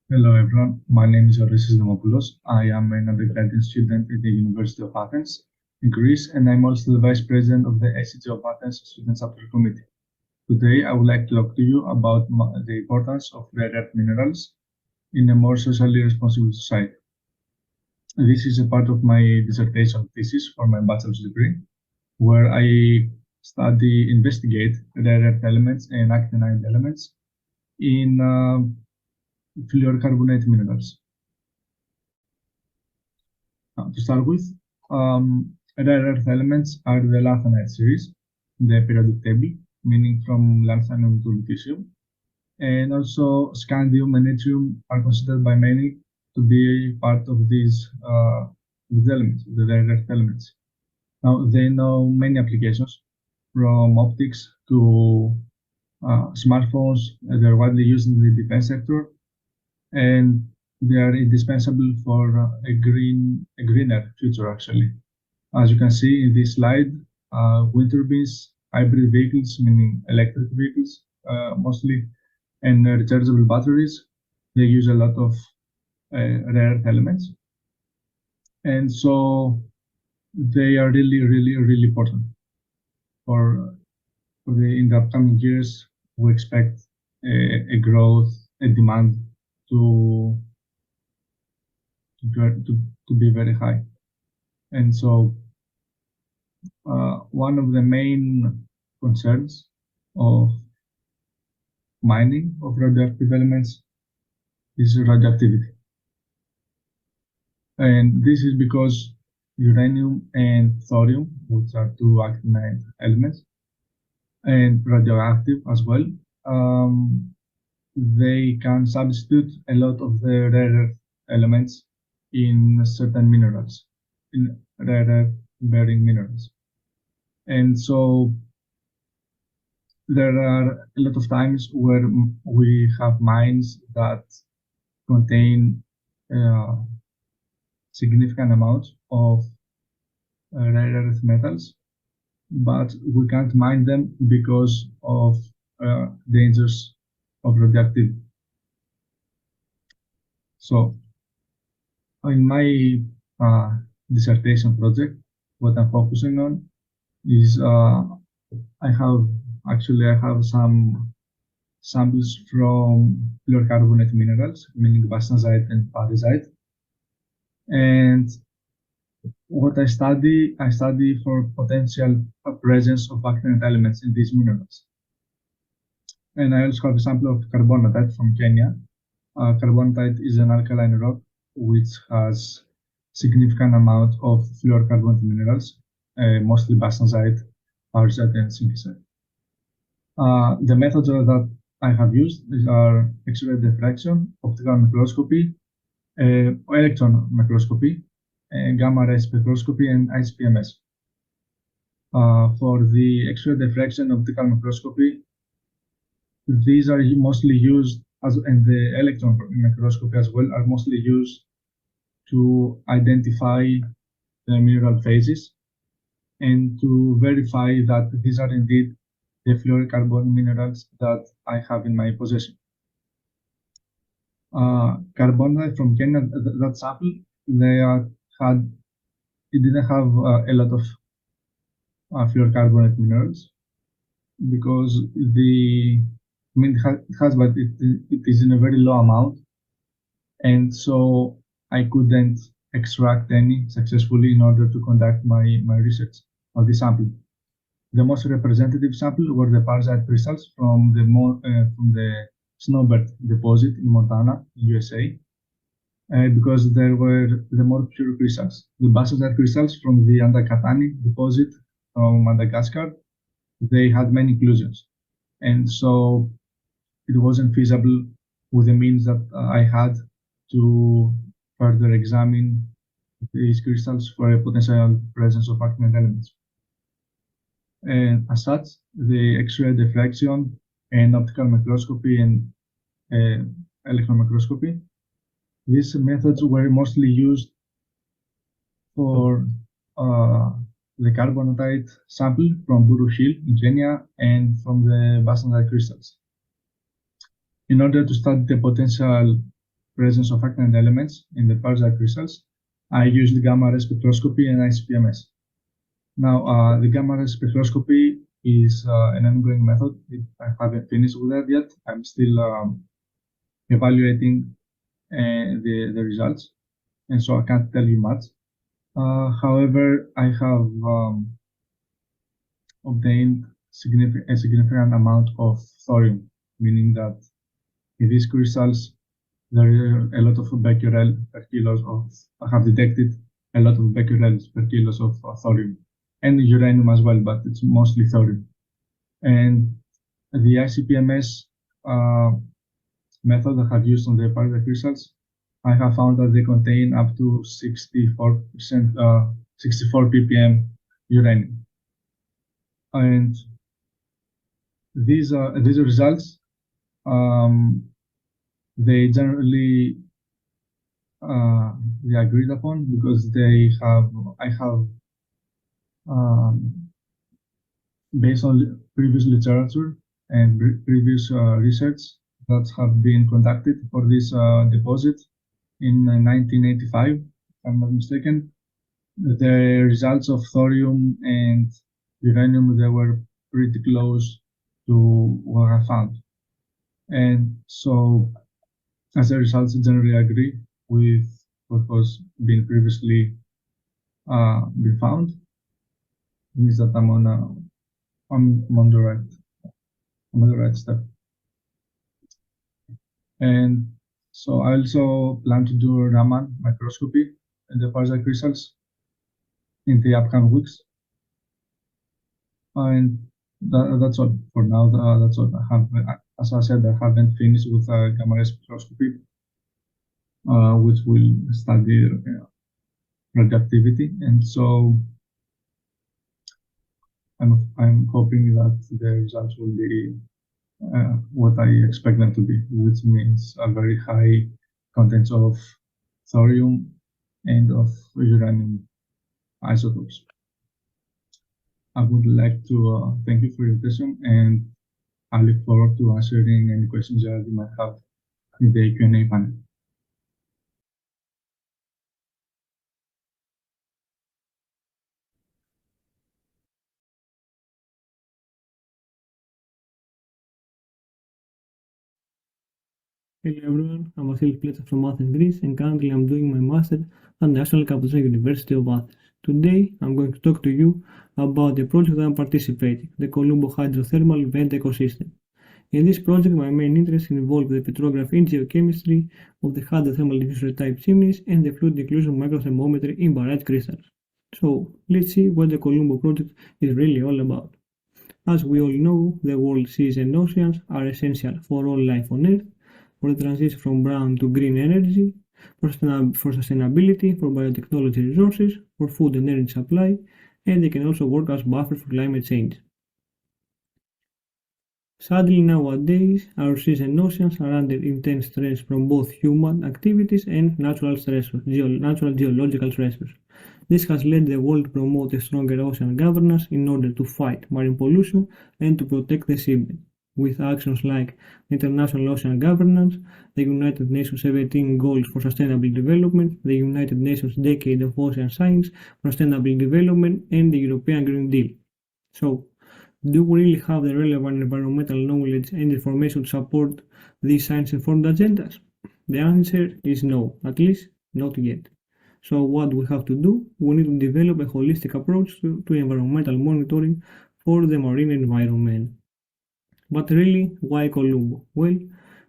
L: Hello everyone, my name is Oressis Demopoulos. I am an undergraduate student at the University of Athens in Greece, and I'm also the Vice President of the SEG of Athens Student Chapter Committee. Today, I would like to talk to you about the importance of rare earth minerals in a more socially responsible society. This is a part of my dissertation thesis for my bachelor's degree, where I investigate rare earth elements and actinide elements in fluorocarbonate minerals. To start with, rare earth elements are the lanthanide series, the periodic table, meaning from lanthanum to lutetium, and also scandium and yttrium are considered by many to be part of these elements, the rare earth elements. Now, they know many applications, from optics to smartphones. They're widely used in the defense sector, and they are indispensable for a greener future, actually. As you can see in this slide, wind turbines, hybrid vehicles, meaning electric vehicles mostly, and rechargeable batteries, they use a lot of rare earth elements. And so they are really important for in the upcoming years. We expect a growth, a demand to be very high. And so one of the main concerns of mining of radioactive elements is radioactivity. And this is because uranium and thorium, which are two actinide elements, and radioactive as well, they can substitute a lot of the rare earth elements in certain minerals, in rare earth bearing minerals. And so there are a lot of times where we have mines that contain significant amounts of rare earth metals, but we can't mine them because of dangers of radioactivity. So in my dissertation project, what I'm focusing on is I have some samples from fluorocarbonate minerals, meaning bastnasite and parisite. And
I: what I study for potential presence of actinide elements in these minerals. And I also have a sample of carbonatite from Kenya. Carbonatite is an alkaline rock which has significant amount of fluorocarbonate minerals, mostly bastnasite, parsite, and synchisite. The methods that I have used are X-ray diffraction, optical microscopy, electron microscopy, gamma ray spectroscopy, and ICP-MS. For the X-ray diffraction, optical microscopy, these are mostly used and the electron microscopy as well are mostly used to identify the mineral phases and to verify that these are indeed the fluorocarbon minerals that I have in my possession. Carbonatite from Kenya, that sample, it didn't have a lot of fluorocarbonate minerals because it has, but it is in a very low amount, and so I couldn't extract any successfully in order to conduct my research of the sample. The most representative sample were the parsite crystals from the Snowbird deposit in Montana, USA, because they were the more pure crystals. The basalt crystals from the Andakatani deposit from Madagascar, they had many inclusions, and so it wasn't feasible with the means that I had to further examine these crystals for a potential presence of actinide elements. And as such, the X-ray diffraction and optical microscopy and electron microscopy, these methods were mostly used for the carbonatite sample from Buru Hill in Kenya and from the basalt crystals. In order to study the potential presence of actinide elements in the parsite crystals, I used gamma ray spectroscopy and ICP-MS. Now, the gamma ray spectroscopy is an ongoing method. I haven't finished with that yet. I'm still evaluating the results, and so I can't tell you much. However, I have obtained a significant amount of thorium, meaning that in these crystals, there are a lot of becquerel per kilos of, I have detected a lot of becquerels per kilos of thorium and uranium as well, but it's mostly thorium. And the ICP-MS method I have used on the parsite crystals, I have found that they contain up to 64%, 64 ppm uranium. And these results, they generally they agreed upon because I have based on previous literature and previous research that have been conducted for this deposit in 1985, if I'm not mistaken. The results of thorium and uranium, they were pretty close to what I found. And so as a result, I generally agree with what was being previously been found. It means that I'm on the right step. And so I also plan to do Raman microscopy in the parsite crystals in the upcoming weeks. And that's all for now. That's all I have. As I said, I haven't finished with gamma ray spectroscopy, which will study radioactivity. And so I'm hoping that the results will be what I expect them to be, which means a very high contents of thorium and of uranium isotopes. I would like to thank you for your attention, and I look forward to answering any questions that you might have in the Q&A panel.
J: Hello everyone, I'm Vasil Pleta from Athens, Greece, and currently I'm doing my master at National Capital University of Athens. Today, I'm going to talk to you about the project I'm participating, the Colombo Hydrothermal Vent Ecosystem. In this project, my main interest involved the petrograph in geochemistry of the hydrothermal diffuser type chimneys and the fluid inclusion microthermometry in barrage crystals. So, let's see what the Colombo project is really all about. As we all know, the world's seas and oceans are essential for all life on Earth, for the transition from brown to green energy, for sustainability, for biotechnology resources, for food and energy supply, and they can also work as buffers for climate change. Sadly, nowadays, our seas and oceans are under intense stress from both human activities and natural geological stressors. This has led the world to promote a stronger ocean governance in order to fight marine pollution and to protect the seabed, with actions like International Ocean Governance, the United Nations 17 Goals for Sustainable Development, the United Nations Decade of Ocean Science for Sustainable Development, and the European Green Deal. So, do we really have the relevant environmental knowledge and information to support these science-informed agendas? The answer is no, at least not yet. So what we have to do, we need to develop a holistic approach to environmental monitoring for the marine environment. But really, why Colombo? Well,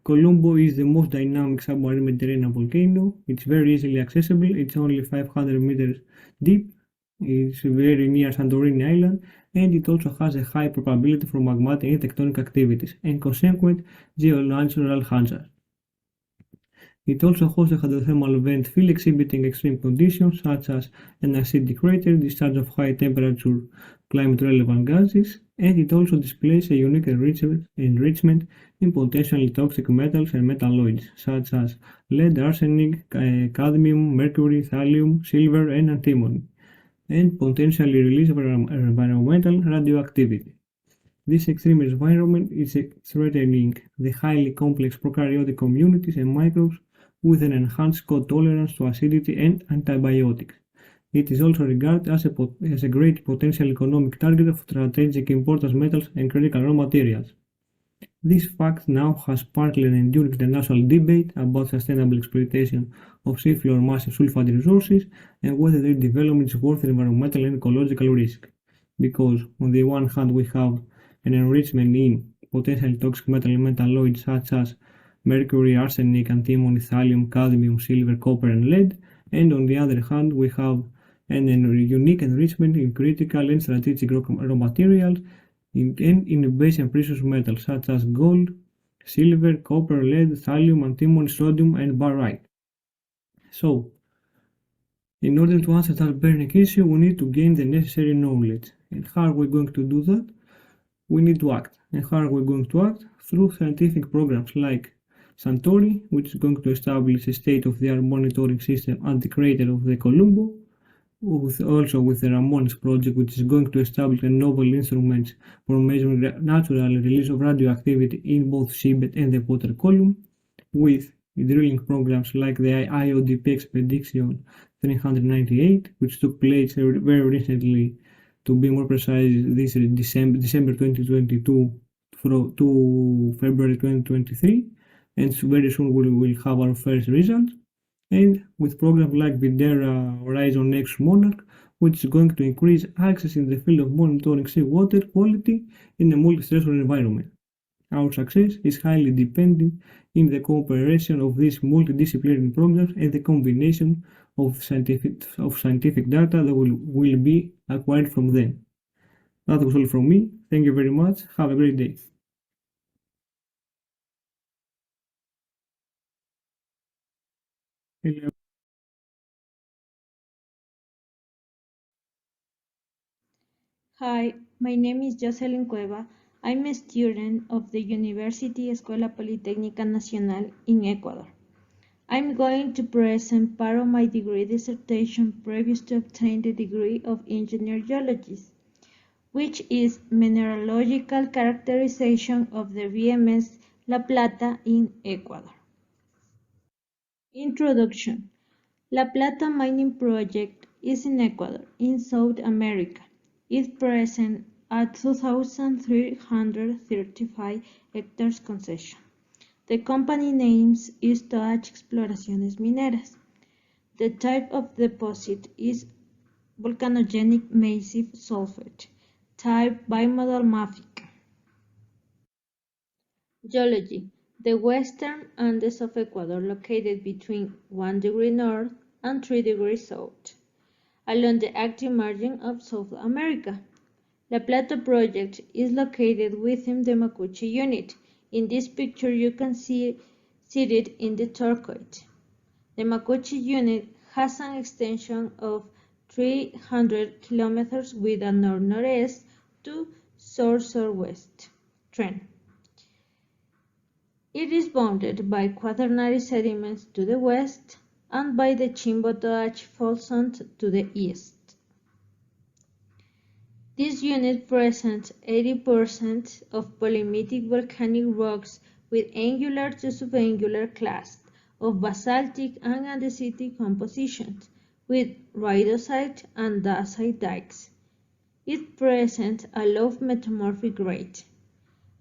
J: Colombo is the most dynamic submarine Mediterranean volcano. It's very easily accessible. It's only 500 meters deep. It's very near Santorini Island, and it also has a high probability for magmatic and tectonic activities and consequent geonatural hazards. It also hosts a hydrothermal vent field exhibiting extreme conditions such as an acidic crater, discharge of high temperature climate relevant gases, and it also displays a unique enrichment in potentially toxic metals and metalloids such as lead, arsenic, cadmium, mercury, thallium, silver, and antimony, and potentially release environmental radioactivity. This extreme environment is threatening the highly complex prokaryotic communities and microbes with an enhanced tolerance to acidity and antibiotics. It is also regarded as a great potential economic target of strategic importance metals and critical raw materials. This fact now has sparked an enduring international debate about sustainable exploitation of seafloor massive sulfide resources and whether their development is worth the environmental and ecological risk. Because on the one hand we have an enrichment in potentially toxic metal and metalloids such as mercury, arsenic, antimony, thallium, cadmium, silver, copper, and lead, and on the other hand we have an unique enrichment in critical and strategic raw materials and in base and precious metals such as gold, silver, copper, lead, thallium, antimony, sodium, and barite. So, in order to answer that burning issue, we need to gain the necessary knowledge. And how are we going to do that? We need to act. And how are we going to act? Through scientific programs like Santori, which is going to establish a state-of-the-art monitoring system at the crater of the Colombo, also with the Ramones project, which is going to establish a novel instruments for measuring natural release of radioactivity in both seabed and the water column, with drilling programs like the IODP Expedition 398, which took place very recently, to be more precise, this December 2022 to February 2023, and very soon we will have our first results. And with programs like Videra Horizon X Monarch, which is going to increase access in the field of monitoring seawater quality in a multi-stressor environment. Our success is highly dependent in the cooperation of these multidisciplinary programs and the combination of scientific data that will be acquired from them. That was all from me. Thank you very much. Have a great day. Hello.
K: Hi, my name is Jocelyn Cueva. I'm a student of the University Escuela Politécnica Nacional in Ecuador. I'm going to present part of my degree dissertation previous to obtain the degree of Engineer Geologist, which is Mineralogical Characterization of the VMS La Plata in Ecuador. Introduction. La Plata mining project is in Ecuador, in South America. It's present at 2,335 hectares concession. The company name is Toach Exploraciones Mineras. The type of deposit is volcanogenic massive sulfate, type bimodal mafic. Geology. The western Andes of Ecuador located between 1 degree north and 3 degrees south, along the active margin of South America. La Plata project is located within the Macuche unit. In this picture you can see seated in the turquoise. The Macuche unit has an extension of 300 kilometers with a north-northeast to south-southwest trend. It is bounded by quaternary sediments to the west and by the Chimbotoach fault zone to the east. This unit presents 80% of polymitic volcanic rocks with angular to subangular clasts of basaltic and andesitic compositions with rhyodacite and dacite dikes. It presents a low metamorphic rate.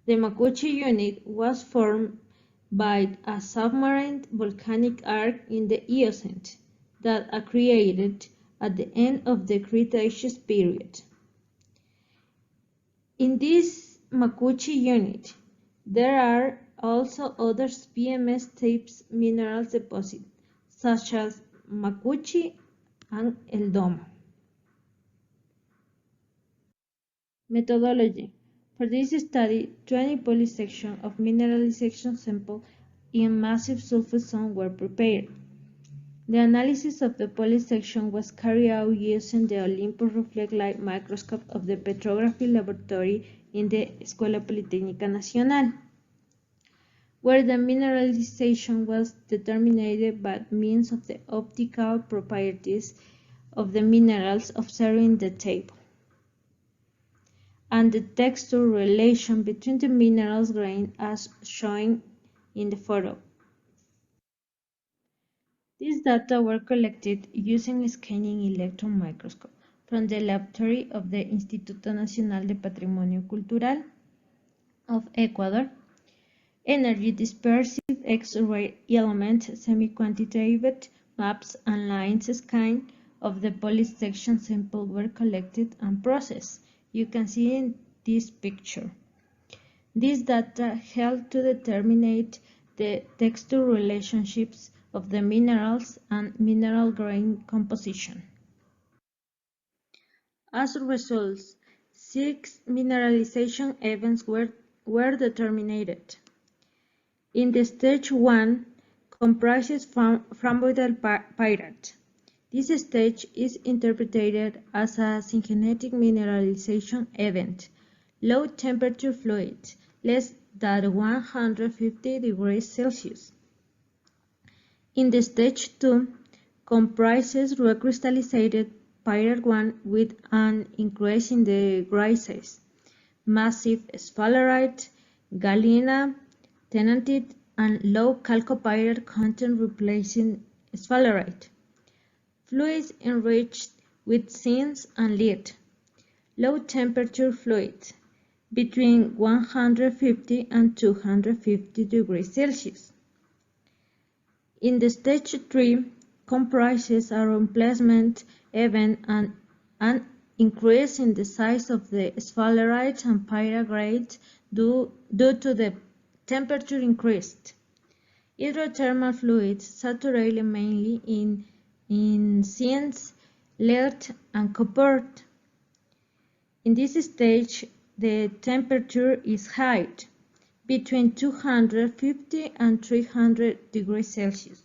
K: The Macuche unit was formed by a submarine volcanic arc in the Eocene that accreted at the end of the Cretaceous period. In this Macuche unit, there are also other PMS-type minerals deposits, such as Macuche and El Domo. Methodology. For this study, 20 polysections of mineralization samples in massive sulfate zone were prepared. The analysis of the polysection was carried out using the Olympus reflect light microscope of the petrography laboratory in the Escuela Politécnica Nacional, where the mineralization was determined by means of the optical properties of the minerals observed in the table, and the texture relation between the minerals grain as shown in the photo. These data were collected using a scanning electron microscope from the laboratory of the Instituto Nacional de Patrimonio Cultural of Ecuador, energy dispersive X-ray element semi-quantitative maps and lines scan of the polysection sample were collected and processed. You can see in this picture. These data help to determine the texture relationships of the minerals and mineral grain composition. As a result, 6 mineralization events were determined. In the stage 1 comprises framboidal pyrite. This stage is interpreted as a syngenetic mineralization event, low temperature fluids, less than 150 degrees Celsius. In the stage 2 comprises recrystallized pyrite 1 with an increase in the graces, massive sphalerite, galena, tenantite, and low chalcopyrite content replacing sphalerite. Fluids enriched with zinc and lead. Low temperature fluids between 150 and 250 degrees Celsius. In the stage 3 comprises a replacement event and an increase in the size of the sphalerite and pyrite grades due to the temperature increase. Hydrothermal fluids saturated mainly in zinc, lead, and copper. In this stage, the temperature is high, between 250 and 300 degrees Celsius.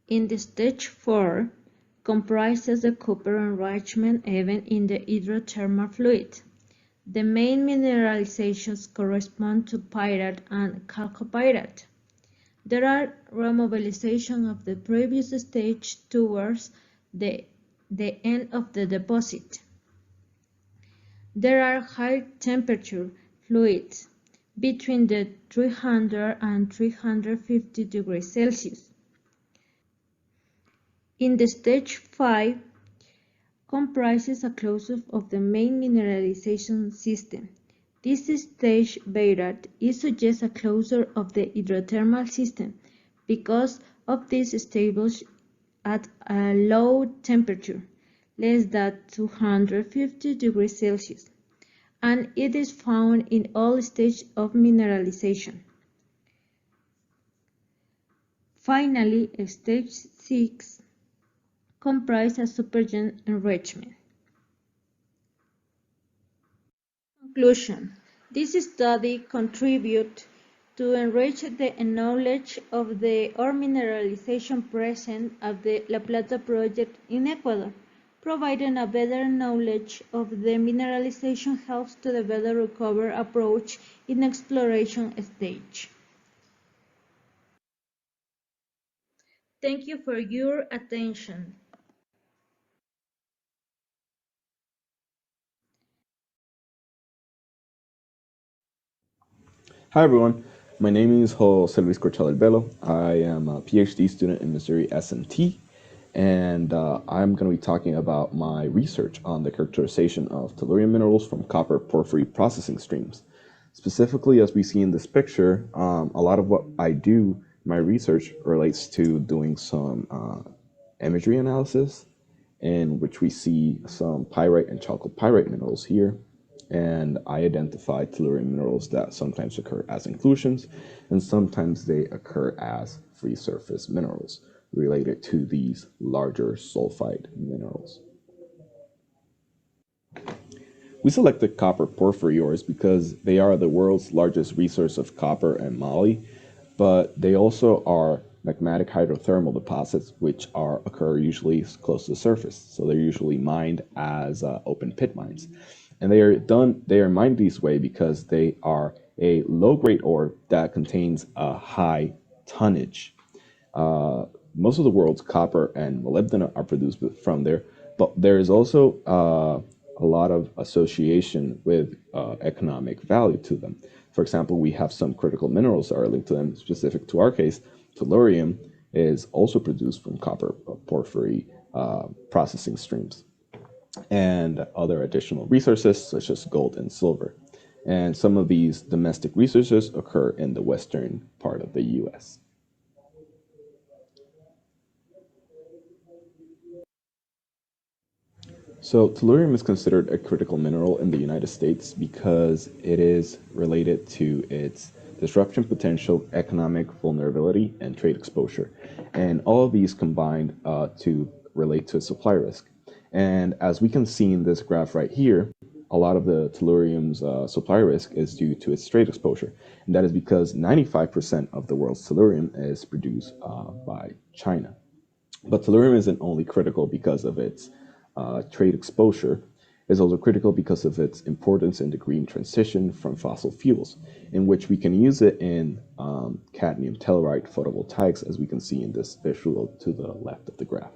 K: In the stage 4, comprises the copper enrichment event in the hydrothermal fluid. The main mineralizations correspond to pyrite and chalcopyrite. There are remobilization of the previous stage towards the end of the deposit. There are high temperature fluids between the 300 and 350 degrees Celsius. In the stage 5, comprises a closure of the main mineralization system. This stage beta suggests a closure of the hydrothermal system because of this established at a low temperature, less than 250 degrees Celsius, and it is found in all stages of mineralization. Finally, stage 6 comprises a supergene enrichment. Conclusion. This study contributes to enrich the knowledge of the ore mineralization present at the La Plata project in Ecuador. Providing a better knowledge of the mineralization helps to the better recover approach in exploration stage. Thank you for your attention.
M: Hi everyone, my name is Jose Luis Corchal Albelo. I am a PhD student in Missouri SMT, and I'm going to be talking about my research on the characterization of tellurium minerals from copper porphyry processing streams. Specifically, as we see in this picture, a lot of what I do, my research relates to doing some imagery analysis, in which we see some pyrite and chalcopyrite minerals here. And I identify tellurium minerals that sometimes occur as inclusions, and sometimes they occur as free surface minerals related to these larger sulfide minerals. We selected copper porphyry ores because they are the world's largest resource of copper and moly, but they also are magmatic hydrothermal deposits, which occur usually close to the surface. So they're usually mined as open pit mines. And they are mined this way because they are a low-grade ore that contains a high tonnage. Most of the world's copper and molybdenum are produced from there, but there is also a lot of association with economic value to them. For example, we have some critical minerals that are linked to them. Specific to our case, tellurium is also produced from copper porphyry processing streams, and other additional resources such as gold and silver. And some of these domestic resources occur in the western part of the US. So tellurium is considered a critical mineral in the United States because it is related to its disruption potential, economic vulnerability, and trade exposure. And all of these combined to relate to a supply risk. And as we can see in this graph right here, a lot of the tellurium's supply risk is due to its trade exposure. And that is because 95% of the world's tellurium is produced by China. But tellurium isn't only critical because of its trade exposure. It's also critical because of its importance in the green transition from fossil fuels, in which we can use it in cadmium telluride photovoltaics, as we can see in this visual to the left of the graph.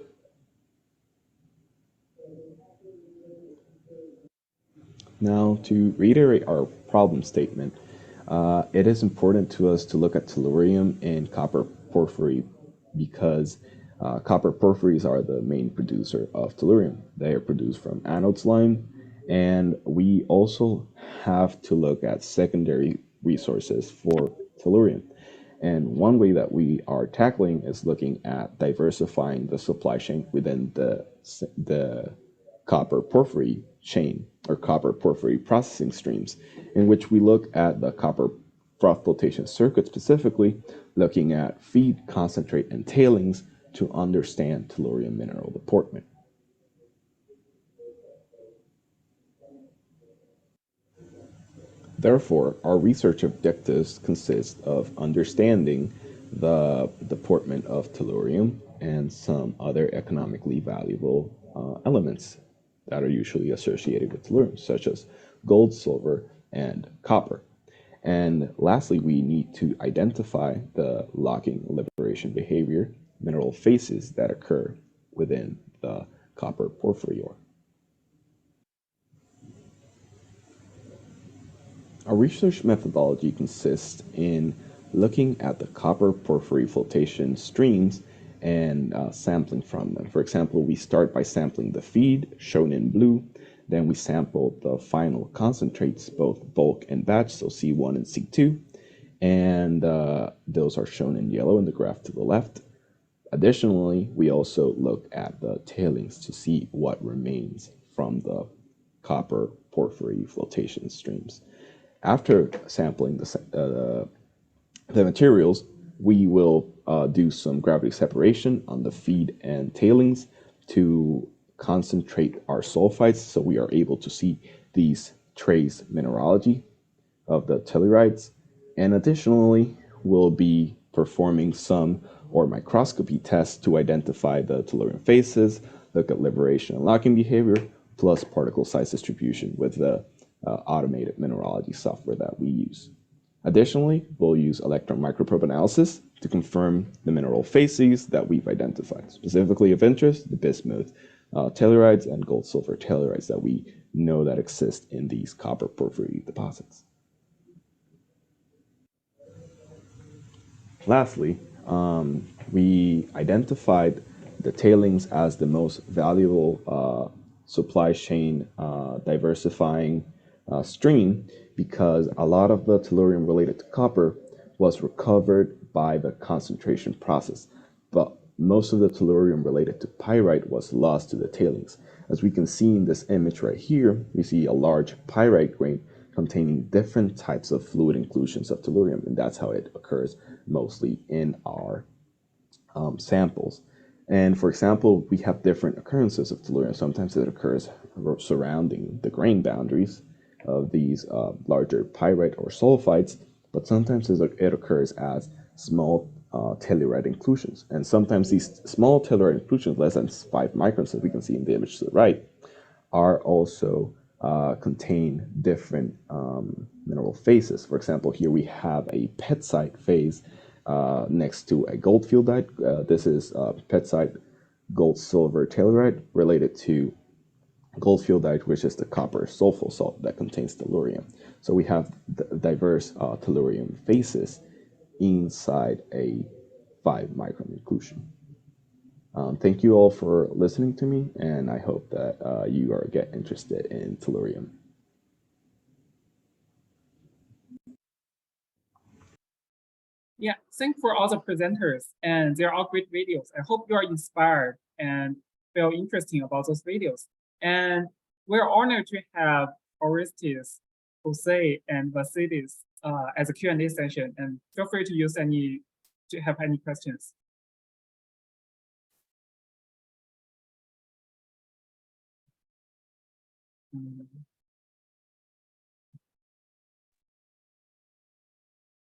M: Now, to reiterate our problem statement, it is important to us to look at tellurium and copper porphyry because copper porphyries are the main producer of tellurium. They are produced from anode slime, and we also have to look at secondary resources for tellurium. And one way that we are tackling is looking at diversifying the supply chain within the copper porphyry chain, or copper porphyry processing streams, in which we look at the copper froth flotation circuit, specifically looking at feed, concentrate, and tailings to understand tellurium mineral deportment. Therefore, our research objectives consist of understanding the deportment of tellurium and some other economically valuable elements that are usually associated with tellurium, such as gold, silver, and copper. And lastly, we need to identify the locking liberation behavior, mineral phases that occur within the copper porphyry ore. Our research methodology consists in looking at the copper porphyry flotation streams and sampling from them. For example, we start by sampling the feed, shown in blue. Then we sample the final concentrates, both bulk and batch, so C1 and C2. And those are shown in yellow in the graph to the left. Additionally, we also look at the tailings to see what remains from the copper porphyry flotation streams. After sampling the materials, we will do some gravity separation on the feed and tailings to concentrate our sulfides so we are able to see these trace mineralogy of the tellurides. And additionally, we'll be performing some ore microscopy tests to identify the tellurium phases, look at liberation and locking behavior, plus particle size distribution with the automated mineralogy software that we use. Additionally, we'll use electron microprobe analysis to confirm the mineral phases that we've identified. Specifically of interest, the bismuth tellurides and gold silver tellurides that we know that exist in these copper porphyry deposits. Lastly, we identified the tailings as the most valuable supply chain diversifying stream because a lot of the tellurium related to copper was recovered by the concentration process, but most of the tellurium related to pyrite was lost to the tailings. As we can see in this image right here, we see a large pyrite grain containing different types of fluid inclusions of tellurium, and that's how it occurs mostly in our samples. And for example, we have different occurrences of tellurium. Sometimes it occurs surrounding the grain boundaries of these larger pyrite or sulfides, but sometimes it occurs as small telluride inclusions. And sometimes these small telluride inclusions, less than 5 microns, as we can see in the image to the right, are also contain different mineral phases. For example, here we have a petsite phase next to a goldfieldite. This is petsite gold silver telluride related to goldfieldite, which is the copper sulfur salt that contains tellurium. So we have diverse tellurium phases inside a 5 micron inclusion. Thank you all for listening to me, and I hope that you get interested in tellurium.
H: Yeah, thanks for all the presenters, and they're all great videos. I hope you are inspired and feel interesting about those videos. And we're honored to have Orestes, Jose, and Vasilis as a Q&A session. And feel free to use to have any questions.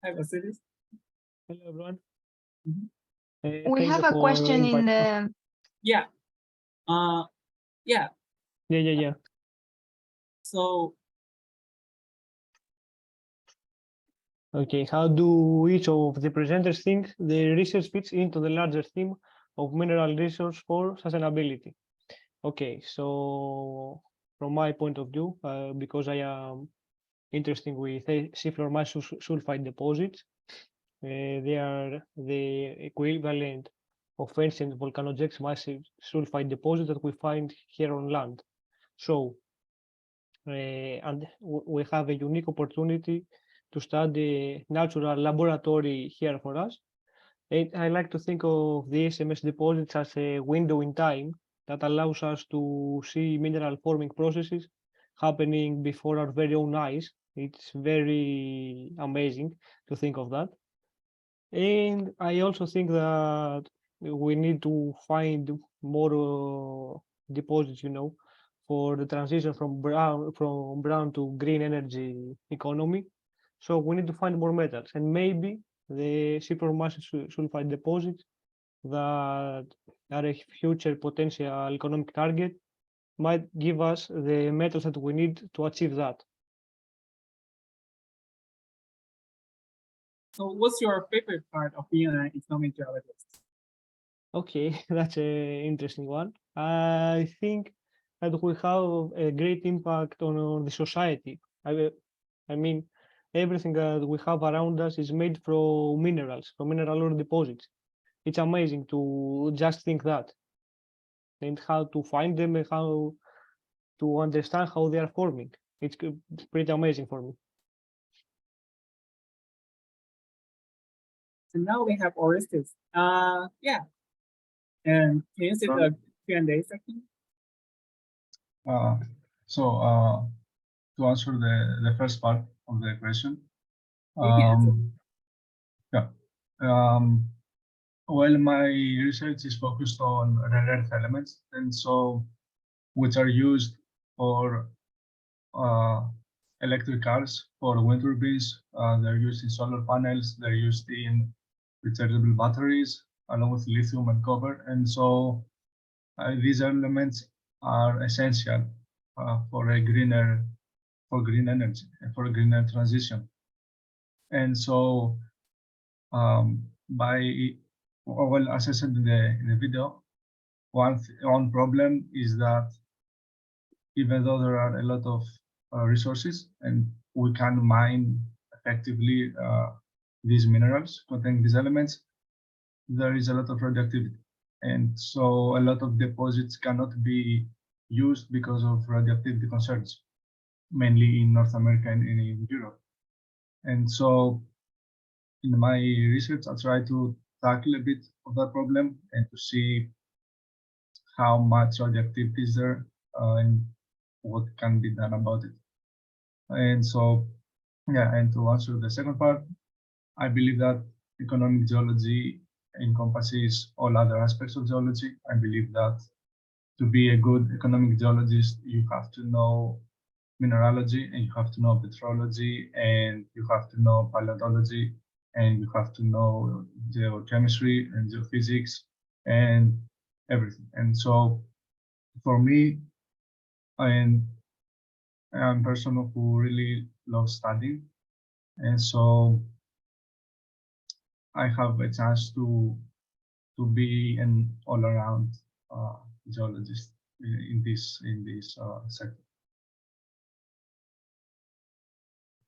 H: Hi, Vasilis.
J: Hello, everyone.
X: We have a question in the...
H: Yeah.
J: Yeah.
H: So...
J: Okay, how do each of the presenters think the research fits into the larger theme of mineral resource for sustainability? Okay, so from my point of view, because I am interested with seafloor massive sulfide deposits, they are the equivalent of ancient volcanogenic massive sulfide deposits that we find here on land. So, and we have a unique opportunity to study natural laboratory here for us. And I like to think of the SMS deposits as a window in time that allows us to see mineral forming processes happening before our very own eyes. It's very amazing to think of that. And I also think that we need to find more deposits, for the transition from brown to green energy economy. So we need to find more metals, and maybe the supermassive sulfide deposits that are a future potential economic target might give us the metals that we need to achieve that.
H: So what's your favorite part of being an economic geologist?
J: Okay, that's an interesting one. I think that we have a great impact on the society. I mean, everything that we have around us is made from minerals, from mineral ore deposits. It's amazing to just think that, and how to find them and how to understand how they are forming. It's pretty amazing for me.
H: So now we have Orestes. And can you see the Q&A section?
I: To answer the first part of the question, yeah. Well, my research is focused on rare earth elements, and so which are used for electric cars, for wind turbines. They're used in solar panels. They're used in rechargeable batteries, along with lithium and copper. And so these elements are essential for green energy and for a greener transition. And so as I said in the video, one problem is that even though there are a lot of resources and we can mine effectively these minerals containing these elements, there is a lot of radioactivity. And so a lot of deposits cannot be used because of radioactivity concerns, mainly in North America and in Europe. And so in my research, I try to tackle a bit of that problem and to see how much radioactivity is there and what can be done about it. And so, yeah, and to answer the second part, I believe that economic geology encompasses all other aspects of geology. I believe that to be a good economic geologist, you have to know mineralogy, and you have to know petrology, and you have to know paleontology, and you have to know geochemistry and geophysics and everything. And so for me, I'm a person who really loves studying. And so I have a chance to be an all-around geologist in this sector.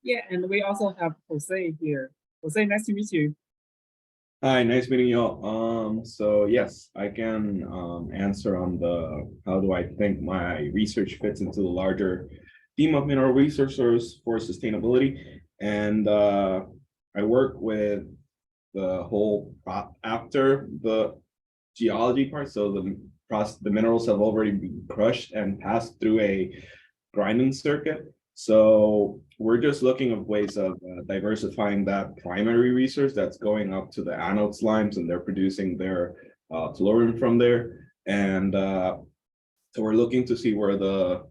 H: Yeah, and we also have Jose here. Jose, nice to meet you.
M: Hi, nice meeting you all. So yes, I can answer on the how do I think my research fits into the larger theme of mineral resources for sustainability. And I work with the whole after the geology part. So the minerals have already been crushed and passed through a grinding circuit. So we're just looking at ways of diversifying that primary resource that's going up to the anode slimes, and they're producing their tellurium from there. And so we're looking to see where the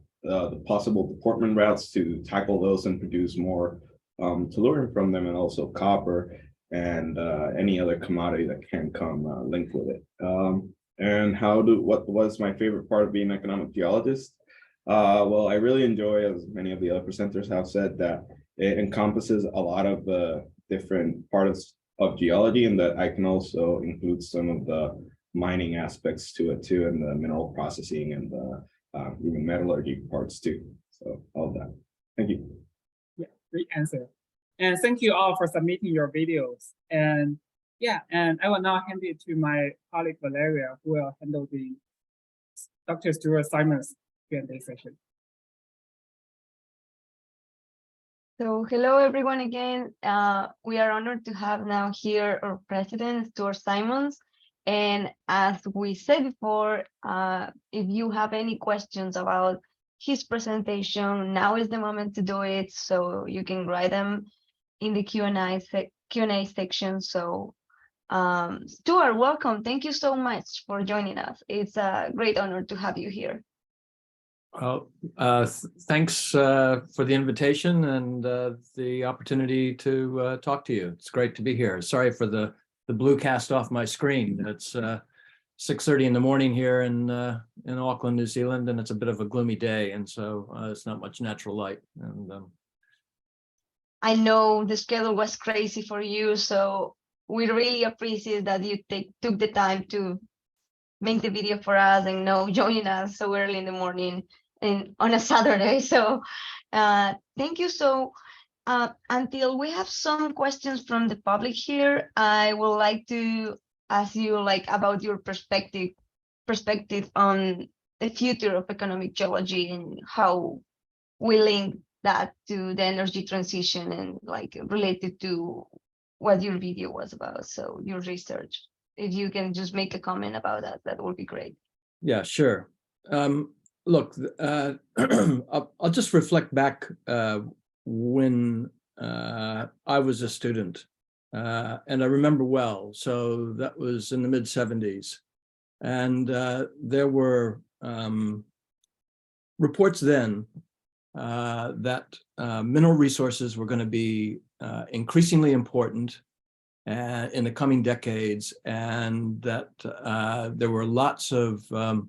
M: possible deportment routes to tackle those and produce more tellurium from them, and also copper and any other commodity that can come linked with it. And what was my favorite part of being an economic geologist? Well, I really enjoy, as many of the other presenters have said, that it encompasses a lot of the different parts of geology, and that I can also include some of the mining aspects to it too, and the mineral processing and the even metallurgy parts too. So all of that. Thank you.
H: Yeah, great answer. And thank you all for submitting your videos. And yeah, and I will now hand it to my colleague Valeria, who will handle the Dr. Stuart Simon's Q&A session.
X: So hello everyone again. We are honored to have now here our president, Stuart Simons. And as we said before, if you have any questions about his presentation, now is the moment to do it. So you can write them in the Q&A section. So Stuart, welcome. Thank you so much for joining us. It's a great honor to have you here.
A: Thanks for the invitation and the opportunity to talk to you. It's great to be here. Sorry for the blue cast off my screen. It's 6:30 in the morning here in Auckland, New Zealand, and it's a bit of a gloomy day, and so it's not much natural light. And
X: I know the schedule was crazy for you, so we really appreciate that you took the time to make the video for us and joining us so early in the morning and on a Saturday. So thank you. So until we have some questions from the public here, I would like to ask you about your perspective on the future of economic geology and how we link that to the energy transition and related to what your video was about, so your research. if you can just make a comment about that, that would be great.
A: Yeah, sure. Look, I'll just reflect back when I was a student, and I remember well. So that was in the mid-70s, and there were reports then that mineral resources were going to be increasingly important in the coming decades, and that there were lots of what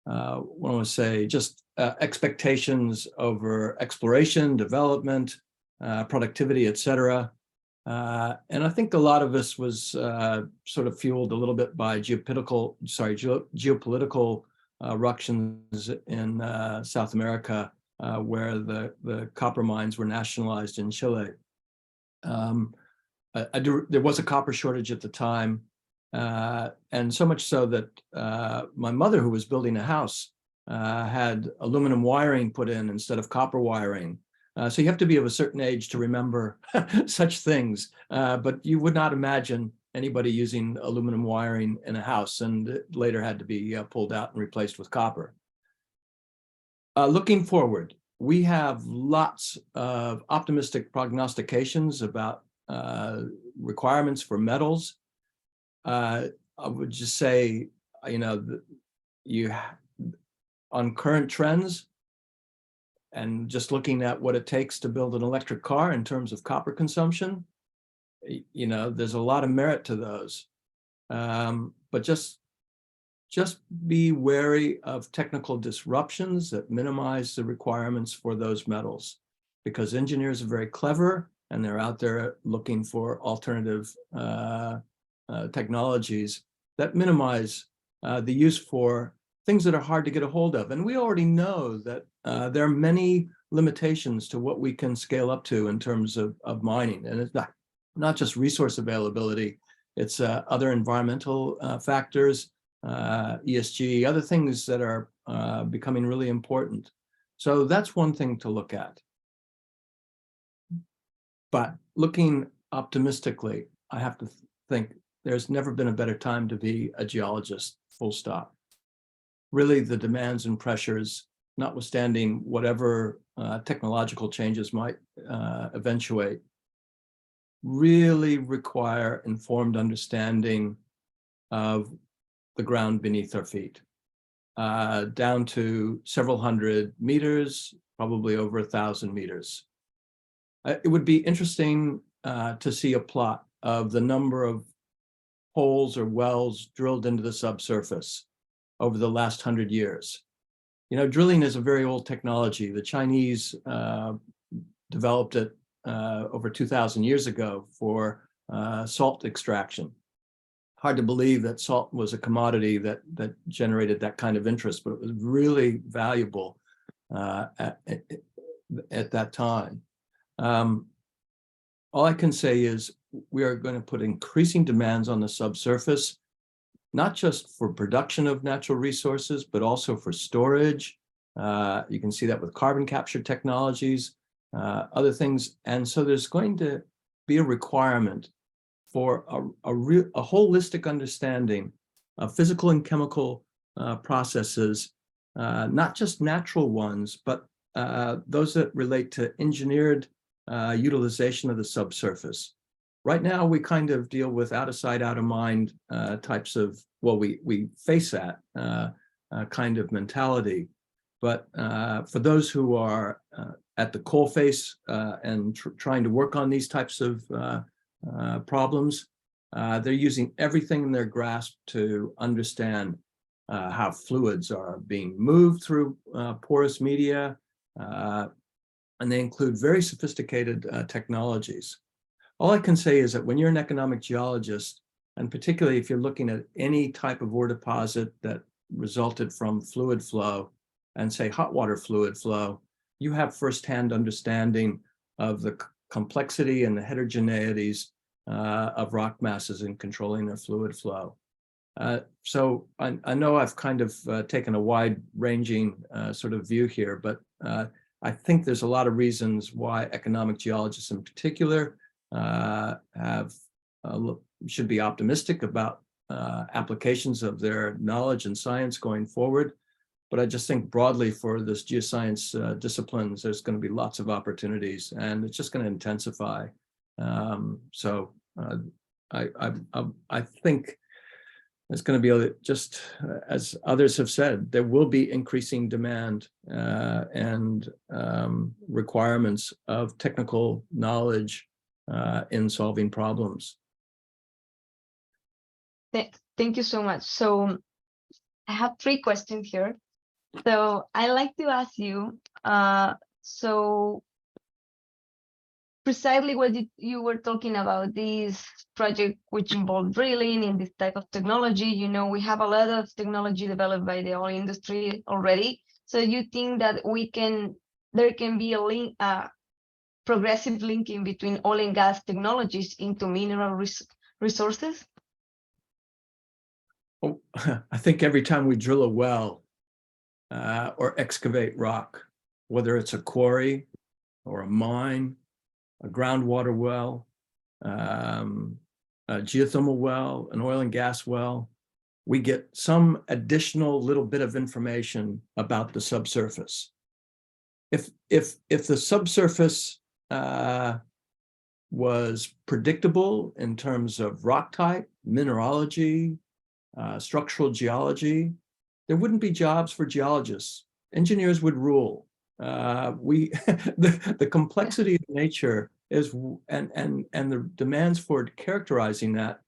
A: I want to say, just expectations over exploration, development, productivity, etc. And I think a lot of this was sort of fueled a little bit by geopolitical ructions in South America, where the copper mines were nationalized in Chile. There was a copper shortage at the time, and so much so that my mother, who was building a house, had aluminum wiring put in instead of copper wiring. So you have to be of a certain age to remember such things, but you would not imagine anybody using aluminum wiring in a house, and it later had to be pulled out and replaced with copper. Looking forward, we have lots of optimistic prognostications about requirements for metals. I would just say, on current trends, and just looking at what it takes to build an electric car in terms of copper consumption, there's a lot of merit to those. But just be wary of technical disruptions that minimize the requirements for those metals, because engineers are very clever and they're out there looking for alternative technologies that minimize the use for things that are hard to get a hold of. And we already know that there are many limitations to what we can scale up to in terms of mining. And it's not just resource availability, it's other environmental factors, ESG, other things that are becoming really important. So that's one thing to look at. But looking optimistically, I have to think there's never been a better time to be a geologist, full stop. Really, the demands and pressures, notwithstanding whatever technological changes might eventuate, really require informed understanding of the ground beneath our feet, down to several hundred meters, probably over 1,000 meters. It would be interesting to see a plot of the number of holes or wells drilled into the subsurface over the last 100 years. Drilling is a very old technology. The Chinese developed it over 2,000 years ago for salt extraction. Hard to believe that salt was a commodity that generated that kind of interest, but it was really valuable at that time. All I can say is we are going to put increasing demands on the subsurface, not just for production of natural resources, but also for storage. You can see that with carbon capture technologies, other things. And so there's going to be a requirement for a holistic understanding of physical and chemical processes, not just natural ones, but those that relate to engineered utilization of the subsurface. Right now, we kind of deal with out of sight, out of mind types of, well, we face that kind of mentality. But for those who are at the coalface and trying to work on these types of problems, they're using everything in their grasp to understand how fluids are being moved through porous media, and they include very sophisticated technologies. All I can say is that when you're an economic geologist, and particularly if you're looking at any type of ore deposit that resulted from fluid flow, and say hot water fluid flow, you have firsthand understanding of the complexity and the heterogeneities of rock masses in controlling their fluid flow. So I know I've kind of taken a wide-ranging sort of view here, but I think there's a lot of reasons why economic geologists in particular should be optimistic about applications of their knowledge and science going forward. But I just think broadly for this geoscience disciplines, there's going to be lots of opportunities, and it's just going to intensify. I think it's going to be just as others have said, there will be increasing demand and requirements of technical knowledge in solving problems.
X: Thank you so much. So I have 3 questions here. So I like to ask you, so precisely what you were talking about, this project which involved drilling in this type of technology, you know, we have a lot of technology developed by the oil industry already. So you think that there can be a link, progressive linking between oil and gas technologies into mineral resources?
A: Oh, I think every time we drill a well or excavate rock, whether it's a quarry or a mine, a groundwater well, a geothermal well, an oil and gas well, we get some additional little bit of information about the subsurface. If the subsurface was predictable in terms of rock type, mineralogy, structural geology, there wouldn't be jobs for geologists. Engineers would rule. The complexity of nature is, and the demands for characterizing that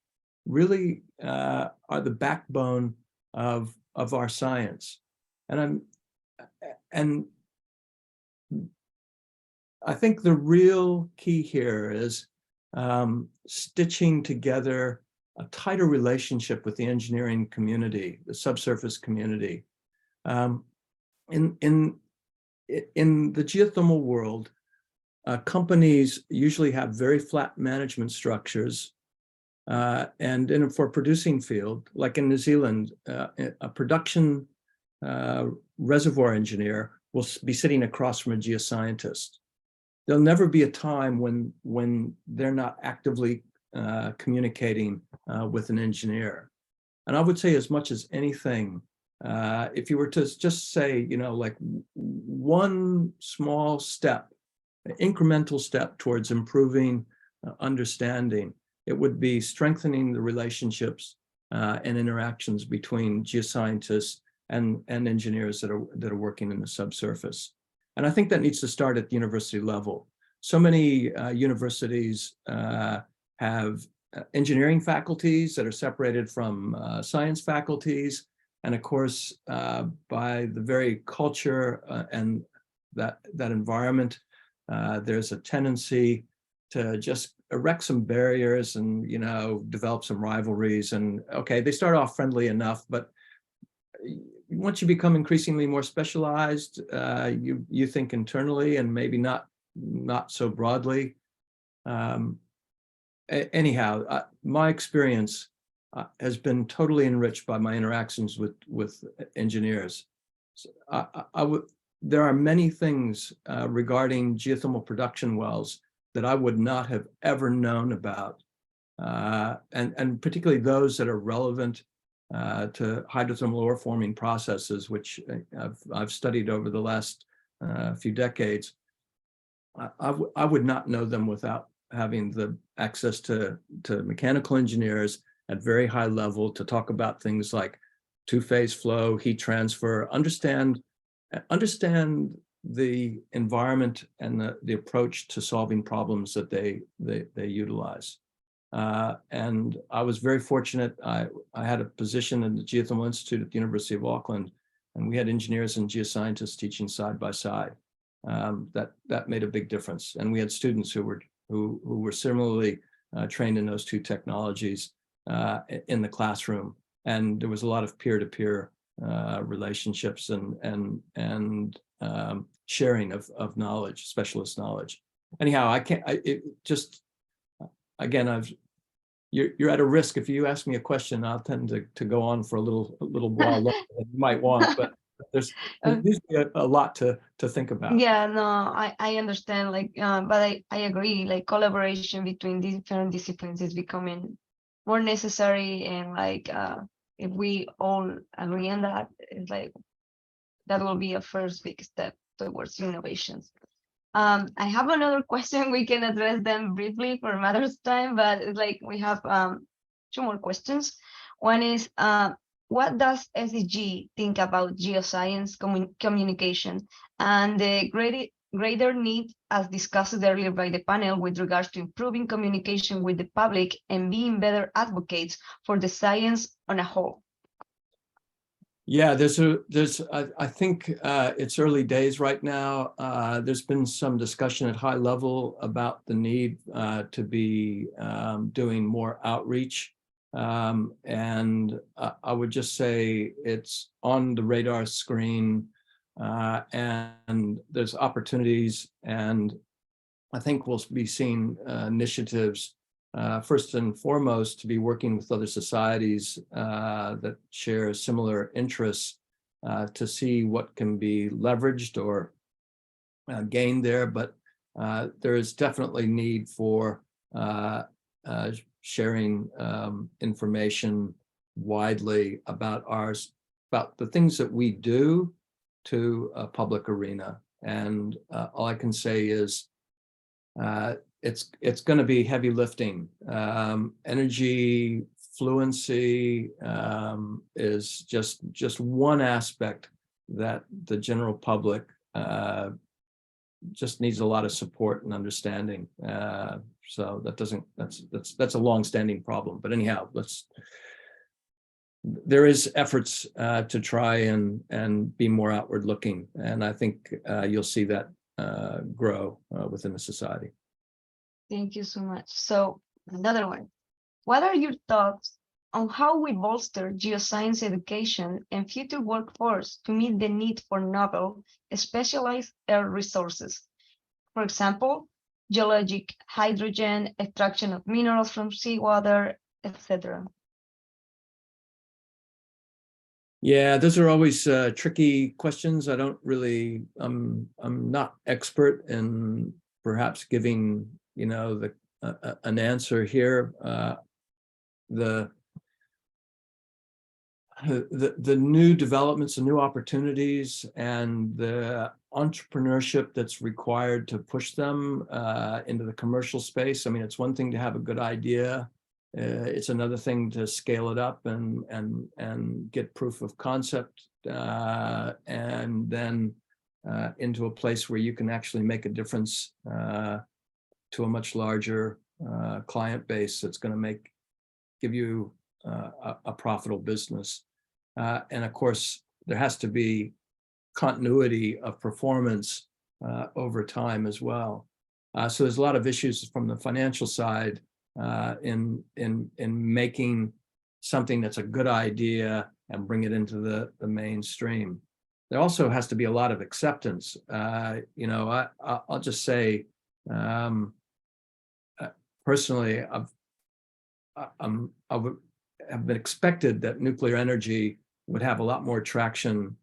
A: really are the backbone of our science. And I think the real key here is stitching together a tighter relationship with the engineering community, the subsurface community. In the geothermal world, companies usually have very flat management structures. And for producing field, like in New Zealand, a production reservoir engineer will be sitting across from a geoscientist. There'll never be a time when they're not actively communicating with an engineer. And I would say, as much as anything, if you were to just say, you know, like one small step, an incremental step towards improving understanding, it would be strengthening the relationships and interactions between geoscientists and engineers that are working in the subsurface. And I think that needs to start at the university level. So many universities have engineering faculties that are separated from science faculties. And of course, by the very culture and that environment, there's a tendency to just erect some barriers and, you know, develop some rivalries. And okay, they start off friendly enough, but once you become increasingly more specialized, you think internally and maybe not so broadly. Anyhow, my experience has been totally enriched by my interactions with engineers. So there are many things regarding geothermal production wells that I would not have ever known about, and particularly those that are relevant to hydrothermal ore forming processes, which I've studied over the last few decades. I would not know them without having the access to mechanical engineers at very high level to talk about things like two-phase flow, heat transfer, understand the environment and the approach to solving problems that they utilize. And I was very fortunate. I had a position in the Geothermal Institute at the University of Auckland, and we had engineers and geoscientists teaching side by side. That made a big difference. And we had students who were similarly trained in those two technologies in the classroom. And there was a lot of peer-to-peer relationships and sharing of knowledge, specialist knowledge. Anyhow, again, you're at a risk. If you ask me a question, I'll tend to go on for a little while longer than you might want, but there's usually a lot to think about.
X: Yeah, no, I understand, like, but I agree, like collaboration between different disciplines is becoming more necessary, and like if we all agree on that, it's like that will be a first big step towards innovations. I have another question. We can address them briefly for a matter of time, but it's like we have 2 more questions. One is, what does SEG think about geoscience communication and the greater need, as discussed earlier by the panel, with regards to improving communication with the public and being better advocates for the science on a whole?
A: Yeah, I think it's early days right now. There's been some discussion at high level about the need to be doing more outreach. And I would just say it's on the radar screen, and there's opportunities, and I think we'll be seeing initiatives first and foremost to be working with other societies that share similar interests to see what can be leveraged or gained there. But there is definitely need for sharing information widely about about the things that we do to a public arena. And all I can say is it's going to be heavy lifting. Energy fluency is just one aspect that the general public just needs a lot of support and understanding. So that's a long-standing problem. But anyhow, there is efforts to try and be more outward looking, and I think you'll see that grow within the society.
X: Thank you so much. So another one, what are your thoughts on how we bolster geoscience education and future workforce to meet the need for novel, specialized air resources? For example, geologic, hydrogen, extraction of minerals from seawater, etc.
A: Yeah, those are always tricky questions. I don't really, I'm not expert in perhaps giving, an answer here. The new developments and new opportunities and the entrepreneurship that's required to push them into the commercial space. I mean, it's one thing to have a good idea. It's another thing to scale it up and get proof of concept and then into a place where you can actually make a difference to a much larger client base that's going to give you a profitable business. And of course, there has to be continuity of performance over time as well. So there's a lot of issues from the financial side in making something that's a good idea and bring it into the mainstream. There also has to be a lot of acceptance. I'll just say, personally, I have been expected that nuclear energy would have a lot more traction.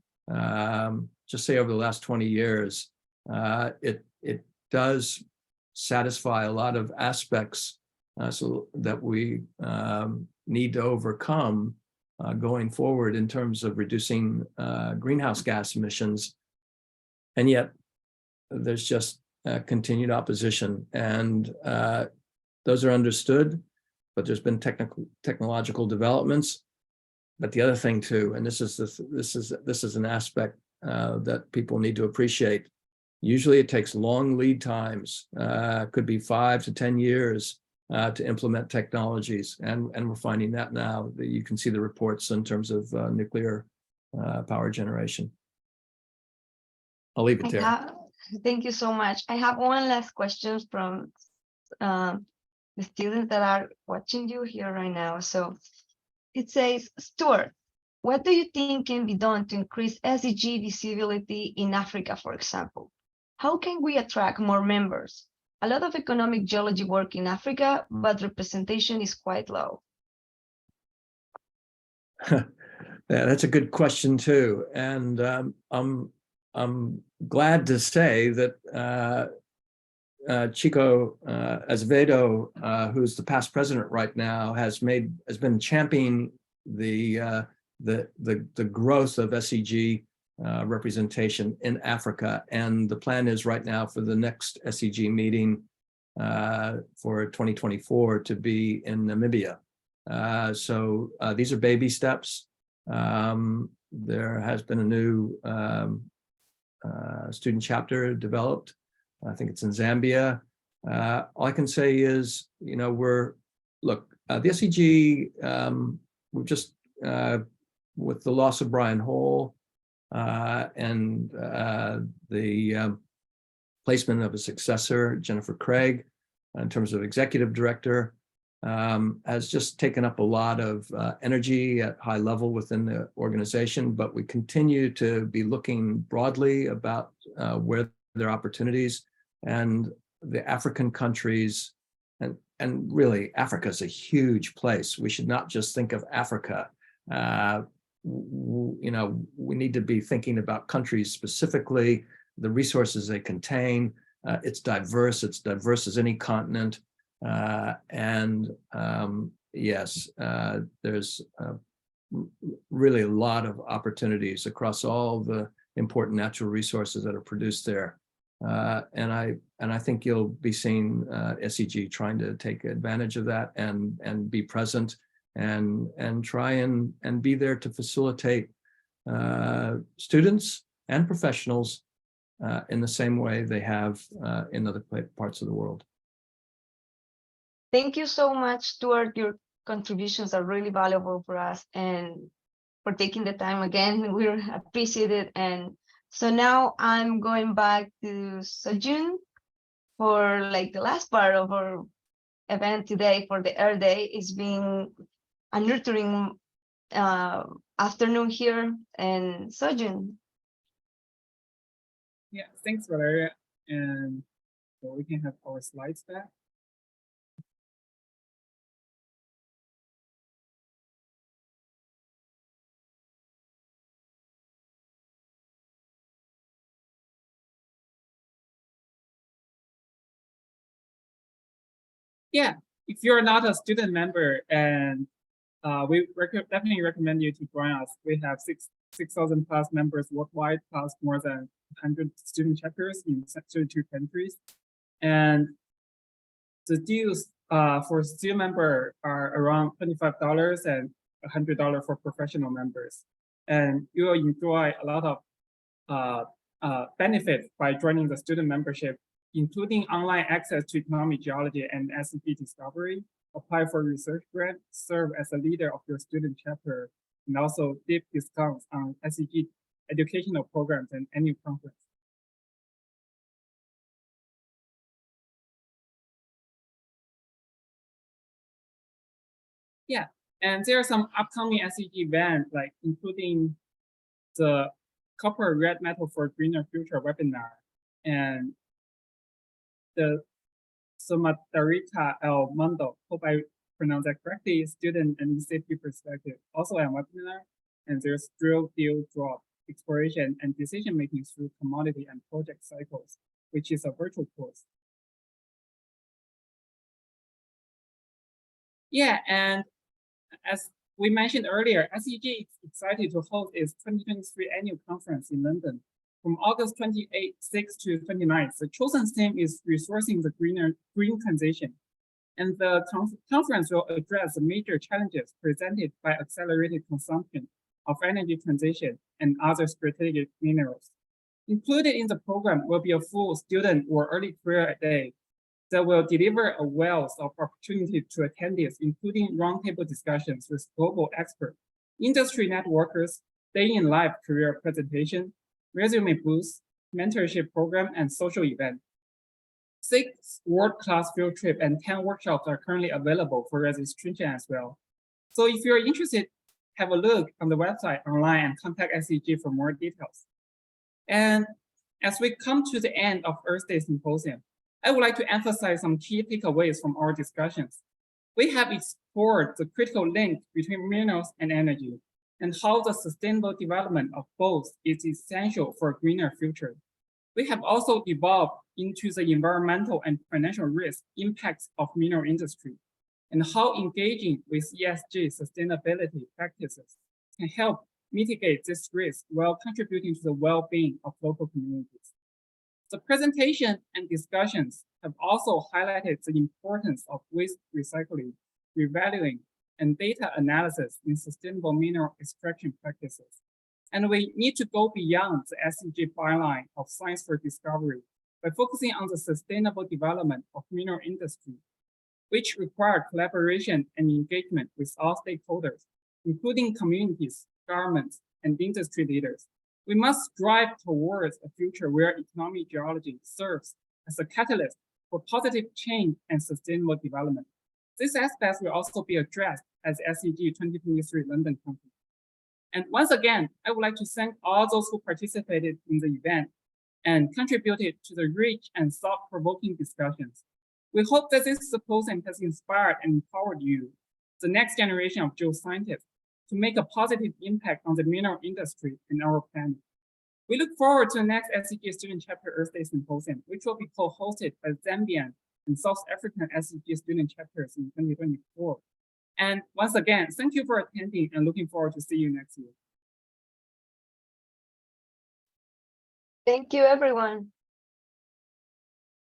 A: Just say over the last 20 years, it does satisfy a lot of aspects so that we need to overcome going forward in terms of reducing greenhouse gas emissions. And yet there's just continued opposition, and those are understood, but there's been technological developments. But the other thing too, and this is an aspect that people need to appreciate. Usually it takes long lead times, could be 5 to 10 years to implement technologies. And we're finding that now. That you can see the reports in terms of nuclear power generation. I'll leave it there.
X: Thank you so much. I have one last question from the students that are watching you here right now. So it says, Stuart, what do you think can be done to increase SEG visibility in Africa, for example? How can we attract more members? A lot of economic geology work in Africa, but representation is quite low.
A: Yeah, that's a good question too. And I'm glad to say that Chico Azevedo, who's the past president right now, has been championing the growth of SEG representation in Africa, and the plan is right now for the next SEG meeting for 2024 to be in Namibia. So these are baby steps. There has been a new student chapter developed. I think it's in Zambia. All I can say is, you know, the SEG, we're just, with the loss of Brian Hole and the placement of a successor, Jennifer Craig, in terms of executive director, has just taken up a lot of energy at high level within the organization, but we continue to be looking broadly about where there are opportunities, and the African countries, and really Africa is a huge place. We should not just think of Africa. You know, we need to be thinking about countries specifically, the resources they contain. It's diverse as any continent. Yes, there's really a lot of opportunities across all the important natural resources that are produced there. And I think you'll be seeing SEG trying to take advantage of that and be present and try and be there to facilitate students and professionals in the same way they have in other parts of the world.
X: Thank you so much, Stuart. Your contributions are really valuable for us, and for taking the time again. We appreciate it. And so now I'm going back to Sojun for like the last part of our event today for the Earth Day. It's been a nurturing afternoon here. And Sojun.
H: Yeah, thanks, Valeria. And so we can have our slides back. Yeah, if you're not a student member, and we definitely recommend you to join us. We have 6,000 plus members worldwide, plus more than 100 student chapters in 32 countries. And the dues for student member are around $25 and $100 for professional members. And you will enjoy a lot of benefits by joining the student membership, including online access to economic geology and SEG discovery, apply for research grant, serve as a leader of your student chapter, and also deep discounts on SEG educational programs and annual conference. Yeah, and there are some upcoming SEG events, like including the Copper Red Metal for Greener Future webinar, and the Somadarita El Mundo, hope I pronounced that correctly, student and safety perspective, also a webinar. And there's drill, deal, drop, exploration, and decision-making through commodity and project cycles, which is a virtual course. Yeah, and as we mentioned earlier, SEG is excited to host its 2023 annual conference in London from August 26th to 29th. The chosen theme is resourcing the green transition. And the conference will address the major challenges presented by accelerated consumption of energy transition and other strategic minerals. Included in the program will be a full student or early career day that will deliver a wealth of opportunity to attendees, including roundtable discussions with global experts, industry networkers, day-in-life career presentation, resume booths, mentorship program, and social event. 6 world-class field trip and 10 workshops are currently available for registration as well. So if you're interested, have a look on the website online and contact SEG for more details. And as we come to the end of Earth Day Symposium, I would like to emphasize some key takeaways from our discussions. We have explored the critical link between minerals and energy, and how the sustainable development of both is essential for a greener future. We have also evolved into the environmental and financial risk impacts of mineral industry and how engaging with ESG sustainability practices can help mitigate this risk while contributing to the well-being of local communities. The presentation and discussions have also highlighted the importance of waste recycling, revaluing, and data analysis in sustainable mineral extraction practices. And we need to go beyond the SEG byline of science for discovery by focusing on the sustainable development of mineral industry, which require collaboration and engagement with all stakeholders, including communities, governments, and industry leaders. We must strive towards a future where economic geology serves as a catalyst for positive change and sustainable development. These aspects will also be addressed at the SEG 2023 London Conference. And once again, I would like to thank all those who participated in the event and contributed to the rich and thought-provoking discussions. We hope that this symposium has inspired and empowered you, the next generation of geoscientists, to make a positive impact on the mineral industry and our planet. We look forward to the next SEG Student Chapter Earth Day Symposium, which will be co-hosted by Zambian and South African SEG Student Chapters in 2024. And once again, thank you for attending and looking forward to see you next year.
X: Thank you, everyone.